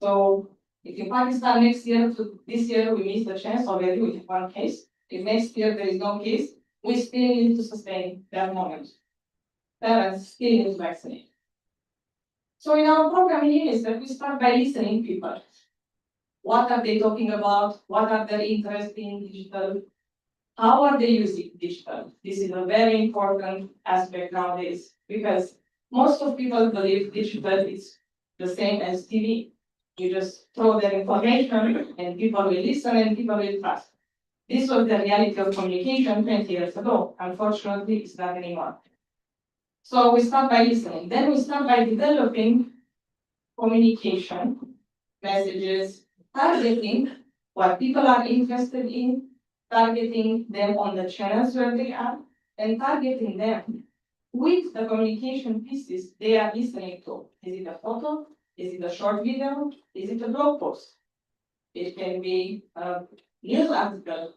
So if in Pakistan next year to this year we miss the chance already, we have 1 case. If next year there is no case, we still need to sustain that moment. Parents still need to vaccinate. So in our program in UNICEF, we start by listening to people. What are they talking about? What are their interests in digital? How are they using digital? This is a very important aspect nowadays because most of people believe digital is the same as TV. You just throw their information and people will listen and people will trust. This was the reality of communication 20 years ago. Unfortunately, it's not anymore. So we start by listening. Then we start by developing communication, messages, targeting what people are interested in, targeting them on the channels where they are, and targeting them with the communication pieces they are listening to. Is it a photo? Is it a short video? Is it a blog post? It can be a news article.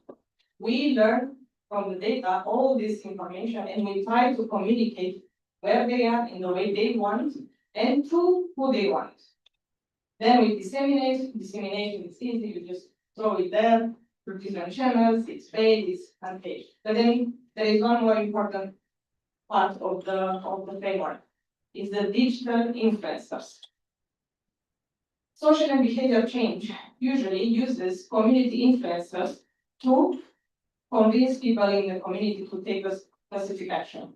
We learn from the data all this information and we try to communicate where they are in the way they want and to who they want. Then we disseminate. Dissemination is easy. You just throw it there through different channels. It's paid, it's unpaid. But then there is one more important part of the framework. It's the digital influencers. Social and behavior change usually uses community influencers to convince people in the community to take a specific action.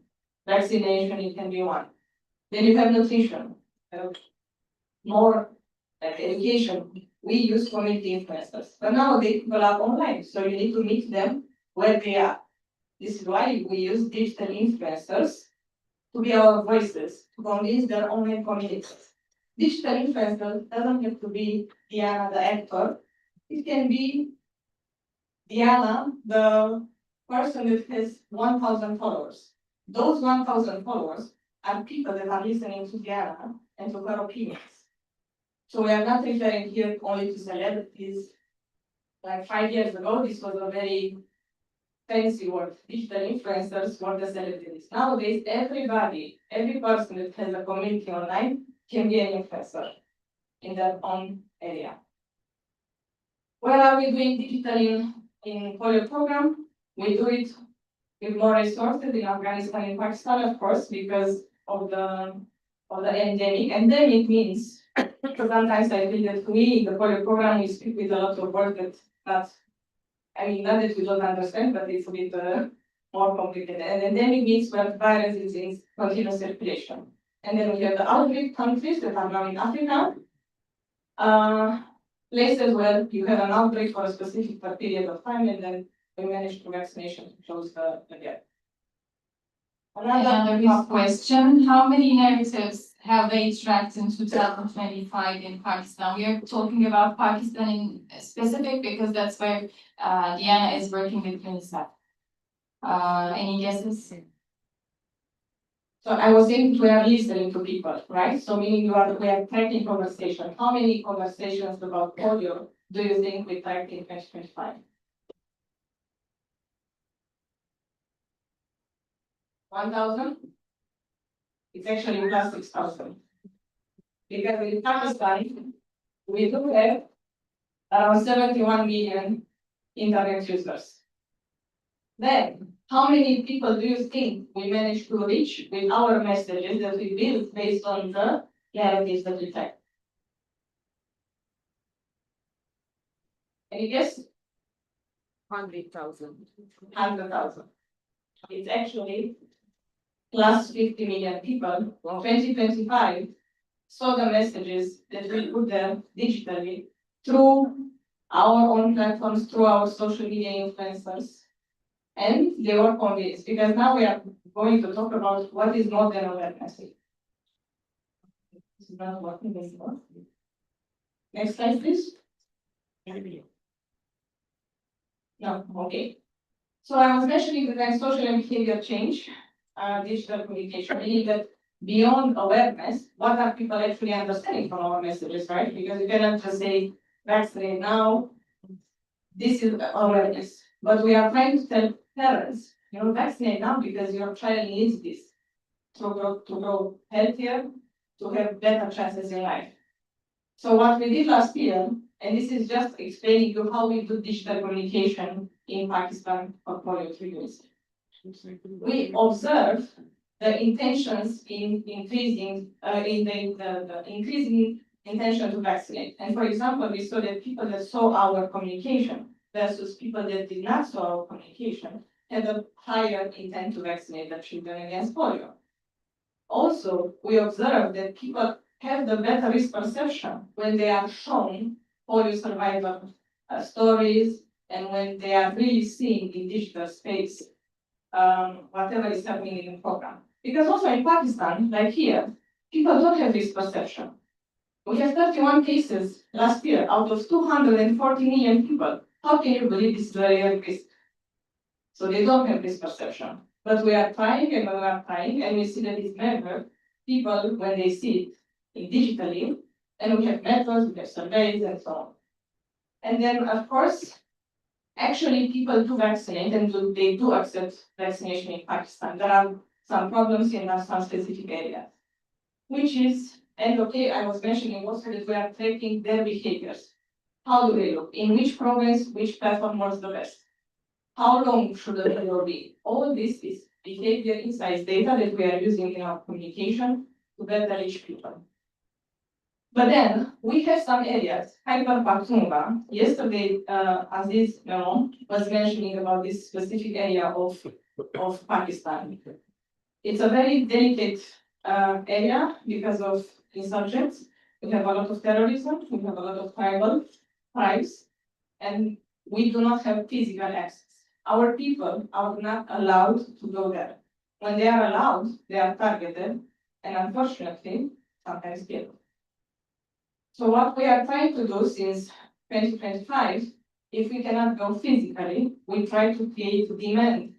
Vaccination, it can be one. Then you have nutrition, more education. We use community influencers. But nowadays people are online, so you need to meet them where they are. This is why we use digital influencers to be our voices, to convince their online communities. Digital influencer doesn't have to be Diana the actor. It can be Diana, the person that has 1,000 followers. Those 1,000 followers are people that are listening to Diana and to her opinions. So we are not referring here only to celebrities. Like 5 years ago, this was a very fancy word. Digital influencers were the celebrities. Nowadays, everybody, every person that has a community online can be an influencer in their own area. Where are we doing digital in polio program? We do it with more resources in Afghanistan and Pakistan, of course, because of the endemic. Endemic means sometimes I feel that we in the polio program we speak with a lot of words that not that we don't understand, but it's a bit more complicated. And endemic means where the virus is in continuous circulation. And then we have the outbreak countries that are now in Africa. Places where you have an outbreak for a specific period of time, and then we manage to vaccination to close the gap. Another question, how many narratives have they tracked in 2025 in Pakistan? We are talking about Pakistan in specific because that's where Diana is working with UNICEF. Any guesses? So I was saying we are listening to people, right? So meaning we are tracking conversation. How many conversations about polio do you think we tracked in 2025? 1,000? It's actually plus 6,000. Because in Pakistan, we do have around 71 million internet users. Then, how many people do you think we managed to reach with our messages that we built based on the narratives that we track? Any guess? 100,000. 100,000. It's actually plus 50 million people. 2025 saw the messages that we put there digitally through our own platforms, through our social media influencers. And they were convinced, because now we are going to talk about what is modern awareness. This is not working anymore. Next slide, please. No, okay. So I was mentioning that then social and behavior change, digital communication, meaning that beyond awareness, what are people actually understanding from our messages, right? Because you cannot just say vaccinate now. This is awareness. But we are trying to tell parents, vaccinate now because your child needs this to grow healthier, to have better chances in life. So what we did last year, and this is just explaining you how we do digital communication in Pakistan for polio treatments. We observe the intentions in increasing the increasing intention to vaccinate. And for example, we saw that people that saw our communication versus people that did not saw our communication had a higher intent to vaccinate their children against polio. Also, we observed that people have the better risk perception when they are shown polio survivor stories and when they are really seeing in digital space whatever is happening in the program. Because also in Pakistan, like here, people don't have risk perception. We have 31 cases last year out of 240 million people. How can you believe this is a real risk? So they don't have this perception. But we are trying and we are trying, and we see that it's never people when they see it digitally, and we have methods, we have surveys, and so on. And then, of course, actually people do vaccinate and they do accept vaccination in Pakistan. There are some problems in some specific areas, which is, and okay, I was mentioning also that we are tracking their behaviors. How do they look? In which province, which platform works the best? How long should the video be? All this is behavior insights data that we are using in our communication to better reach people. But then we have some areas, Khyber Pakhtunkhwa. Yesterday, Aziz Memon was mentioning about this specific area of Pakistan. It's a very delicate area because of insurgents. We have a lot of terrorism, we have a lot of tribal tribes, and we do not have physical access. Our people are not allowed to go there. When they are allowed, they are targeted and unfortunately, sometimes killed. So what we are trying to do since 2025, if we cannot go physically, we try to create demand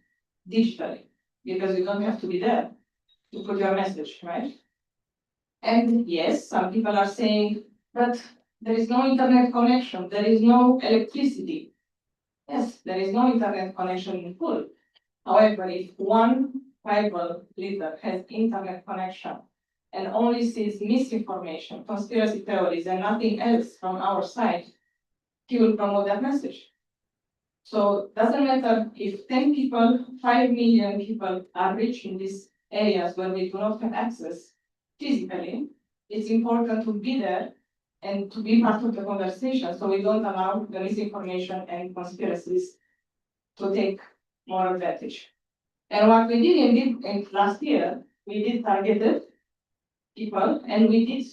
digitally, because you don't have to be there to put your message, right? And yes, some people are saying, but there is no internet connection, there is no electricity. Yes, there is no internet connection in full. However, if one tribal leader has internet connection and only sees misinformation, conspiracy theories, and nothing else from our side, he will promote that message. So doesn't matter if 10 people, 5 million people are reaching in these areas where we do not have access physically, it's important to be there and to be part of the conversation so we don't allow the misinformation and conspiracies to take more advantage. And what we did indeed in last year, we did targeted people and we did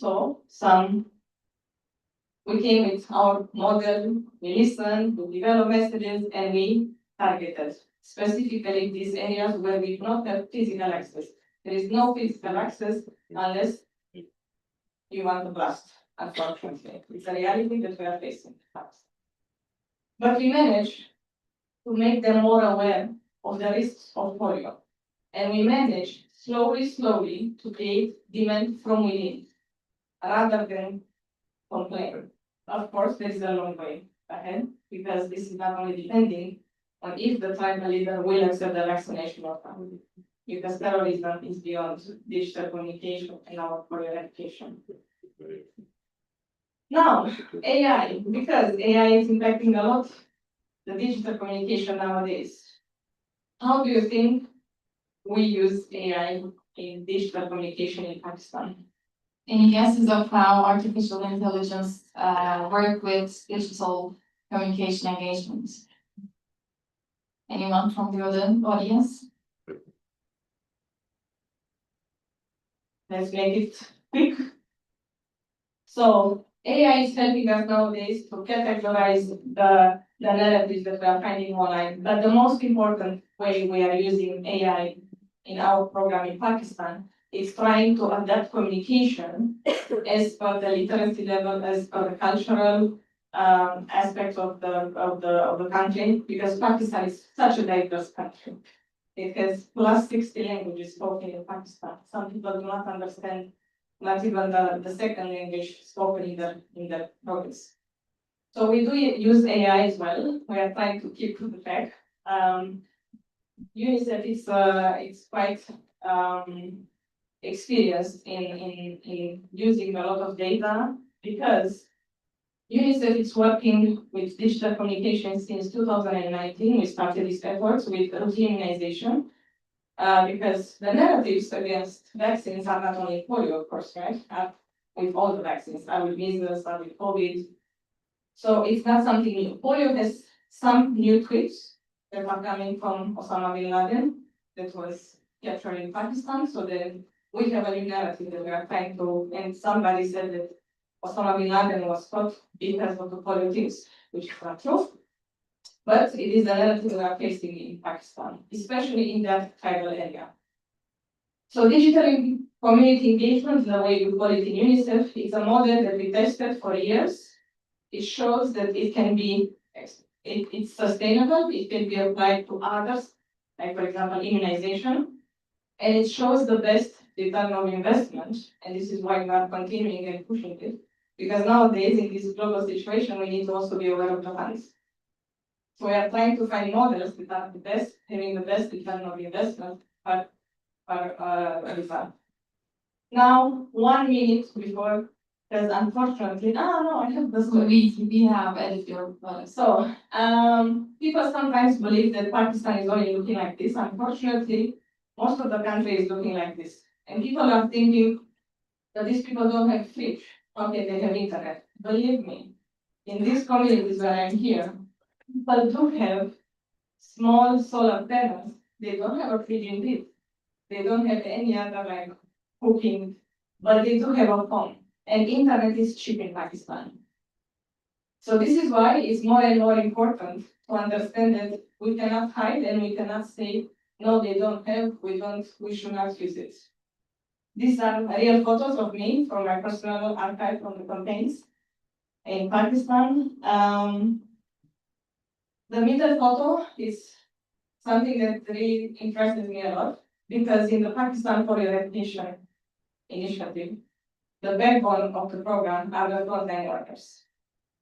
we came with our model, we listened, we developed messages, and we targeted specifically these areas where we do not have physical access. There is no physical access unless you want to blast, unfortunately. It's a reality that we are facing. But we managed to make them more aware of the risks of polio. And we managed slowly to create demand from within, rather than complain. Of course, there is a long way ahead, because this is not only depending on if the tribal leader will accept the vaccination or not, because terrorism is beyond digital communication and our polio education. Now, AI, because AI is impacting a lot the digital communication nowadays. How do you think we use AI in digital communication in Pakistan? Any guesses of how artificial intelligence work with digital communication engagements? Anyone from the audience? Let's make it quick. So AI is helping us nowadays to categorize the narratives that we are finding online. But the most important way we are using AI in our program in Pakistan is trying to adapt communication as per the literacy level, as per the cultural aspects of the country, because Pakistan is such a diverse country. It has plus 60 languages spoken in Pakistan. Some people do not understand not even the second language spoken in the province. So we do use AI as well. We are trying to keep the track. UNICEF is quite experienced in using a lot of data, because UNICEF is working with digital communication since 2019. We started these efforts with routine immunization, because the narratives against vaccines are not only polio, of course, right? With all the vaccines, with measles, with COVID. So it's not something new. Polio has some new tweets that are coming from Osama bin Laden that was captured in Pakistan. So then we have a new narrative that we are trying to, and somebody said that Osama bin Laden was caught because of the politics, which is not true. But it is the narrative we are facing in Pakistan, especially in that tribal area. So digital community engagement, the way we call it in UNICEF, is a model that we tested for years. It shows that it can be, it's sustainable, it can be applied to others, like for example, immunization, and it shows the best return of investment, and this is why we are continuing and pushing it. Because nowadays, in this global situation, we need to also be aware of the funds. So we are trying to find models that are the best, having the best return of investment per result. Now, 1 minute before, because unfortunately, no, I have this. We have edited your So, people sometimes believe that Pakistan is only looking like this. Unfortunately, most of the country is looking like this. And people are thinking that these people don't have fridge. Okay, they have internet. Believe me, in these communities where I'm here, people do have small solar panels. They don't have a fridge indeed. They don't have any other like cooking, but they do have a phone. And internet is cheap in Pakistan. So this is why it's more and more important to understand that we cannot hide and we cannot say, no, they don't have, we should not use it. These are real photos of me from my personal archive from the campaigns in Pakistan. The middle photo is something that really interested me a lot because in the Pakistan for Recognition initiative, the backbone of the program are the frontline workers.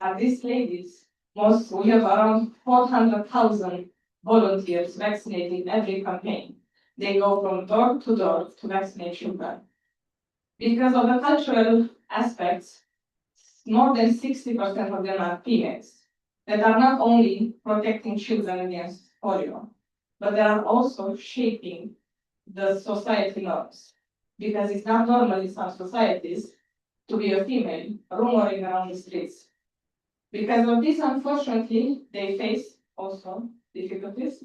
And these ladies, we have around 400,000 volunteers vaccinating every campaign. They go from door to vaccinate children. Because of the cultural aspects, more than 60% of them are females that are not only protecting children against polio, but they are also shaping the society norms. Because it's not normal in some societies to be a female roaming around the streets. Because of this, unfortunately, they face also difficulties.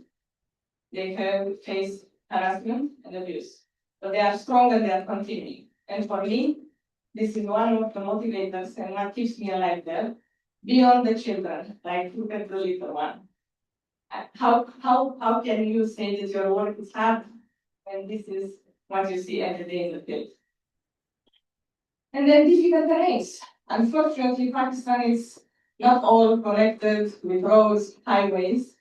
They have faced harassment and abuse. But they are strong and they are continuing. And for me, this is one of the motivators and what keeps me alive there, beyond the children, like look at the little one. How can you say that your work is hard when this is what you see every day in the field? And then difficult terrains. Unfortunately, Pakistan is not all connected with roads, highways.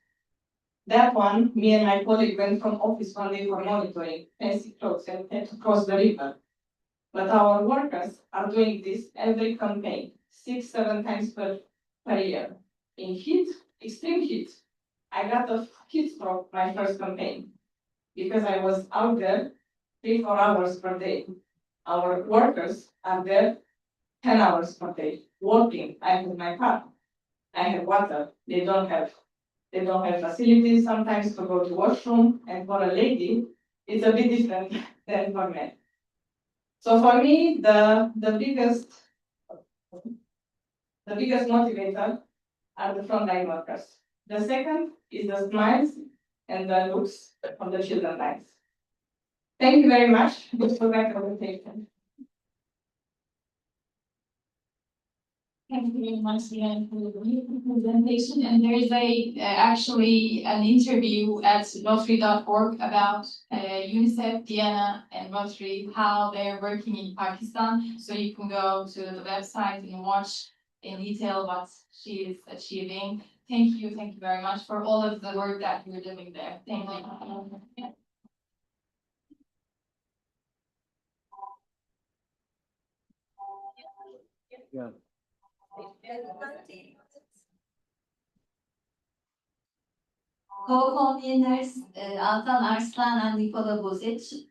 That one, me and my colleague went from office one day for monitoring, fancy clothes, and had to cross the river. But our workers are doing this every campaign, 6-7 times per year. In heat, extreme heat. I got a heat stroke my first campaign because I was out there 3-4 hours per day. Our workers are there 10 hours per day, working. I have my car. I have water. They don't have facilities sometimes to go to washroom. And for a lady, it's a bit different than for men. So for me, the biggest motivator are the frontline workers. The second is the smiles and the looks from the children's eyes. Thank you very much. This was my presentation. Thank you very much, Leanne, for the presentation. And there is actually an interview at Rotary.org about UNICEF, Diana, and Rotary, how they're working in Pakistan. So you can go to the website and watch in detail what she is achieving. Thank you very much for all of the work that you're doing there. Thank you. Yeah. Co-conveners Altan Arslan and Nikola Bozic.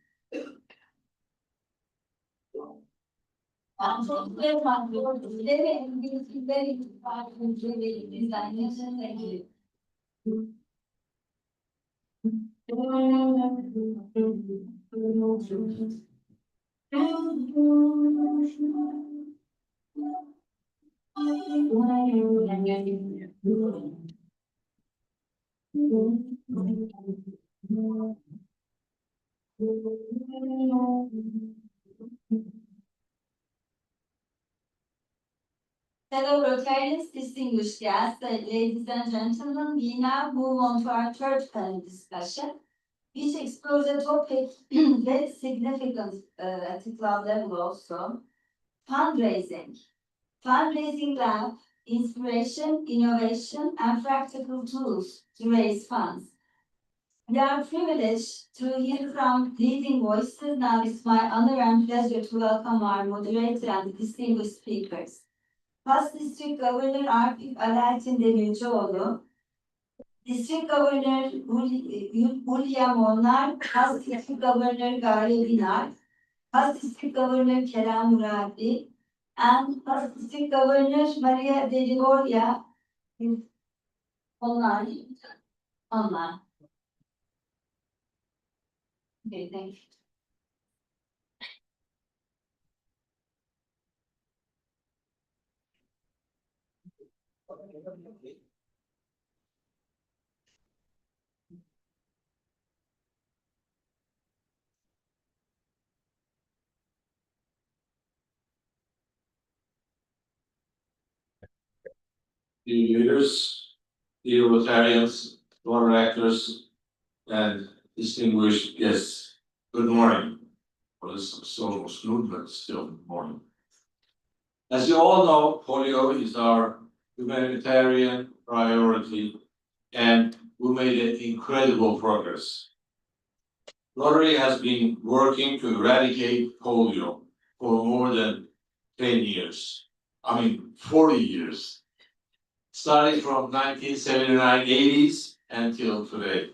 Fellow Rotarians, distinguished guests, ladies and gentlemen, we now move on to our third panel discussion, which explores a topic very significant at the club level also, fundraising. Fundraising lab, inspiration, innovation, and practical tools to raise funds. We are privileged to hear from leading voices. Now it's my honor and pleasure to welcome our moderator and the distinguished speakers. Past District Governor Arif Alaaddin Demircioğlu, District Governor Hulya Molnar, Past District Governor Gale Binar, Past District Governor Kerem Muradi, and Past District Governor Maria de Ligoria online. Okay, thank you. Dear leaders, dear Rotarians, board directors, and distinguished guests, good morning. Well, it's almost noon, but still good morning. As you all know, polio is our humanitarian priority, and we made incredible progress. Rotary has been working to eradicate polio for more than 10 years. 40 years. Starting from 1979, 80s until today.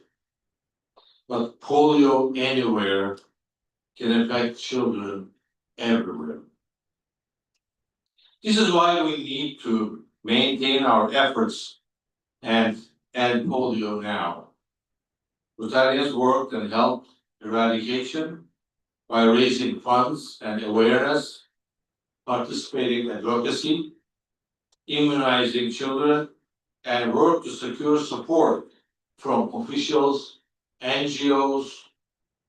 But polio anywhere can affect children everywhere. This is why we need to maintain our efforts and end polio now. Rotarians worked and helped eradication by raising funds and awareness, participating in advocacy, immunizing children, and work to secure support from officials, NGOs,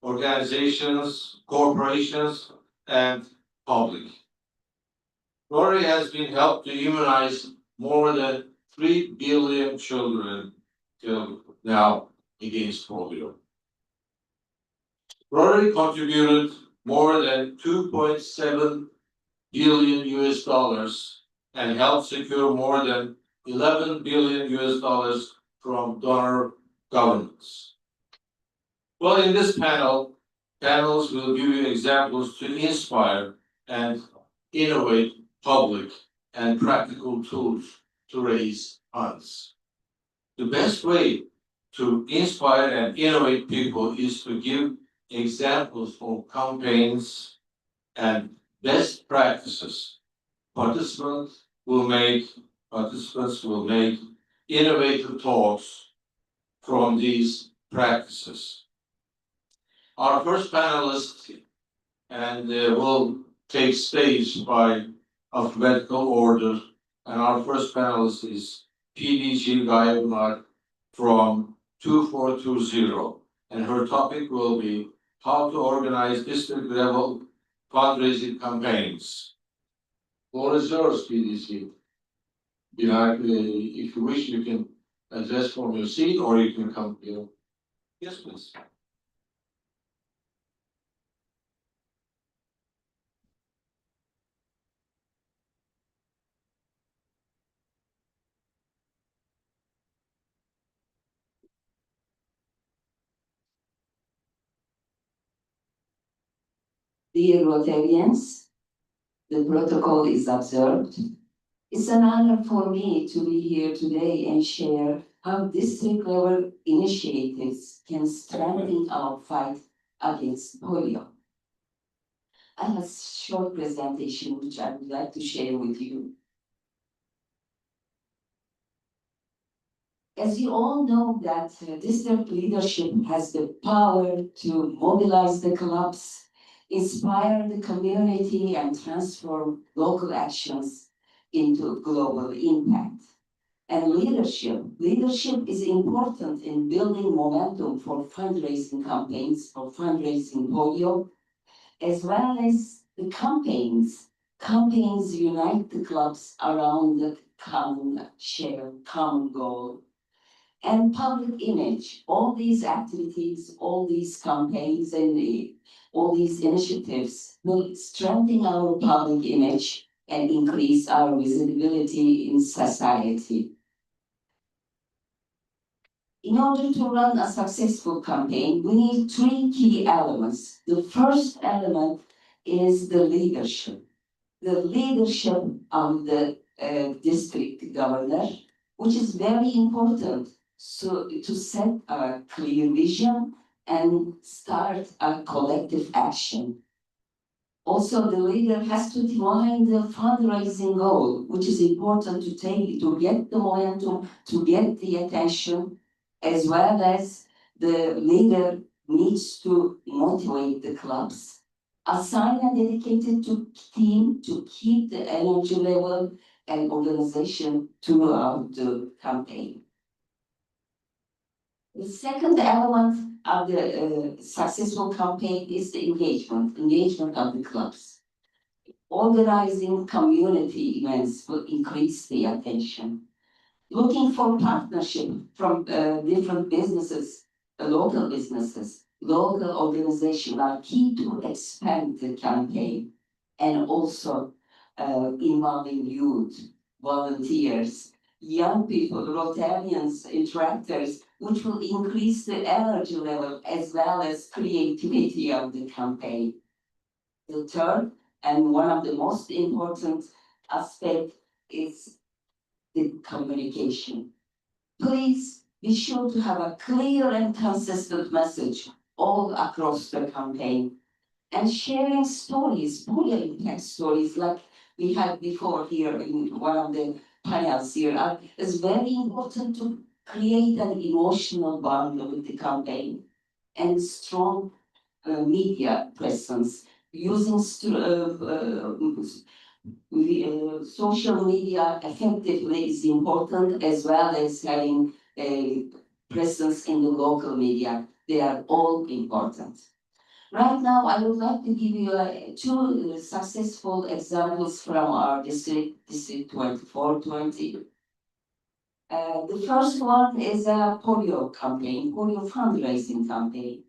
organizations, corporations, and public. Rotary has been helped to immunize more than 3 billion children till now against polio. Rotary contributed more than 2.7 billion US dollars and helped secure more than 11 billion US dollars from donor governments. Well, in this panels will give you examples to inspire and innovate public and practical tools to raise funds. The best way to inspire and innovate people is to give examples of campaigns and best practices. Participants will make innovative talks from these practices. Our first panelist will take stage by alphabetical order, and our first panelist is PDG Gayabnar from 2420, and her topic will be how to organize district level fundraising campaigns. Floor is yours, PDG. If you wish, you can address from your seat, or you can come here. Yes, please. Dear Rotarians, the protocol is observed. It's an honor for me to be here today and share how district level initiatives can strengthen our fight against polio. I have a short presentation which I would like to share with you. As you all know that district leadership has the power to mobilize the clubs, inspire the community, and transform local actions into global impact. And leadership is important in building momentum for fundraising campaigns for fundraising polio, as well as the campaigns unite the clubs around the common share, common goal, and public image. All these activities, all these campaigns, and all these initiatives will strengthen our public image and increase our visibility in society. In order to run a successful campaign, we need three key elements. The first element is the leadership. The leadership of the district governor, which is very important, so to set a clear vision and start a collective action. Also, the leader has to define the fundraising goal, which is important to get the momentum, to get the attention, as well as the leader needs to motivate the clubs, assign a dedicated team to keep the energy level and organization throughout the campaign. The second element of the successful campaign is the engagement of the clubs. Organizing community events will increase the attention. Looking for partnership from different businesses, local businesses, local organizations are key to expand the campaign, and also involving youth, volunteers, young people, Rotarians, interactors, which will increase the energy level as well as creativity of the campaign. The third and one of the most important aspects is the communication. Please be sure to have a clear and consistent message all across the campaign. And sharing stories, polio impact stories like we had before here in one of the panels here, is very important to create an emotional bond with the campaign and strong media presence. Using social media effectively is important, as well as having a presence in the local media. They are all important. Right now, I would like to give you two successful examples from our district 2420. The first one is a polio campaign, polio fundraising campaign.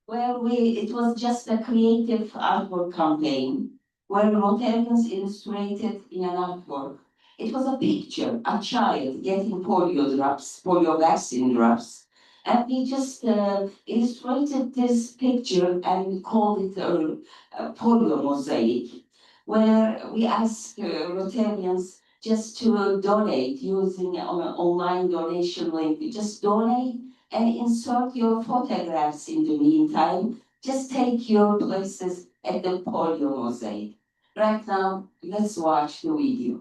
Where it was just a creative artwork campaign where Rotarians illustrated in an artwork. It was a picture, a child getting polio vaccine drops. And we just illustrated this picture and we called it a polio mosaic, where we asked Rotarians just to donate using an online donation link. You just donate and insert your photographs in the meantime. Just take your places at the polio mosaic. Right now, let's watch the video.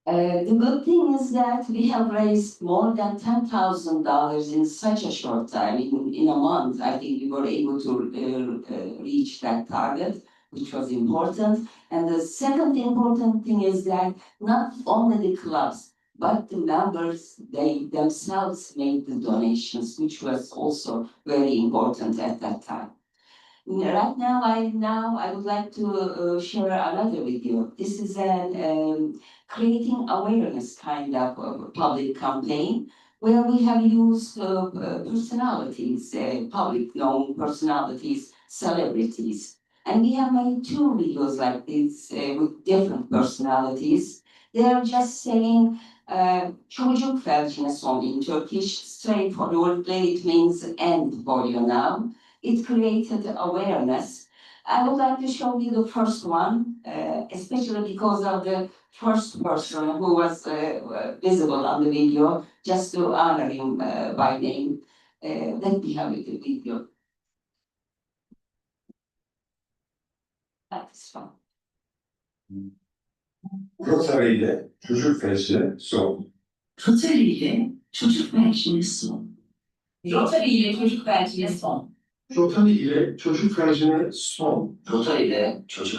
The good thing is that we have raised more than $10,000 in such a short time. In a month, I think we were able to reach that target, which was important. And the second important thing is that not only the clubs, but the members, they themselves made the donations, which was also very important at that time. Right now, I would like to share another video. This is an creating awareness kind of public campaign where we have used personalities, public known personalities, celebrities. And we have made 2 videos like this with different personalities. They are just saying çocuk felcine son in Turkish, straightforwardly it means end polio now. It created awareness. I would like to show you the first one, especially because of the first person who was visible on the video, just to honor him by name. Let me have the video. That's fine. Rotary ile çocuk felçine son. Rotary ile çocuk felçine son. Rotary ile çocuk felçine son. Rotary ile çocuk felçine son. Rotary ile çocuk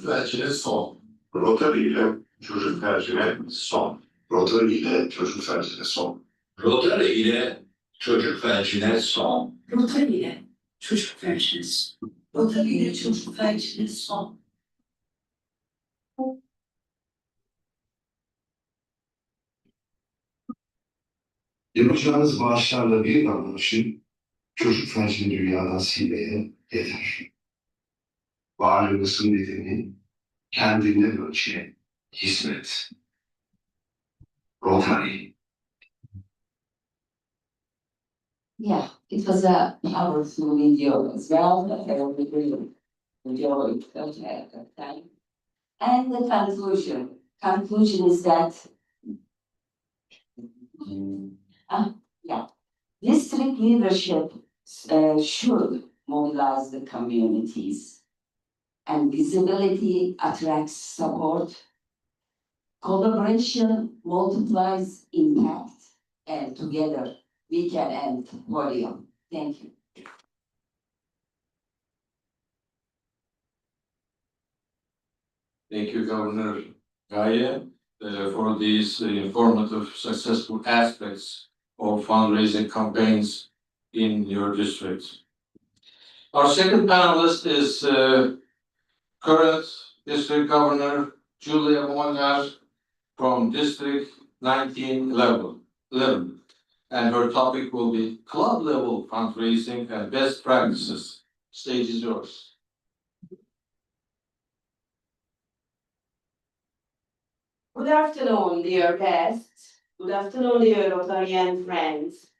felçine son. Rotary ile çocuk felçine son. Rotary ile çocuk felçine son. Rotary ile çocuk felçine son. Rotary ile çocuk felçine son. Rotary ile çocuk felçine son. Rotary ile çocuk felçine son. Yapacağınız bağışlarla bir davranışın çocuk felcini dünyadan silmeye yeter. Varlığınızın nedeni kendinden önce hizmet. Rotary. Yeah, it was a powerful video as well. I really enjoyed it at that time. And the conclusion. Conclusion is that district leadership should mobilize the communities, and visibility attracts support. Collaboration multiplies impact, and together we can end polio. Thank you. Thank you, Governor Gaye, for these informative, successful aspects of fundraising campaigns in your district. Our second panelist is current District Governor Julia Molnar from District 1911, and her topic will be club level fundraising and best practices. Stage is yours. Good afternoon, dear guests. Good afternoon, dear Rotarian friends.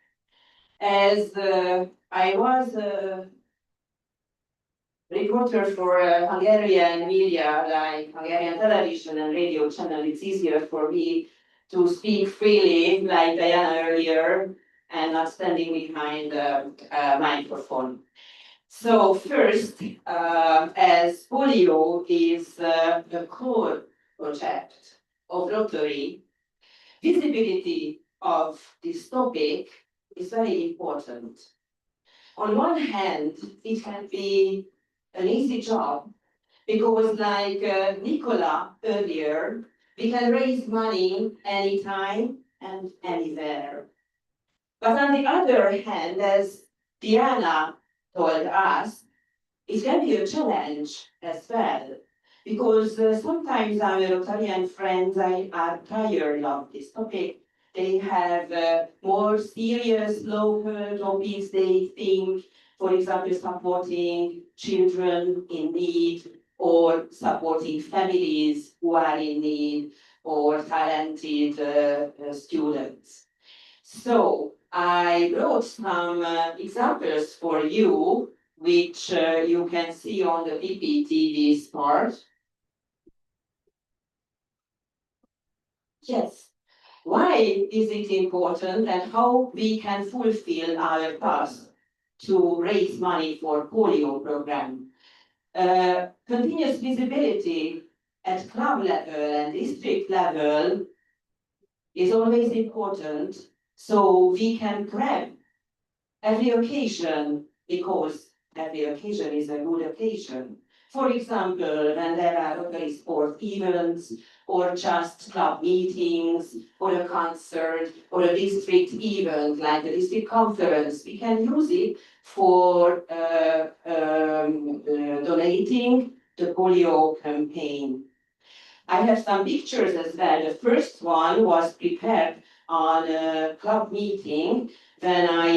As I was a reporter for Hungarian media, like Hungarian television and radio channel, it's easier for me to speak freely, like Diana earlier, and not standing behind a microphone. So first, as polio is the core project of Rotary, visibility of this topic is very important. On one hand, it can be an easy job because like Nicola earlier, we can raise money anytime and anywhere. But on the other hand, as Diana told us, it can be a challenge as well. Because sometimes our Rotarian friends are tired of this topic. They have more serious local topics they think, for example, supporting children in need, or supporting families who are in need, or talented students. So I wrote some examples for you, which you can see on the PPTV part. Yes. Why is it important and how we can fulfill our task to raise money for polio program? Continuous visibility at club level and district level is always important, so we can grab every occasion because every occasion is a good occasion. For example, when there are Rotary sport events, or just club meetings, or a concert, or a district event like the district conference, we can use it for donating the polio campaign. I have some pictures as well. The first one was prepared on a club meeting when I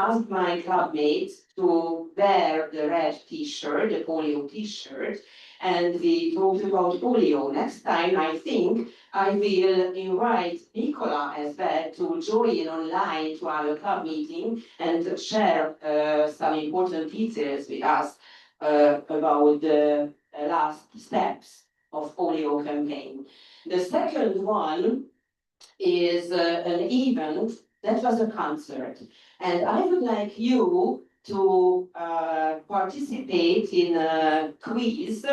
asked my club mates to wear the red t-shirt, the polio t-shirt, and we talked about polio. Next time, I think I will invite Nicola as well to join online to our club meeting and share some important details with us about the last steps of polio campaign. The second one is an event that was a concert. And I would like you to participate in a quiz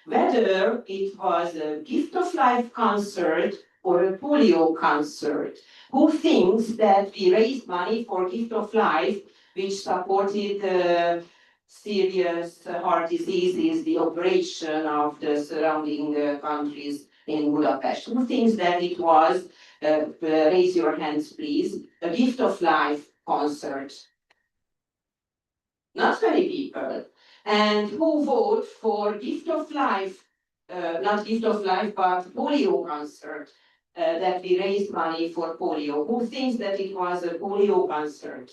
whether it was a Gift of Life concert or a polio concert. Who thinks that we raised money for Gift of Life, which supported serious heart diseases, the operation of the surrounding countries in Budapest? Who thinks that it was, raise your hands please, a Gift of Life concert? Not many people. And who vote for Gift of Life, not Gift of Life, but polio concert, that we raised money for polio? Who thinks that it was a polio concert?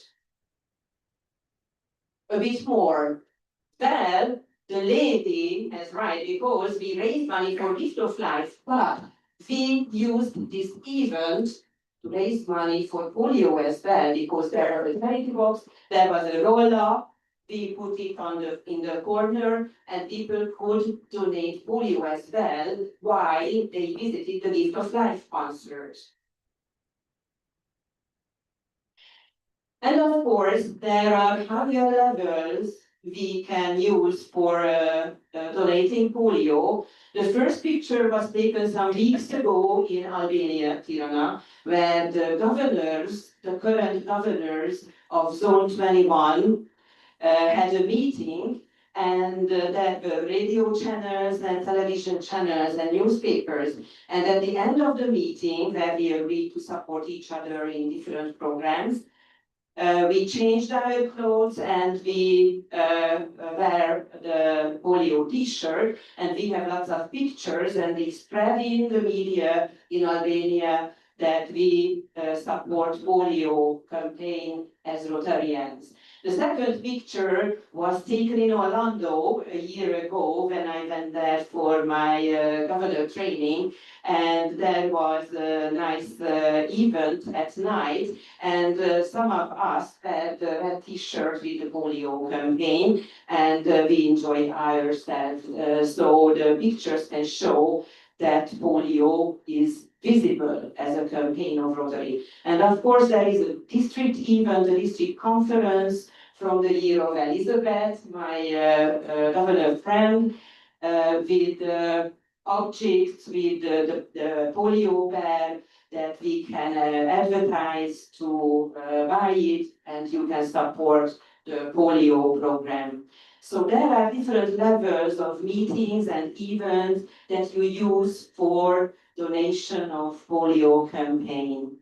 A bit more. Well, the lady is right, because we raised money for Gift of Life, but we used this event to raise money for polio as well, because there was a charity box, there was a roll-up, we put it in the corner, and people could donate polio as well while they visited the Gift of Life concert. And of course, there are higher levels we can use for donating polio. The first picture was taken some weeks ago in Albania, Tirana, where the governors, the current governors of Zone 21, had a meeting, and there were radio channels and television channels and newspapers. And at the end of the meeting, where we agreed to support each other in different programs, we changed our clothes and we wear the polio t-shirt, and we have lots of pictures, and we spread in the media in Albania that we support polio campaign as Rotarians. The second picture was taken in Orlando a year ago when I went there for my governor training, and there was a nice event at night, and some of us had a red t-shirt with the polio campaign, and we enjoyed ourselves. So the pictures can show that polio is visible as a campaign of Rotary. And of course, there is a district event, a district conference from the year of Elizabeth, my governor friend, with objects, with the polio bear that we can advertise to buy it, and you can support the polio program. So there are different levels of meetings and events that you use for donation of polio campaign.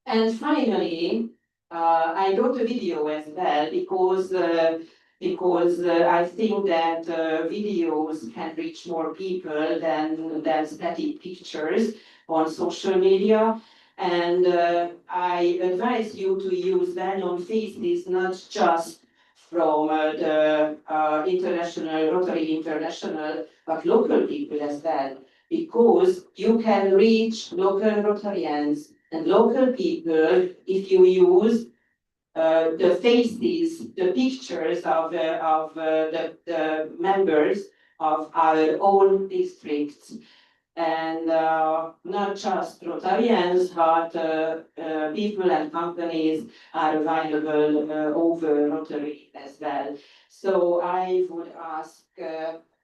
And finally, I wrote a video as well because I think that videos can reach more people than static pictures on social media. And I advise you to use well-known faces, not just from the international, Rotary International, but local people as well, because you can reach local Rotarians and local people if you use the faces, the pictures of the members of our own districts, and not just Rotarians, but people and companies are available over Rotary as well. So I would ask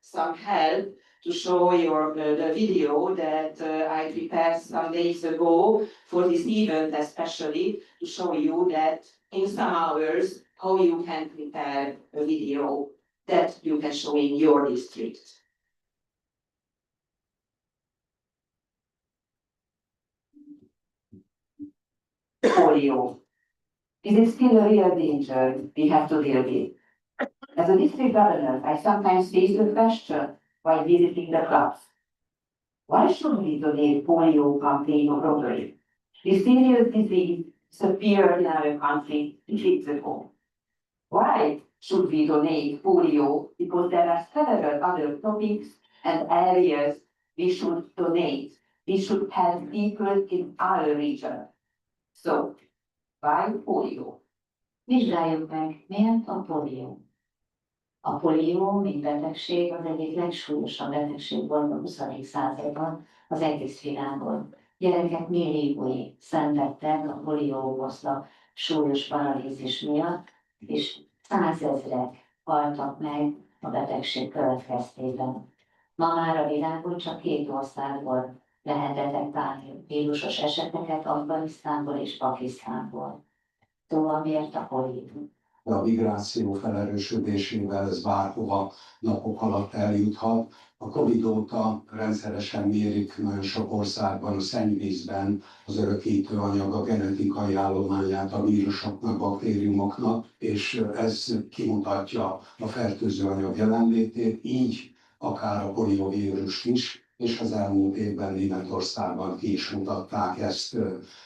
some help to show the video that I prepared some days ago for this event, especially to show you that in some hours how you can prepare a video that you can show in your district. Polio. It is still a real danger we have to deal with. As a district governor, I sometimes face the question while visiting the clubs. Why should we donate polio campaign of Rotary? This serious disease disappeared in our country decades ago. Why should we donate polio? Because there are several other topics and areas we should donate. We should help people in our region. So, why polio? Vizsgáljuk meg, miért a polió? A polió, mint betegség, az egyik legsúlyosabb betegség volt a 20. században az egész világon. Gyerekek milliói szenvedtek a polió okozta súlyos paralízis miatt, és 100 000-ek haltak meg a betegség következtében. Ma már a világon csak 2 országból lehet detektálni vírusos eseteket, Afganisztánból és Pakisztánból. Szóval miért a polió? A migráció felerősödésével ez bárhova napok alatt eljuthat. A Covid óta rendszeresen mérik nagyon sok országban a szennyvízben az örökítő anyag, a genetikai állományát a vírusoknak, baktériumoknak, és ez kimutatja a fertőző anyag jelenlétét, így akár a poliovírust is, és az elmúlt évben Németországban ki is mutatták ezt.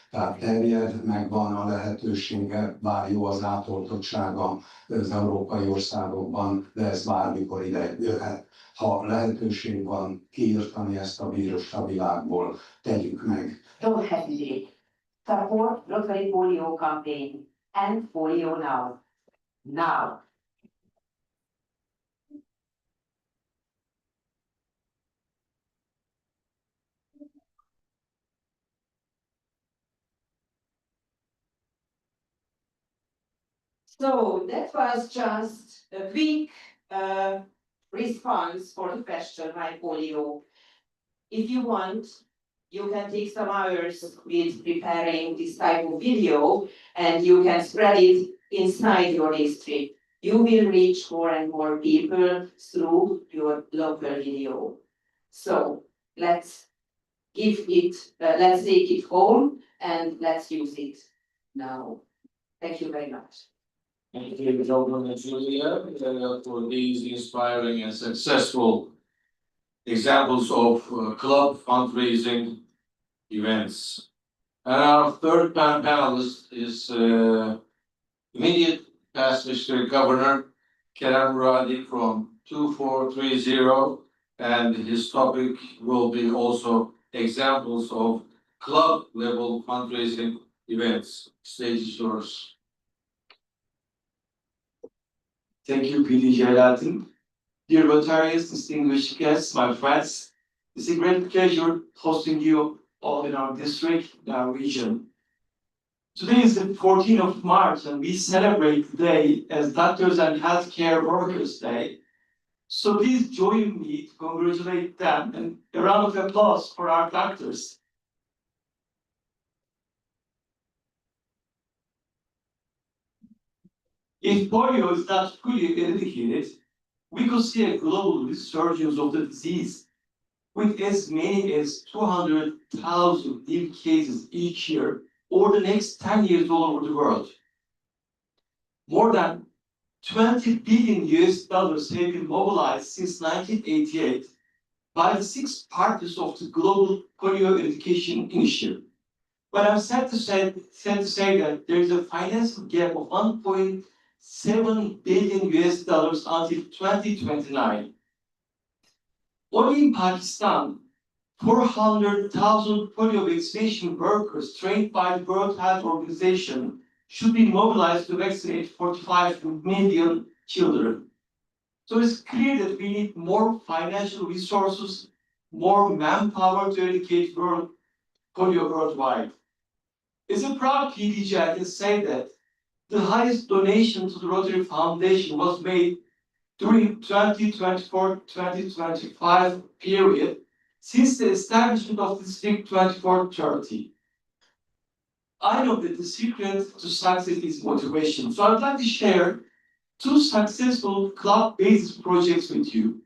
Tehát terjed, megvan a lehetősége, bár jó az átoltottsága az európai országokban, de ez bármikor ide jöhet. Ha lehetőség van kiirtani ezt a vírust a világból, tegyük meg. Don't hesitate. Support Rotary Polio campaign and polio now. Now. So that was just a quick response for the question, why polio? If you want, you can take some hours with preparing this type of video and you can spread it inside your district. You will reach more and more people through your local video. So let's take it home and let's use it now. Thank you very much. Thank you, Jovan and Julia, for these inspiring and successful examples of club fundraising events. And our third panelist is immediate past Mr. Governor Kerem Muradi from 2430, and his topic will be also examples of club level fundraising events. Stage is yours. Thank you, PD Jaylatin. Dear Rotarians, distinguished guests, my friends, it's a great pleasure hosting you all in our district, in our region. Today is the 14th of March, and we celebrate today as Doctors and Healthcare Workers Day. So please join me to congratulate them, and a round of applause for our doctors. If polio is not fully eradicated, we could see a global resurgence of the disease, with as many as 200,000 new cases each year over the next 10 years all over the world. More than $20 billion have been mobilized since 1988 by the 6 partners of the Global Polio Eradication Initiative. But I'm sad to say that there is a financial gap of $1.7 billion until 2029. Only in Pakistan, 400,000 polio vaccination workers trained by the World Health Organization should be mobilized to vaccinate 45 million children. So it's clear that we need more financial resources, more manpower to eradicate polio worldwide. As a proud PDG, I can say that the highest donation to the Rotary Foundation was made during 2024-2025 period since the establishment of District 2430. I know that the secret to success is motivation. So I'd like to share 2 successful club-based projects with you.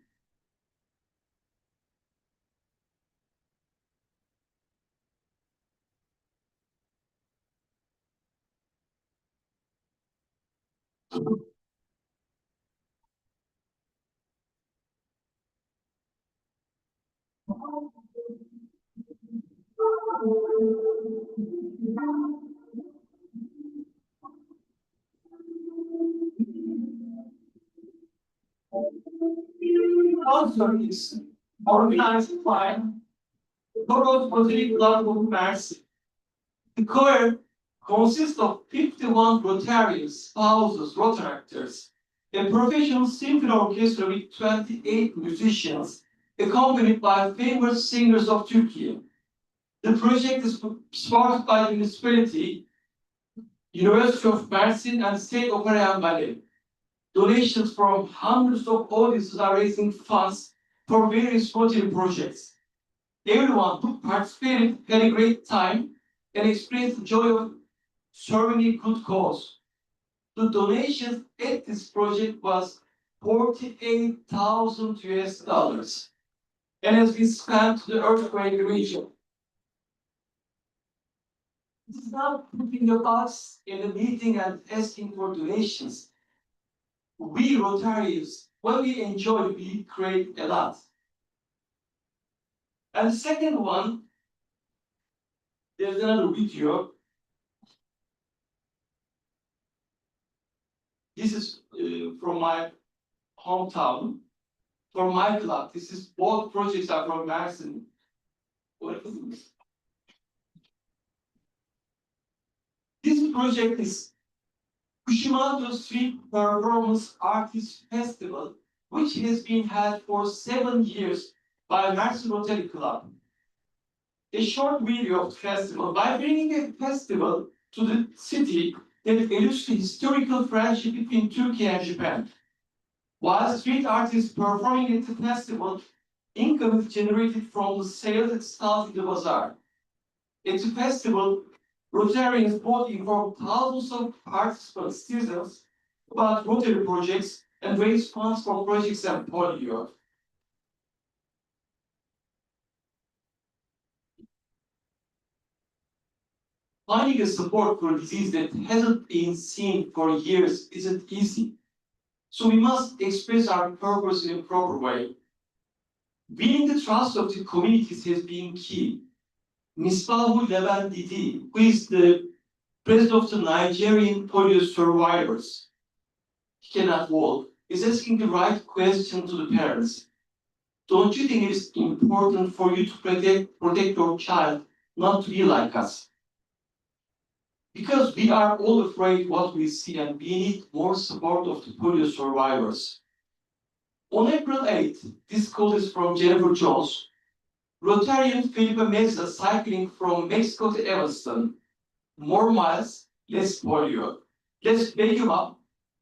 Also is organized by Toronto Rotary Club of Mercy. The choir consists of 51 Rotarians, spouses, Rotaractors, a professional symphony orchestra with 28 musicians, accompanied by famous singers of Turkey. The project is sponsored by the municipality, University of Mersin, and State Opera and Ballet. Donations from hundreds of audiences are raising funds for various Rotary projects. Everyone who participated had a great time and experienced the joy of serving a good cause. The donations at this project was $48,000 and has been spent to the earthquake region. It is not putting a box in a meeting and asking for donations. We Rotarians, when we enjoy, we create a lot. And the second one, there's another video. This is from my hometown, from my club. This is both projects are from Mersin. This project is Kushimato Street Performance Artist Festival, which has been held for 7 years by Mersin Rotary Club. A short video of the festival, by bringing a festival to the city that illustrates the historical friendship between Turkey and Japan. While street artists performing at the festival, income is generated from the sales at stalls in the bazaar. At the festival, Rotarians both inform thousands of participants, citizens, about Rotary projects and raise funds for projects and polio. Finding a support for a disease that hasn't been seen for years isn't easy. So we must express our purpose in a proper way. Winning the trust of the communities has been key. Misbahu Levent Didi, who is the president of the Nigerian polio survivors, he cannot walk, is asking the right question to the parents. Don't you think it is important for you to protect your child not to be like us? Because we are all afraid what we see and we need more support of the polio survivors. On April 8th, this call is from Jennifer Jones, Rotarian Felipe Mesa cycling from Mexico to Evanston. More miles, less polio. Let's wake him up,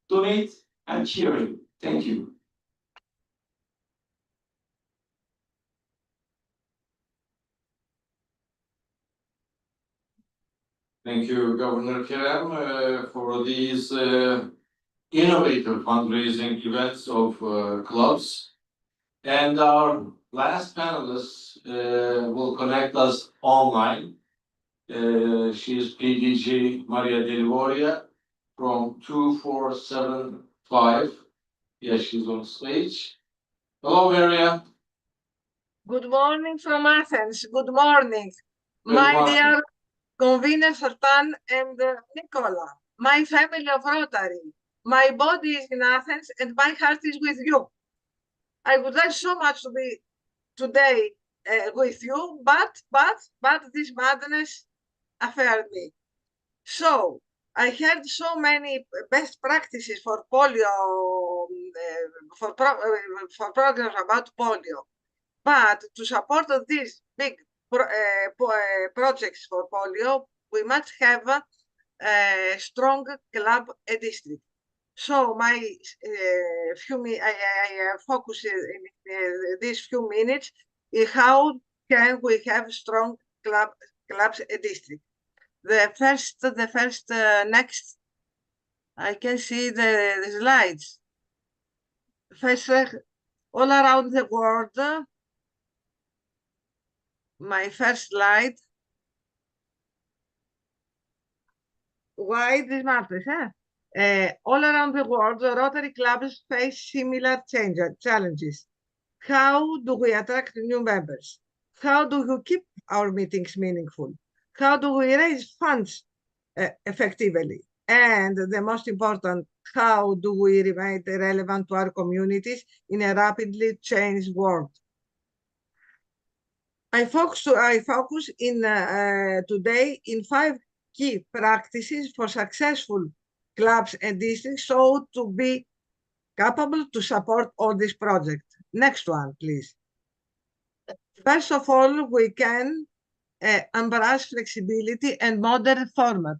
donate, and cheer him. Thank you. Thank you, Governor Kerem, for these innovative fundraising events of clubs. And our last panelist will connect us online. She is PDG Maria Delivoria from 2475. Yes, she's on stage. Hello, Maria. Good morning from Athens. Good morning. Good My morning. dear convener Sultan and Nicola, my family of Rotary. My body is in Athens and my heart is with you. I would like so much to be today with you, but this madness affaired me. So I heard so many best practices for polio, for programs about polio. But to support these big projects for polio, we must have a strong club district. So my I focus in these few minutes in how can we have strong clubs district. The first next, I can see the slides. First, all around the world, my first slide. Why this matters, huh? All around the world, the Rotary clubs face similar challenges. How do we attract new members? How do we keep our meetings meaningful? How do we raise funds effectively? And the most important, how do we remain relevant to our communities in a rapidly changed world? I focus in today in 5 key practices for successful clubs and districts, so to be capable to support all these projects. Next one, please. First of all, we can embrace flexibility and modern format.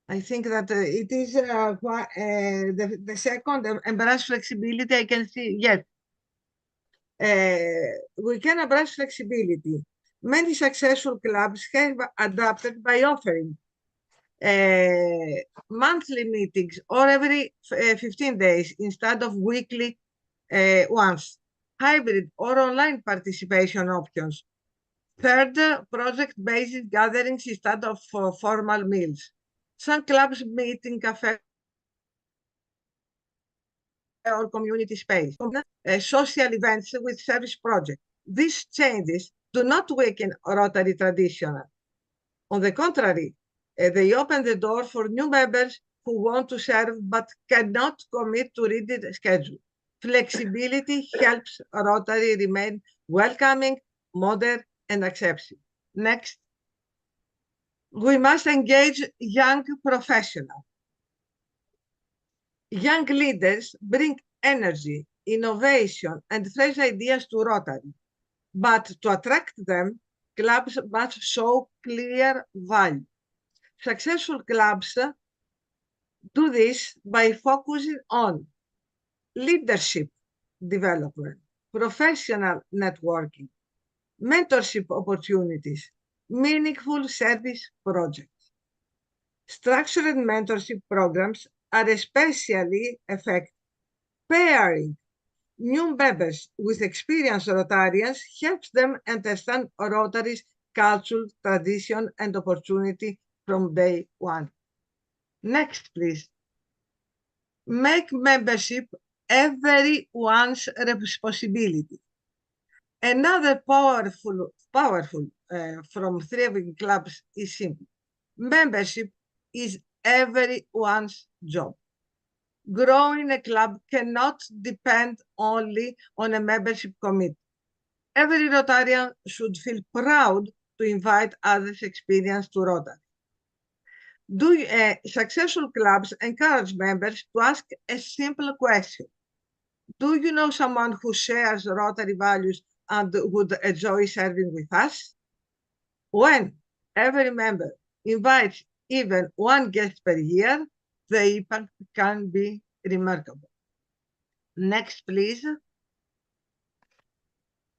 I think that it is the second, embrace flexibility, I can see, yes. We can embrace flexibility. Many successful clubs have adapted by offering monthly meetings or every 15 days instead of weekly ones, hybrid or online participation options. Third, project-based gatherings instead of formal meals. Some clubs meet in cafe or community space, social events with service projects. These changes do not weaken Rotary tradition. On the contrary, they open the door for new members who want to serve but cannot commit to rigid schedule. Flexibility helps Rotary remain welcoming, modern, and accepting. Next. We must engage young professionals. Young leaders bring energy, innovation, and fresh ideas to Rotary. But to attract them, clubs must show clear value. Successful clubs do this by focusing on leadership development, professional networking, mentorship opportunities, meaningful service projects. Structured mentorship programs are especially effective. Pairing new members with experienced Rotarians helps them understand Rotary's culture, tradition, and opportunity from day one. Next, please. Make membership everyone's responsibility. Another powerful from thriving clubs is simple. Membership is everyone's job. Growing a club cannot depend only on a membership committee. Every Rotarian should feel proud to invite others' experience to Rotary. Successful clubs encourage members to ask a simple question. Do you know someone who shares Rotary values and would enjoy serving with us? When every member invites even one guest per year, the impact can be remarkable. Next, please.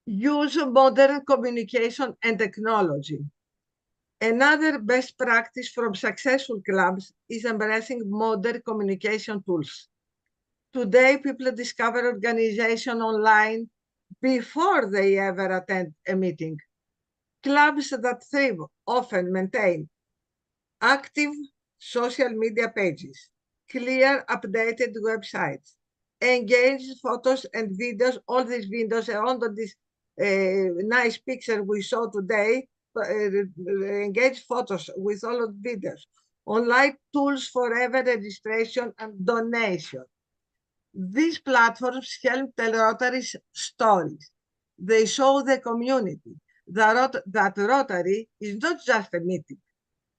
Use modern communication and technology. Another best practice from successful clubs is embracing modern communication tools. Today, people discover organization online before they ever attend a meeting. Clubs that thrive often maintain active social media pages, clear, updated websites, engaged photos and videos. All these videos are under this nice picture we saw today, engaged photos with all of the videos, online tools for ever registration and donation. These platforms help tell Rotary's stories. They show the community that Rotary is not just a meeting.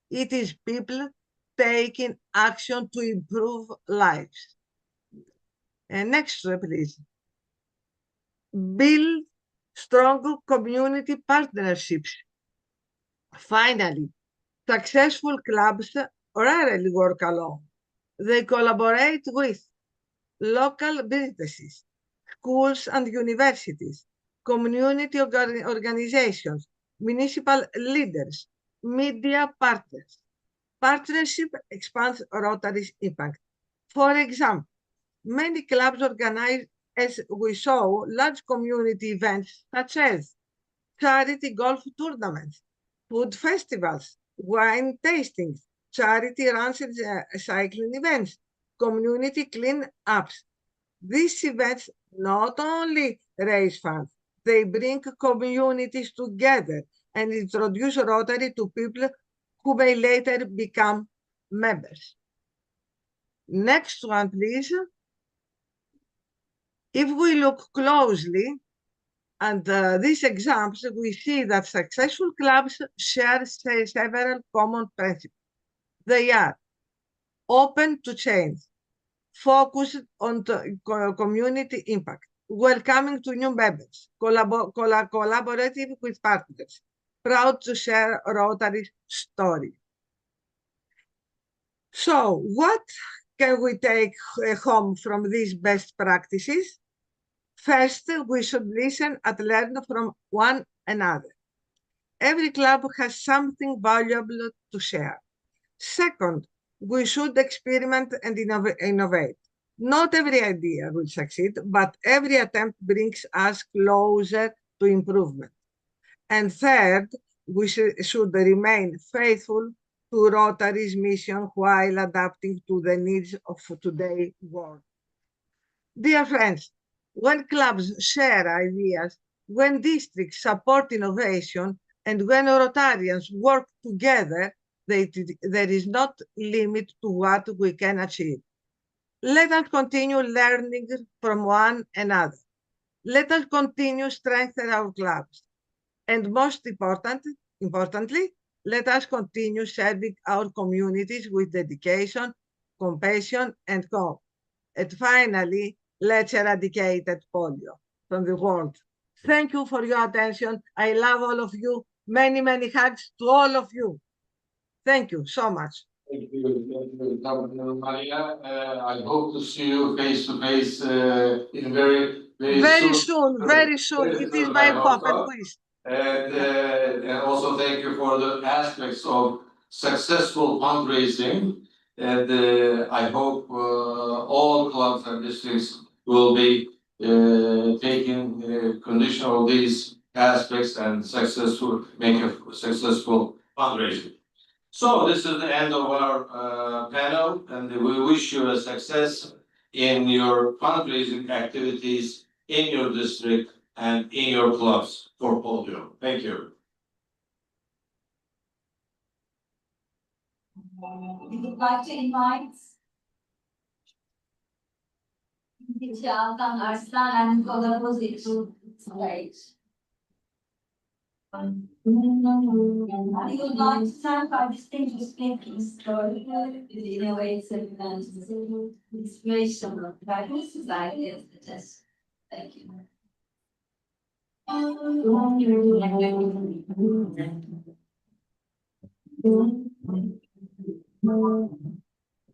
It is people taking action to improve lives. And next, please. Build strong community partnerships. Finally, successful clubs rarely work alone. They collaborate with local businesses, schools and universities, community organizations, municipal leaders, media partners. Partnership expands Rotary's impact. For example, many clubs organize, as we saw, large community events such as charity golf tournaments, food festivals, wine tastings, charity runs and cycling events, community clean-ups. These events not only raise funds, they bring communities together and introduce Rotary to people who may later become members. Next one, please. If we look closely at these examples, we see that successful clubs share several common principles. They are open to change, focused on community impact, welcoming to new members, collaborative with partners, proud to share Rotary's story. So, what can we take home from these best practices? First, we should listen and learn from one another. Every club has something valuable to share. Second, we should experiment and innovate. Not every idea will succeed, but every attempt brings us closer to improvement. And third, we should remain faithful to Rotary's mission while adapting to the needs of today's world. Dear friends, when clubs share ideas, when districts support innovation, and when Rotarians work together, there is not limit to what we can achieve. Let us continue learning from one another. Let us continue strengthening our clubs. And most importantly, let us continue serving our communities with dedication, compassion, and hope. And finally, let's eradicate polio from the world. Thank you for your attention. I love all of you. Many, many hugs to all of you. Thank you so much. Thank you, Governor Maria. I hope to see you face to face in very soon. Very soon. It is my hope and wish. And also thank you for the aspects of successful fundraising. And I hope all clubs and districts will be taking condition of these aspects and make a successful fundraising. So this is the end of our panel, and we wish you a success in your fundraising activities in your district and in your clubs for polio. Thank you. We would like to invite Altan Arslan and Nikola Bozic to stage. We would like to thank our distinguished speakers for the innovative and inspirational practices ideas. Thank you.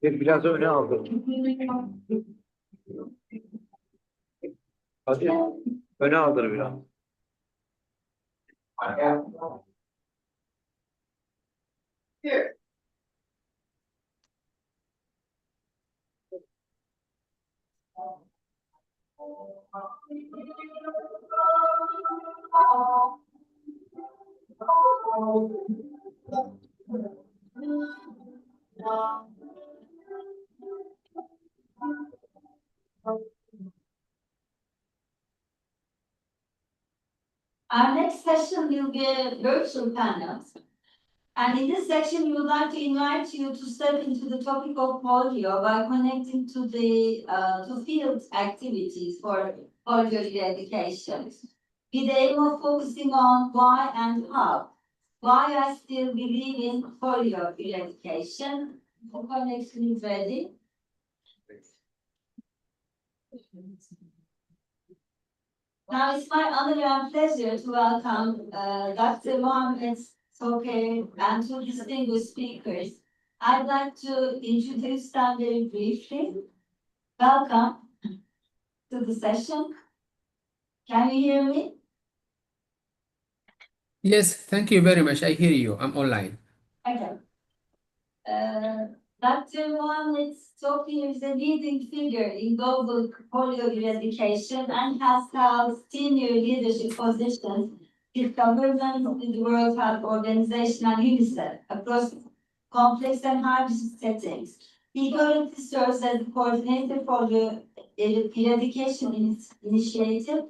Biraz öne aldım. Hadi öne aldır biraz. Here. Our next session will be a virtual panel. And in this section, we would like to invite you to step into the topic of polio by connecting to the to field activities for polio eradication, with the aim of focusing on why and how. Why I still believe in polio eradication. The connection is ready. Now it's my honor and pleasure to welcome Dr. Mohammed Toker and two distinguished speakers, I'd like to introduce them very briefly. Welcome to the session. Can you hear me? Yes, thank you very much. I hear you. I'm online. Okay. Dr. Mohamed Tofi is a leading figure in global polio eradication and has held senior leadership positions with government in the World Health Organization and UNICEF across complex and hard settings. He currently serves as the coordinator for the eradication initiative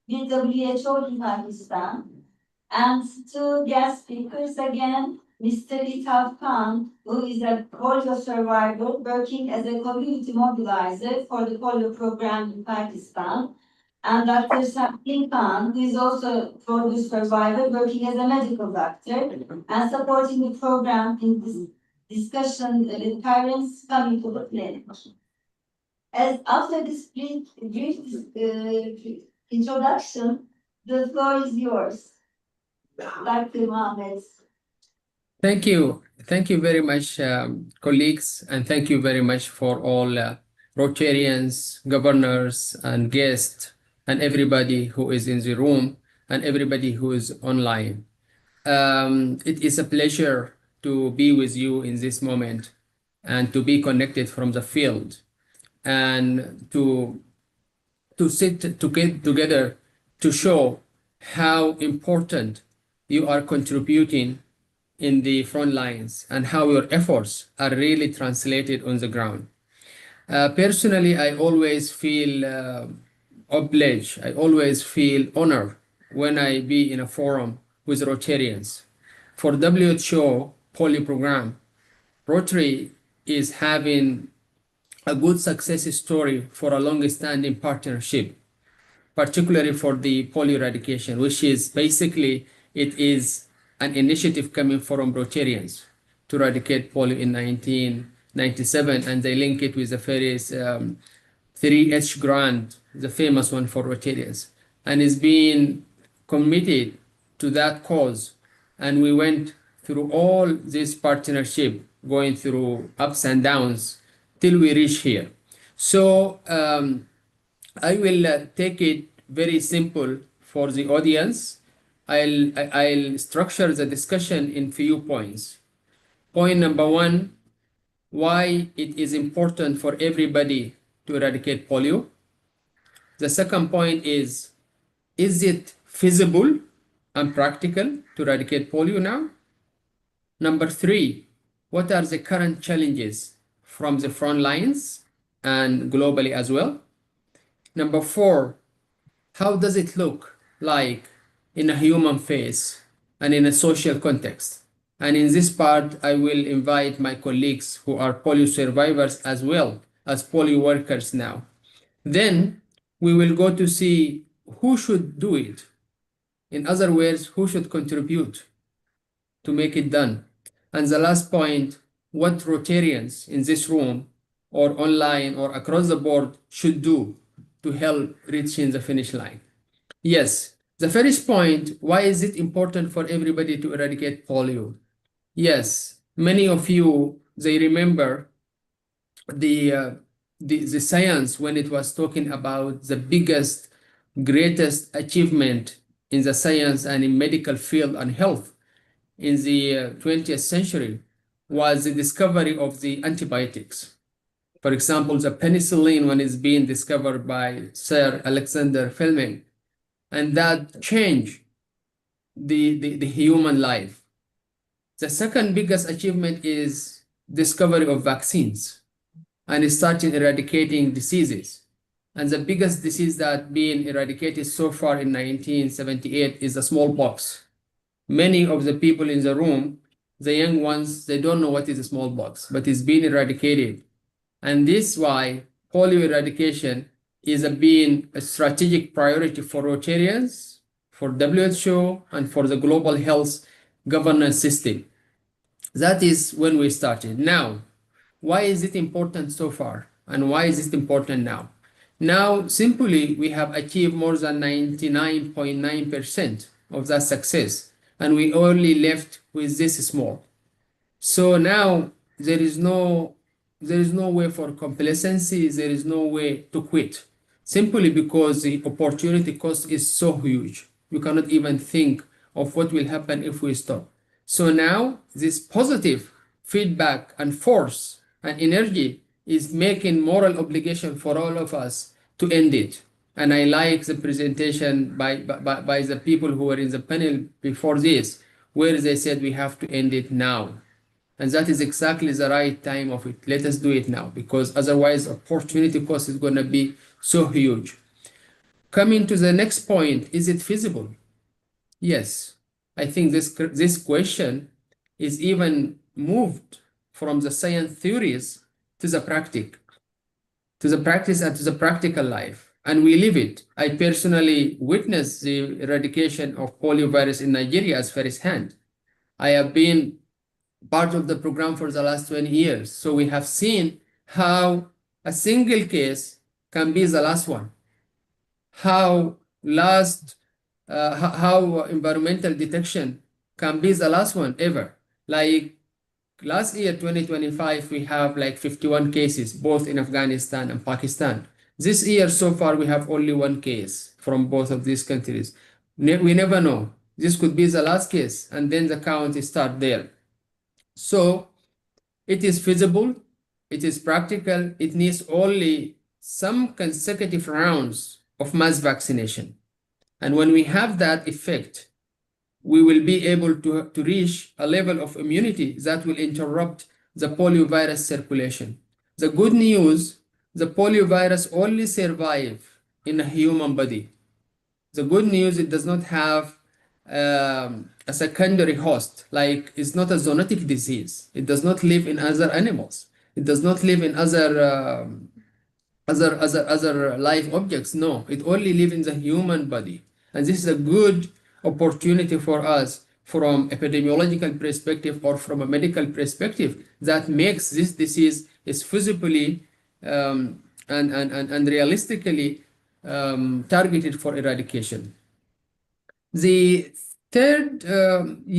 with WHO in Pakistan. And two guest speakers again, Mr. Itaf Khan, who is a polio survivor working as a community mobilizer for the polio program in Pakistan, and Dr. Sakin Khan, who is also a polio survivor working as a medical doctor and supporting the program in this discussion with parents coming to the clinic. As after this brief introduction, the floor is yours. Dr. Mohamed. Thank you. Thank you very much, colleagues, and thank you very much for all Rotarians, governors, and guests, and everybody who is in the room, and everybody who is online. It is a pleasure to be with you in this moment and to be connected from the field and to sit to get together to show how important you are contributing in the front lines and how your efforts are really translated on the ground. Personally, I always feel obliged, I always feel honored when I be in a forum with Rotarians. For WHO polio program, Rotary is having a good success story for a long-standing partnership, particularly for the polio eradication, which is basically, it is an initiative coming from Rotarians to eradicate polio in 1997, and they link it with the various 3H grant, the famous one for Rotarians, and is being committed to that cause. And we went through all this partnership, going through ups and downs till we reach here. So I will take it very simple for the audience. I'll structure the discussion in few points. Point number one, why it is important for everybody to eradicate polio. The second point is it feasible and practical to eradicate polio now? Number three, what are the current challenges from the front lines and globally as well? Number four, how does it look like in a human face and in a social context? And in this part, I will invite my colleagues who are polio survivors as well as polio workers now. Then we will go to see who should do it. In other words, who should contribute to make it done. And the last point, what Rotarians in this room or online or across the board should do to help reaching the finish line. Yes, the first point, why is it important for everybody to eradicate polio? Yes, many of you, they remember the science when it was talking about the biggest, greatest achievement in the science and in medical field and health in the 20th century was the discovery of the antibiotics. For example, the penicillin when it's being discovered by Sir Alexander Fleming, and that changed the human life. The second biggest achievement is discovery of vaccines and starting eradicating diseases. And the biggest disease that being eradicated so far in 1978 is the smallpox. Many of the people in the room, the young ones, they don't know what is a smallpox, but it's being eradicated. And this is why polio eradication is being a strategic priority for Rotarians, for WHO, and for the global health governance system. That is when we started. Now, why is it important so far? And why is it important now? Now, simply, we have achieved more than 99.9% of that success, and we only left with this small. So now there is no way for complacency, there is no way to quit, simply because the opportunity cost is so huge. You cannot even think of what will happen if we stop. So now this positive feedback and force and energy is making moral obligation for all of us to end it. And I like the presentation by the people who were in the panel before this, where they said we have to end it now. And that is exactly the right time of it. Let us do it now, because otherwise opportunity cost is going to be so huge. Coming to the next point, is it feasible? Yes. I think this question is even moved from the science theories to the practice and to the practical life. And we live it. I personally witnessed the eradication of poliovirus in Nigeria as firsthand. I have been part of the program for the last 20 years. So we have seen how a single case can be the last one. How environmental detection can be the last one ever. Like last year, 2025, we have like 51 cases, both in Afghanistan and Pakistan. This year, so far, we have only one case from both of these countries. We never know. This could be the last case, and then the count start there. So it is feasible, it is practical, it needs only some consecutive rounds of mass vaccination. And when we have that effect, we will be able to reach a level of immunity that will interrupt the poliovirus circulation. The good news, the poliovirus only survive in a human body. The good news, it does not have a secondary host, like it's not a zoonotic disease. It does not live in other animals. It does not live in other live objects. No, it only lives in the human body. And this is a good opportunity for us from epidemiological perspective or from a medical perspective that makes this disease is feasibly and realistically targeted for eradication. The third, the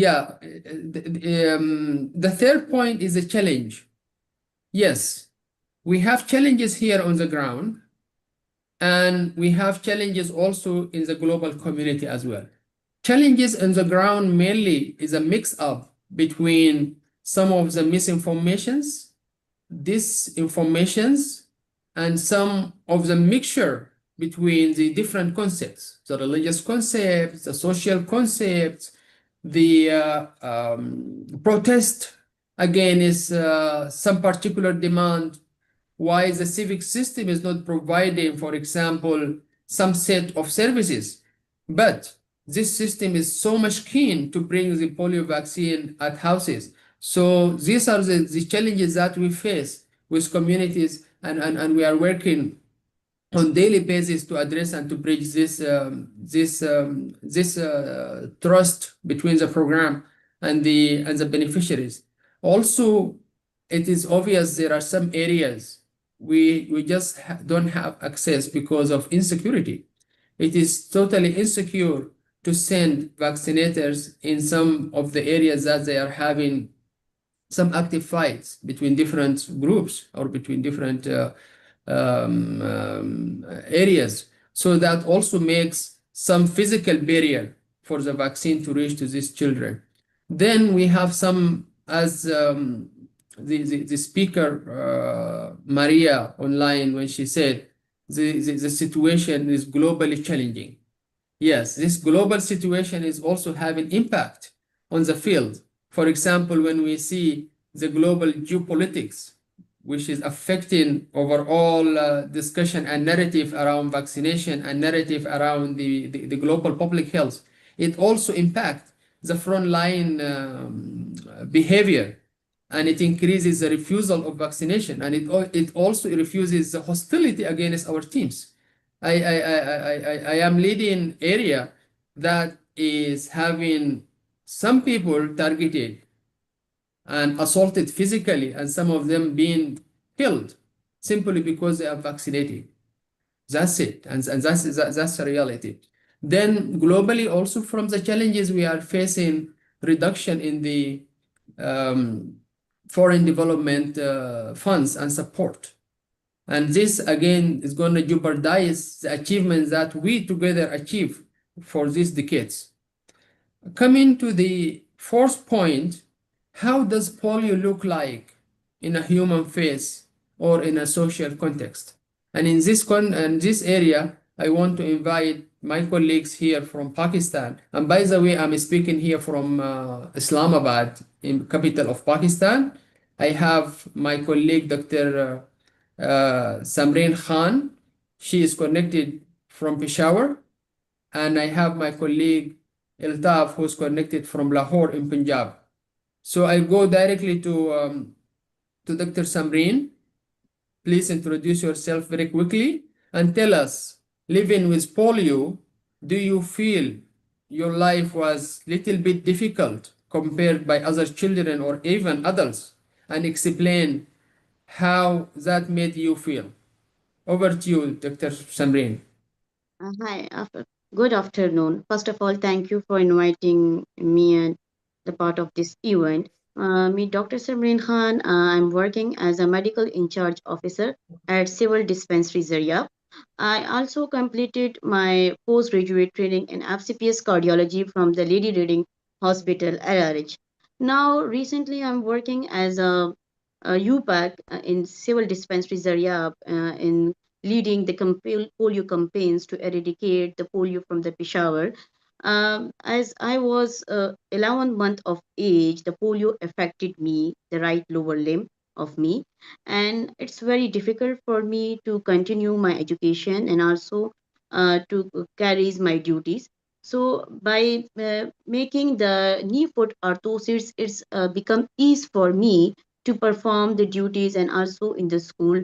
third point is a challenge. Yes, we have challenges here on the ground, and we have challenges also in the global community as well. Challenges on the ground mainly is a mix-up between some of the misinformations, disinformations, and some of the mixture between the different concepts, the religious concepts, the social concepts, the protest against some particular demand, why the civic system is not providing, for example, some set of services. But this system is so much keen to bring the polio vaccine at houses. So these are the challenges that we face with communities, and we are working on daily basis to address and to bridge this trust between the program and the beneficiaries. Also, it is obvious there are some areas we just don't have access because of insecurity. It is totally insecure to send vaccinators in some of the areas that they are having some active fights between different groups or between different areas. So that also makes some physical barrier for the vaccine to reach to these children. Then we have some, as the speaker, Maria, online, when she said, the situation is globally challenging. Yes, this global situation is also having impact on the field. For example, when we see the global geopolitics, which is affecting overall discussion and narrative around vaccination and narrative around the global public health, it also impacts the frontline behavior, and it increases the refusal of vaccination, and it also refuses the hostility against our teams. I am leading area that is having some people targeted and assaulted physically, and some of them being killed simply because they are vaccinated. That's it, and that's the reality. Then globally, also from the challenges we are facing, reduction in the foreign development funds and support. And this again is going to jeopardize the achievements that we together achieve for these decades. Coming to the fourth point, how does polio look like in a human face or in a social context? And in this area, I want to invite my colleagues here from Pakistan. And by the way, I'm speaking here from Islamabad, in capital of Pakistan. I have my colleague, Dr. Samreen Khan. She is connected from Peshawar. And I have my colleague Iltaf, who's connected from Lahore in Punjab. So I go directly to Dr. Samreen. Please introduce yourself very quickly and tell us, living with polio, do you feel your life was little bit difficult compared by other children or even adults? And explain how that made you feel. Over to you, Dr. Samreen. Good afternoon. First of all, thank you for inviting me and the part of this event. Me, Dr. Samreen Khan. I'm working as a medical in charge officer at Civil Dispensary Zaria. I also completed my postgraduate training in FCPS cardiology from the Lady Reading Hospital, LRH. Now, recently, I'm working as a UPAC in Civil Dispensary Zaria in leading the polio campaigns to eradicate the polio from the Peshawar. As I was 11 months of age, the polio affected me, the right lower limb of me, and it's very difficult for me to continue my education and also to carry my duties. So by making the knee foot orthosis, it's become easy for me to perform the duties and also in the school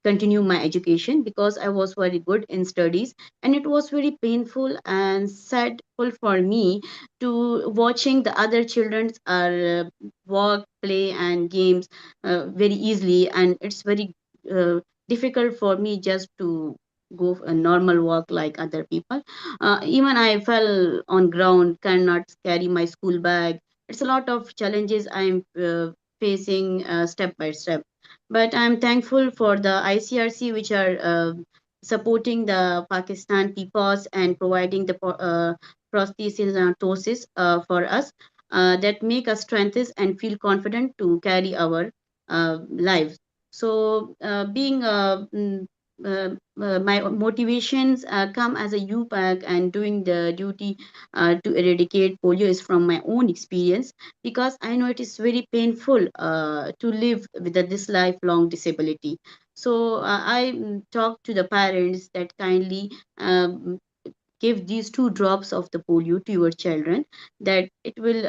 continue my education because I was very good in studies, and it was very painful and sadful for me to watching the other children walk, play, and games very easily, and it's very difficult for me just to go a normal walk like other people. Even I fell on ground, cannot carry my school bag. It's a lot of challenges I'm facing step by step, but I'm thankful for the ICRC, which are supporting the Pakistan PPOS and providing the prosthesis and orthosis for us that make us strengthen and feel confident to carry our lives. So, being my motivations come as a UPAC and doing the duty to eradicate polio is from my own experience because I know it is very painful to live with this lifelong disability. So I talk to the parents that kindly give these 2 drops of the polio to your children, that it will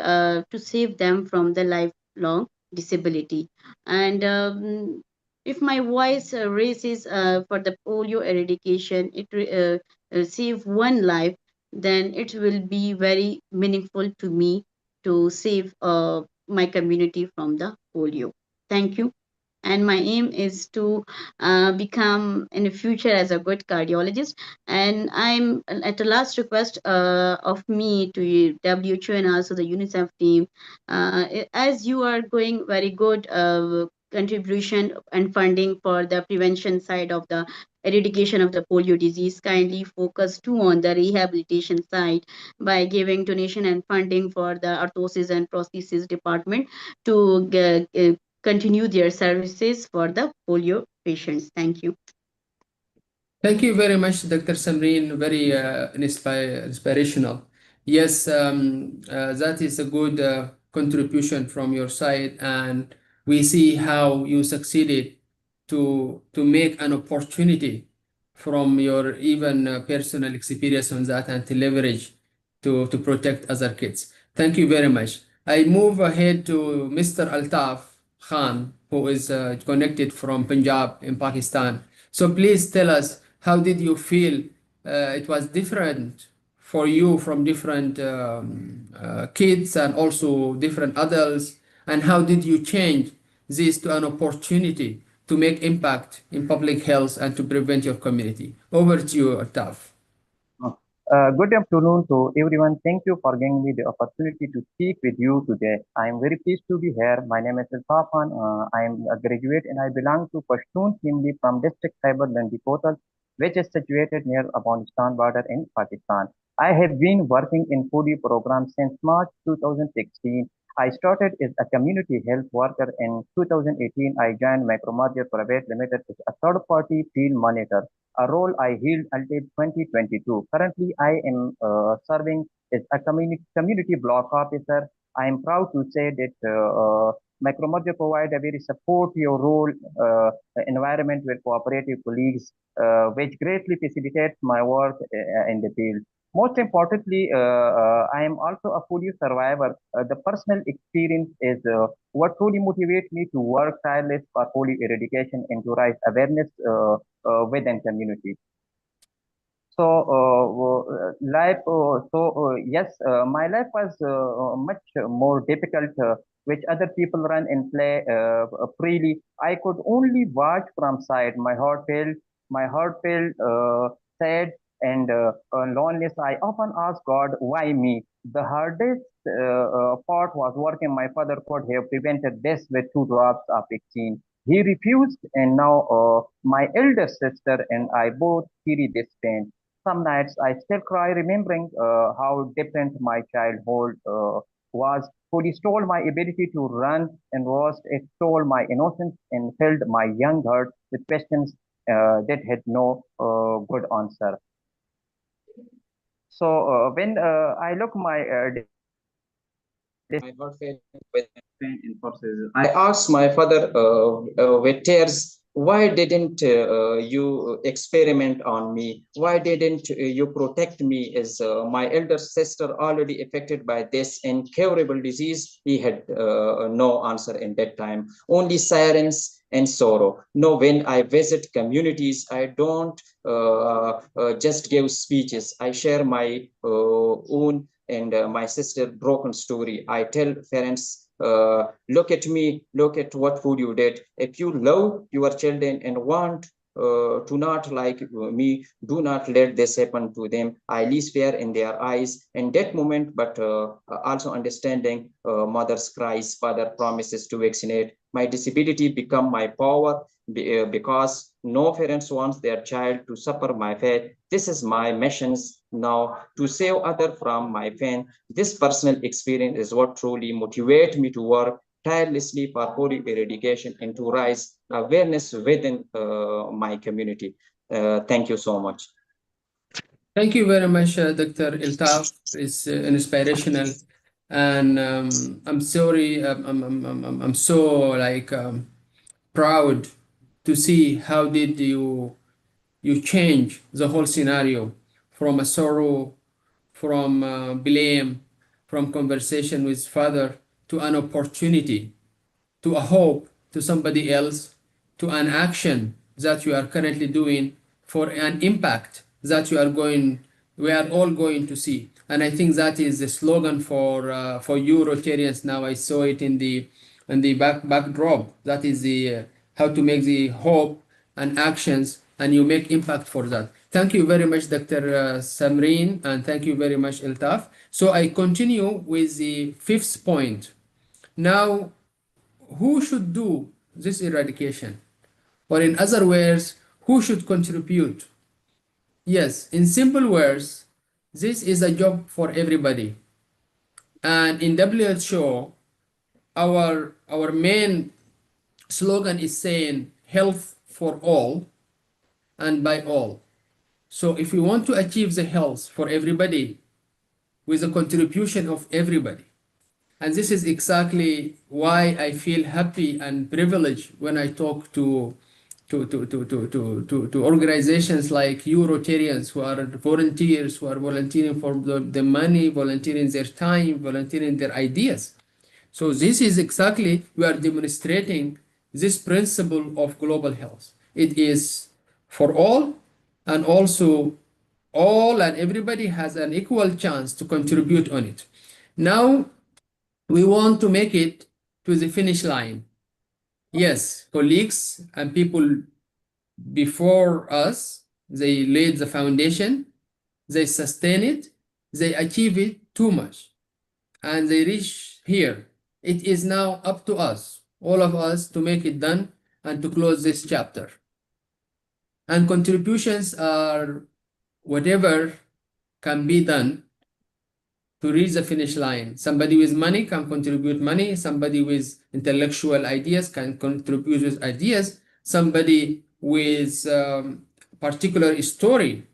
to save them from the lifelong disability. And if my voice raises for the polio eradication, save one life, then it will be very meaningful to me to save my community from the polio. Thank you. And my aim is to become in the future as a good cardiologist. And I'm at the last request of me to WHO and also the UNICEF team, as you are going very good contribution and funding for the prevention side of the eradication of the polio disease, kindly focus too on the rehabilitation side by giving donation and funding for the orthosis and prosthesis department to continue their services for the polio patients. Thank you. Thank you very much, Dr. Samreen. Very inspirational. Yes, that is a good contribution from your side, and we see how you succeeded to make an opportunity from your even personal experience on that and to leverage to protect other kids. Thank you very much. I move ahead to Mr. Altaf Khan, who is connected from Punjab in Pakistan. So please tell us, how did you feel it was different for you from different kids and also different adults, and how did you change this to an opportunity to make impact in public health and to prevent your community? Over to you, Altaf. Good afternoon to everyone. Thank you for giving me the opportunity to speak with you today. I am very pleased to be here. My name is Ilfafan. I am a graduate and I belong to Pashtun family from district Khyber Kotal, which is situated near Afghanistan border in Pakistan. I have been working in foodie program since March 2016. I started as a community health worker in 2018. I joined Macromarket Private Limited as a third-party field monitor, a role I held until 2022. Currently, I am serving as a community block officer. I am proud to say that Macromerge provide a very supportive role environment with cooperative colleagues, which greatly facilitates my work in the field. Most importantly, I am also a foodie survivor. The personal experience is what truly motivates me to work tireless for polio eradication and to raise awareness within community. So yes, my life was much more difficult, which other people run and play freely. I could only watch from side. My heart felt sad and loneliness. I often ask God, why me? The hardest part was working. My father could have prevented this with 2 drops of vaccine. He refused, and now my elder sister and I both carry this pain. Some nights I still cry remembering how different my childhood was. Food stole my ability to run and roast. It stole my innocence and filled my young heart with questions that had no good answer. So when I look my heart felt with pain in forces. I asked my father with tears, why didn't you experiment on me? Why didn't you protect me? As my elder sister already affected by this incurable disease, he had no answer in that time. Only silence and sorrow. No, when I visit communities, I don't just give speeches. I share my own and my sister broken story. I tell parents, look at me, look at what food you did. If you love your children and want to not like me, do not let this happen to them. I least fear in their eyes in that moment, but also understanding mother's cries, father promises to vaccinate. My disability become my power because no parents wants their child to suffer my fate. This is my missions now to save others from my pain. This personal experience is what truly motivates me to work tirelessly for polio eradication and to raise awareness within my community. Thank you so much. Thank you very much, Dr. Iltaf. It's inspirational, and I'm sorry. I'm so like proud to see how did you change the whole scenario from a sorrow, from blame, from conversation with father to an opportunity, to a hope, to somebody else, to an action that you are currently doing for an impact that we are all going to see. And I think that is the slogan for you Rotarians now. I saw it in the backdrop. That is the how to make the hope and actions, and you make impact for that. Thank you very much, Dr. Samreen, and thank you very much, Iltaf. So I continue with the fifth point. Now, who should do this eradication? Or in other words, who should contribute? Yes, in simple words, this is a job for everybody. And in WHO, our main slogan is saying health for all and by all. So if we want to achieve the health for everybody with the contribution of everybody, and this is exactly why I feel happy and privileged when I talk to organizations like you Rotarians who are volunteers, who are volunteering for the money, volunteering their time, volunteering their ideas. So this is exactly, we are demonstrating this principle of global health. It is for all, and also all and everybody has an equal chance to contribute on it. Now, we want to make it to the finish line. Yes, colleagues and people before us, they laid the foundation, they sustain it, they achieve it too much, and they reach here. It is now up to us, all of us, to make it done and to close this chapter. And contributions are whatever can be done to reach the finish line. Somebody with money can contribute money. Somebody with intellectual ideas can contribute with ideas. Somebody with particular story,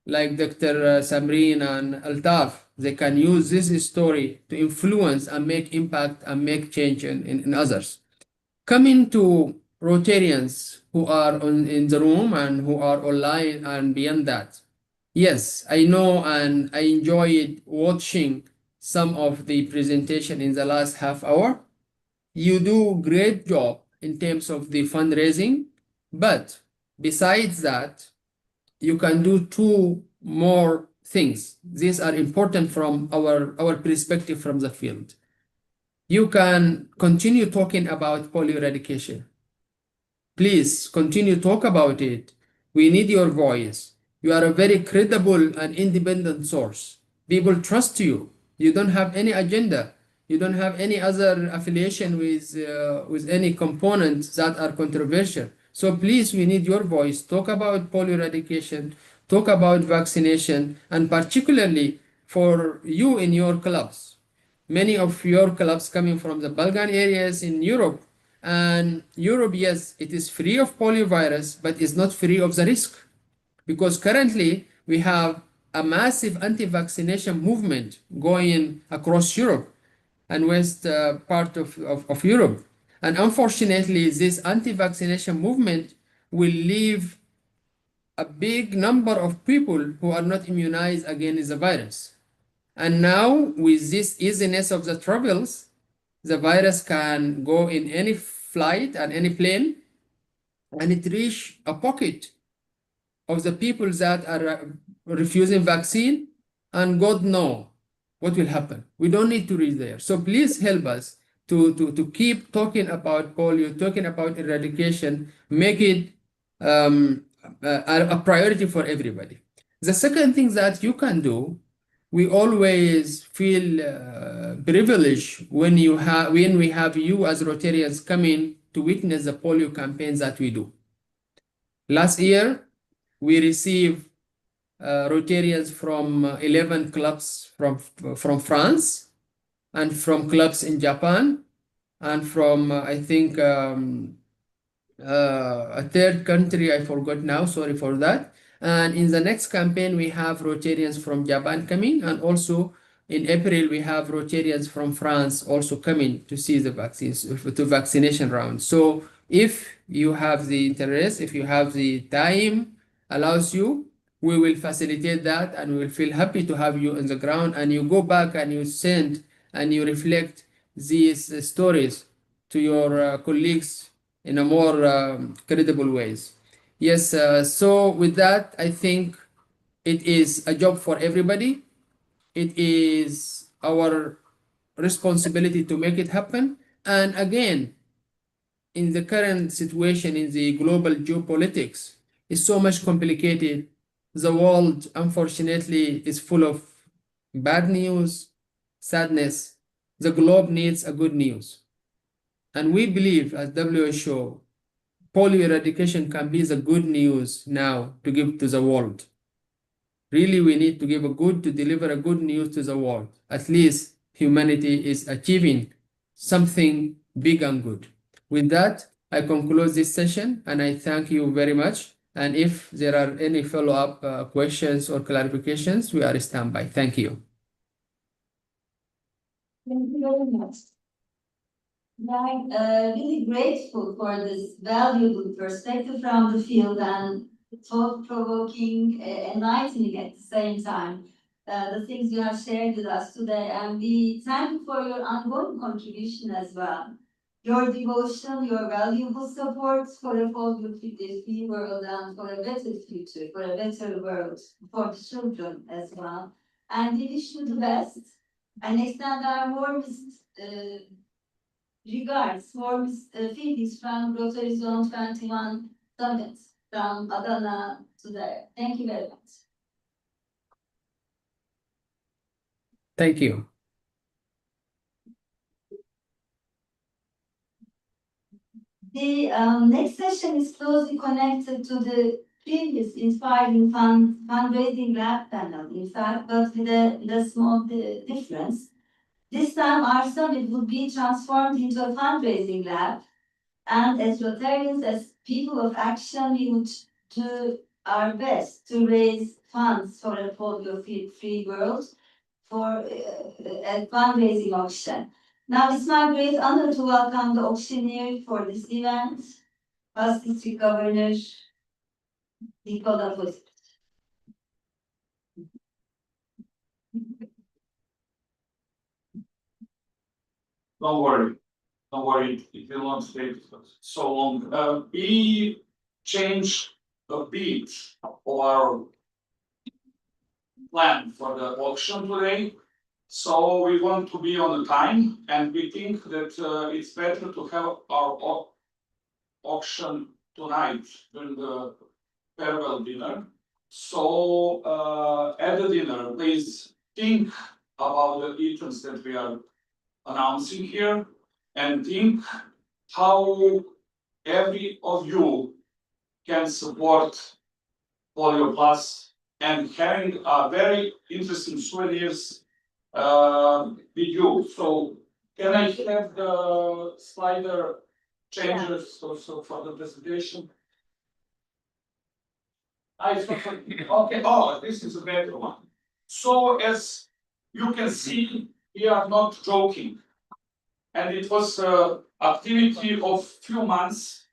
like Dr. Samreen and Altaf, they can use this story to influence and make impact and make change in others. Coming to Rotarians who are in the room and who are online and beyond that. Yes, I know and I enjoyed watching some of the presentation in the last half hour. You do great job in terms of the fundraising, but besides that, you can do two more things. These are important from our perspective from the field. You can continue talking about polio eradication. Please continue talk about it. We need your voice. You are a very credible and independent source. People trust you. You don't have any agenda. You don't have any other affiliation with any components that are controversial. So please, we need your voice. Talk about polio eradication. Talk about vaccination, and particularly for you in your clubs. Many of your clubs coming from the Balkan areas in Europe. And Europe, yes, it is free of poliovirus, but it's not free of the risk. Because currently we have a massive anti-vaccination movement going across Europe and west part of Europe. And unfortunately, this anti-vaccination movement will leave a big number of people who are not immunized against the virus. And now, with this easiness of the travels, the virus can go in any flight and any plane, and it reach a pocket of the people that are refusing vaccine, and God know what will happen. We don't need to reach there. So please help us to keep talking about polio, talking about eradication, make it a priority for everybody. The second thing that you can do, we always feel privileged when we have you as Rotarians coming to witness the polio campaigns that we do. Last year, we received Rotarians from 11 clubs from France, and from clubs in Japan, and from I think a third country, I forgot now, sorry for that. And in the next campaign, we have Rotarians from Japan coming, and also in April, we have Rotarians from France also coming to see the vaccines, to vaccination round. So if you have the interest, if you have the time allows you, we will facilitate that, and we will feel happy to have you on the ground, and you go back and you send and you reflect these stories to your colleagues in a more credible ways. Yes, so with that, I think it is a job for everybody. It is our responsibility to make it happen. And again, in the current situation in the global geopolitics, is so much complicated. The world, unfortunately, is full of bad news, sadness. The globe needs a good news. And we believe as WHO, polio eradication can be the good news now to give to the world. Really, we need to deliver a good news to the world. At least humanity is achieving something big and good. With that, I conclude this session, and I thank you very much. And if there are any follow-up questions or clarifications, we are standby. Thank you. Thank you very much. I'm really grateful for this valuable perspective from the field and thought-provoking, enlightening at the same time. The things you have shared with us today, and we thank you for your ongoing contribution as well. Your devotion, your valuable support for a free world and for a better future, for a better world for the children as well. And we wish you the best and extend our warmest regards, warmest feelings from Rotary Zone 21 Summit from Adana today. Thank you very much. Thank you. The next session is closely connected to the previous inspiring fundraising lab panel, in fact, but with a small difference. This time our summit would be transformed into a fundraising lab, and as Rotarians, as people of action, we would do our best to raise funds for a polio-free world for a fundraising auction. Now it's my great honor to welcome the auctioneer for this event, Past District Governor Nicola Pozzi. Don't worry, it will not take so long. We changed a bit of our plan for the auction today. So we want to be on the time, and we think that it's better to have our auction tonight during the farewell dinner. So at the dinner, please think about the items that we are announcing here, and think how every of you can support Polio Plus and having a very interesting souvenirs with you. So can I have the slider changes also for the presentation? Okay, oh, this is a better one. So as you can see, we are not joking. And it was an activity of few months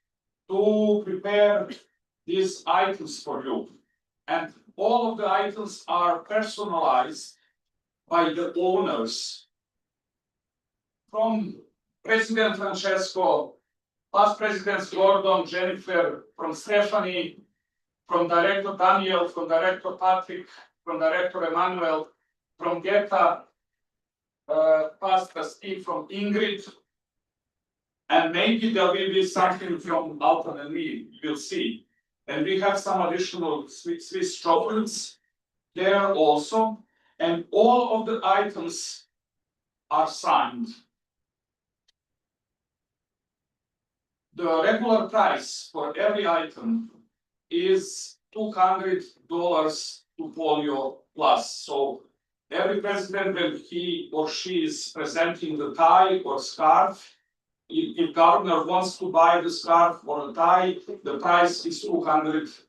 to prepare these items for you. And all of the items are personalized by the owners. From President Francesco, past Presidents Gordon, Jennifer, from Stephanie, from Director Daniel, from Director Patrick, from Director Emmanuel, from Geta, Pastor Steve, from Ingrid, and maybe there will be something from Alton and me, we'll see. And we have some additional Swiss chocolates there also, and all of the items are signed. The regular price for every item is $200 to Polio Plus. So every president, when he or she is presenting the tie or scarf, if governor wants to buy the scarf or the tie, the price is $200.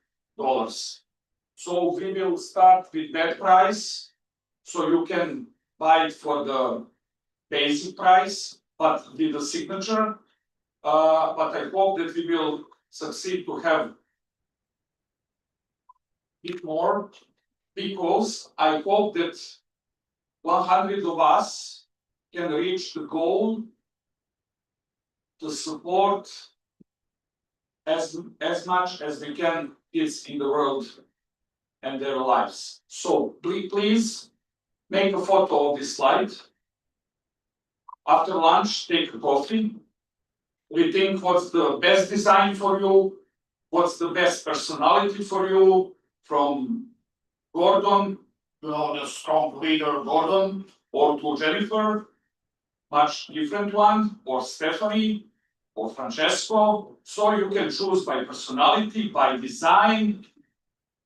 So we will start with that price, so you can buy it for the basic price, but with the signature. But I hope that we will succeed to have bit more, because I hope that 100 of us can reach the goal to support as much as we can kids in the world and their lives. So please make a photo of this slide. After lunch, take a coffee. We think what's the best design for you, what's the best personality for you, from Gordon, the strong leader Gordon, or to Jennifer, much different one, or Stephanie, or Francesco. So you can choose by personality, by design,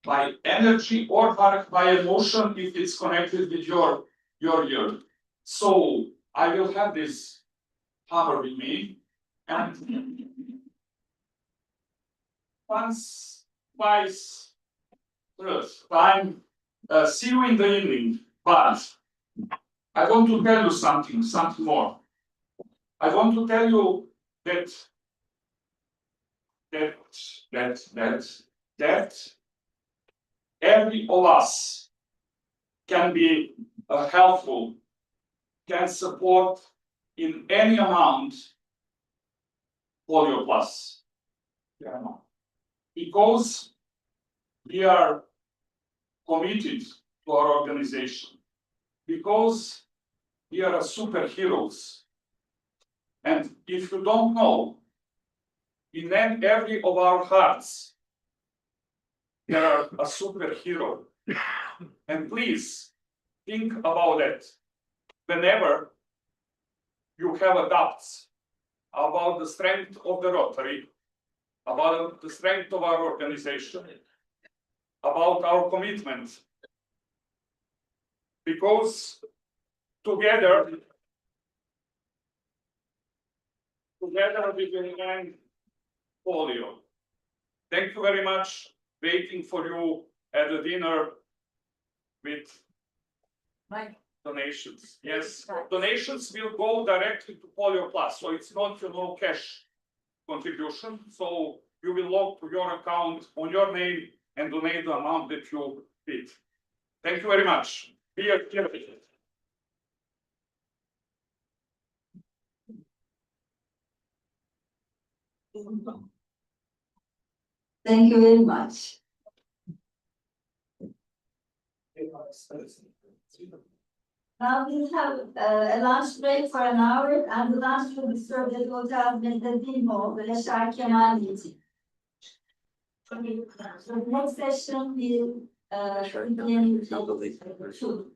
by energy, or by emotion if it's connected with your year. So I will have this hammer with me, and once, twice, third time, see you in the evening. But I want to tell you something more. I want to tell you that every of us can be helpful, can support in any amount Polio Plus. Because we are committed to our organization, because we are superheroes. And if you don't know, in every of our hearts, there are a superhero. And please think about it. whenever you have doubts about the strength of the Rotary, about the strength of our organization, about our commitment, because together we can end polio. Thank you very much. Waiting for you at the dinner with donations. Yes, donations will go directly to Polio Plus, so it's not cash contribution. So you will log to your account on your name and donate the amount that you bid. Thank you very much. Be a Thank you very much. Now we have a lunch break for an hour, and the lunch will be served at Hotel Medellino, Belaşar Kemal meeting. So the next session will begin at 2.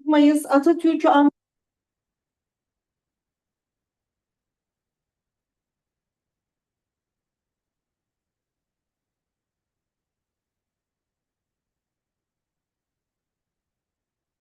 Mayıs Atatürk'ü